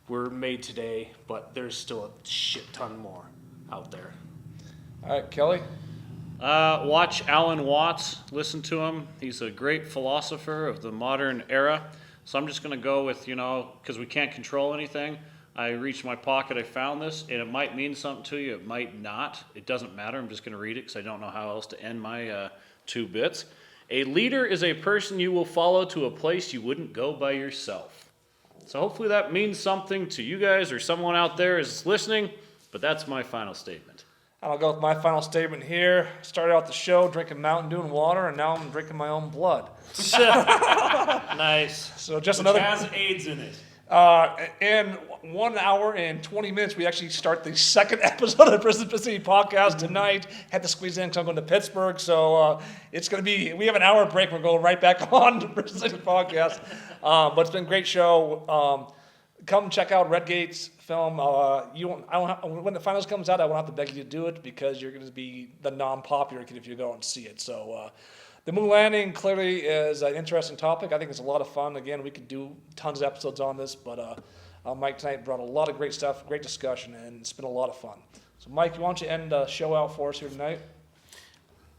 were made today, but there's still a shit ton more out there. All right, Kelly? Watch Alan Watts. Listen to him. He's a great philosopher of the modern era. So I'm just going to go with, because we can't control anything. I reached my pocket, I found this, and it might mean something to you. It might not. It doesn't matter. I'm just going to read it because I don't know how else to end my 2 bits. A leader is a person you will follow to a place you wouldn't go by yourself. So hopefully that means something to you guys, or someone out there is listening, but that's my final statement. I'll go with my final statement here. Started out the show drinking Mountain Dew and water, and now I'm drinking my own blood. Nice. So just Which another has AIDS in it. In 1 hour and 20 minutes, we actually start the second episode of the Prison City podcast tonight. Had to squeeze in because I'm going to Pittsburgh, so it's going to be. We have an hour break. We're going right back on the Prison City podcast. But it's been a great show. Come check out Redgate's film. When the finals comes out, I won't have to beg you to do it because you're going to be the non-popular kid if you go and see it. So the moon landing clearly is an interesting topic. I think it's a lot of fun. Again, we could do tons of episodes on this, but Mike tonight brought a lot of great stuff, great discussion, and it's been a lot of fun. So Mike, why don't you end the show out for us here tonight?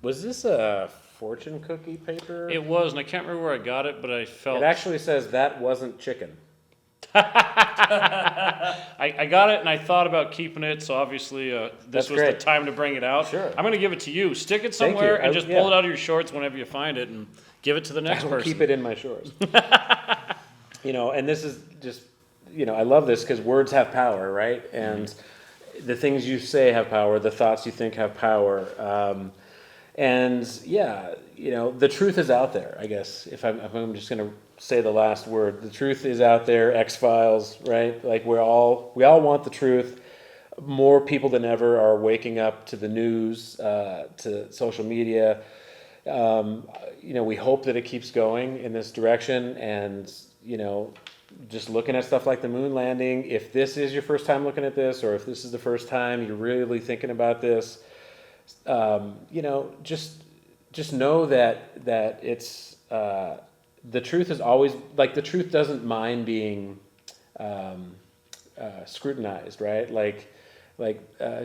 Was this a fortune cookie paper? It was, and I can't remember where I got it, but I felt... It actually says that wasn't chicken. I got it, and I thought about keeping it, so obviously this was the time to bring it out. Sure. I'm going to give it to you. Stick it somewhere and just pull it out of your shorts whenever you find it and give it to the next person. Keep it in my shorts. And this is just, I love this because words have power, right? And the things you say have power, the thoughts you think have power. The truth is out there, I guess, if I'm just going to say the last word. The truth is out there, X-Files, right? Like we all want the truth. More people than ever are waking up to the news, to social media. We hope that it keeps going in this direction, and, just looking at stuff like the moon landing, if this is your first time looking at this, or if this is the first time you're really thinking about this, just know that it's, the truth is always, like, the truth doesn't mind being scrutinized, right? Like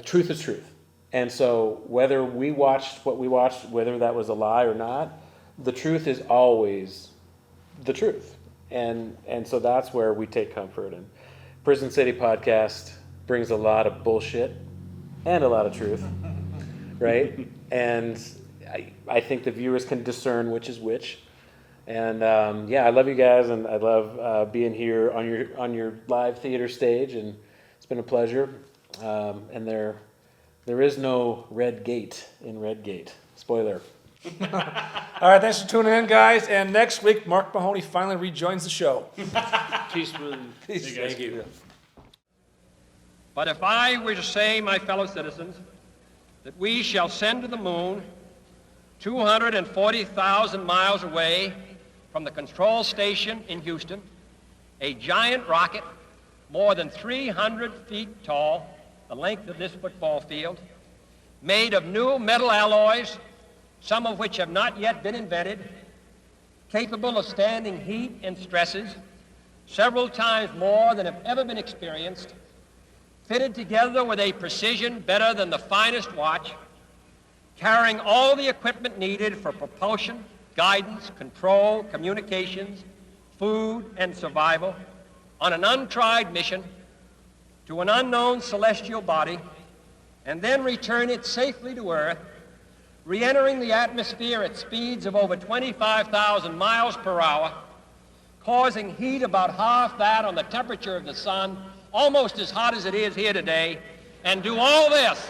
truth is truth. And so whether we watched what we watched, whether that was a lie or not, the truth is always the truth. And so that's where we take comfort. And Prison City Podcast brings a lot of bullshit and a lot of truth, right? And I think the viewers can discern which is which. And yeah, I love you guys, and I love being here on your live theater stage, and it's been a pleasure. And there is no red gate in Red Gate. Spoiler. All right, thanks for tuning in, guys. And next week, Mark Mahoney finally rejoins the show. Peace, Willie. Peace. Thank you. But if I were to say, my fellow citizens, that we shall send to the moon 240,000 miles away from the control station in Houston, a giant rocket more than 300 feet tall, the length of this football field, made of new metal alloys, some of which have not yet been invented, capable of standing heat and stresses several times more than have ever been experienced, fitted together with a precision better than the finest watch, carrying all the equipment needed for propulsion, guidance, control, communications, food, and survival, on an untried mission to an unknown celestial body, and then return it safely to Earth, re-entering the atmosphere at speeds of over 25,000 miles per hour, causing heat about half that on the temperature of the sun, almost as hot as it is here today, and do all this,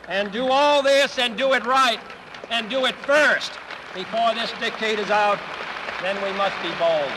and do it right, and do it first before this decade is out, then we must be bold.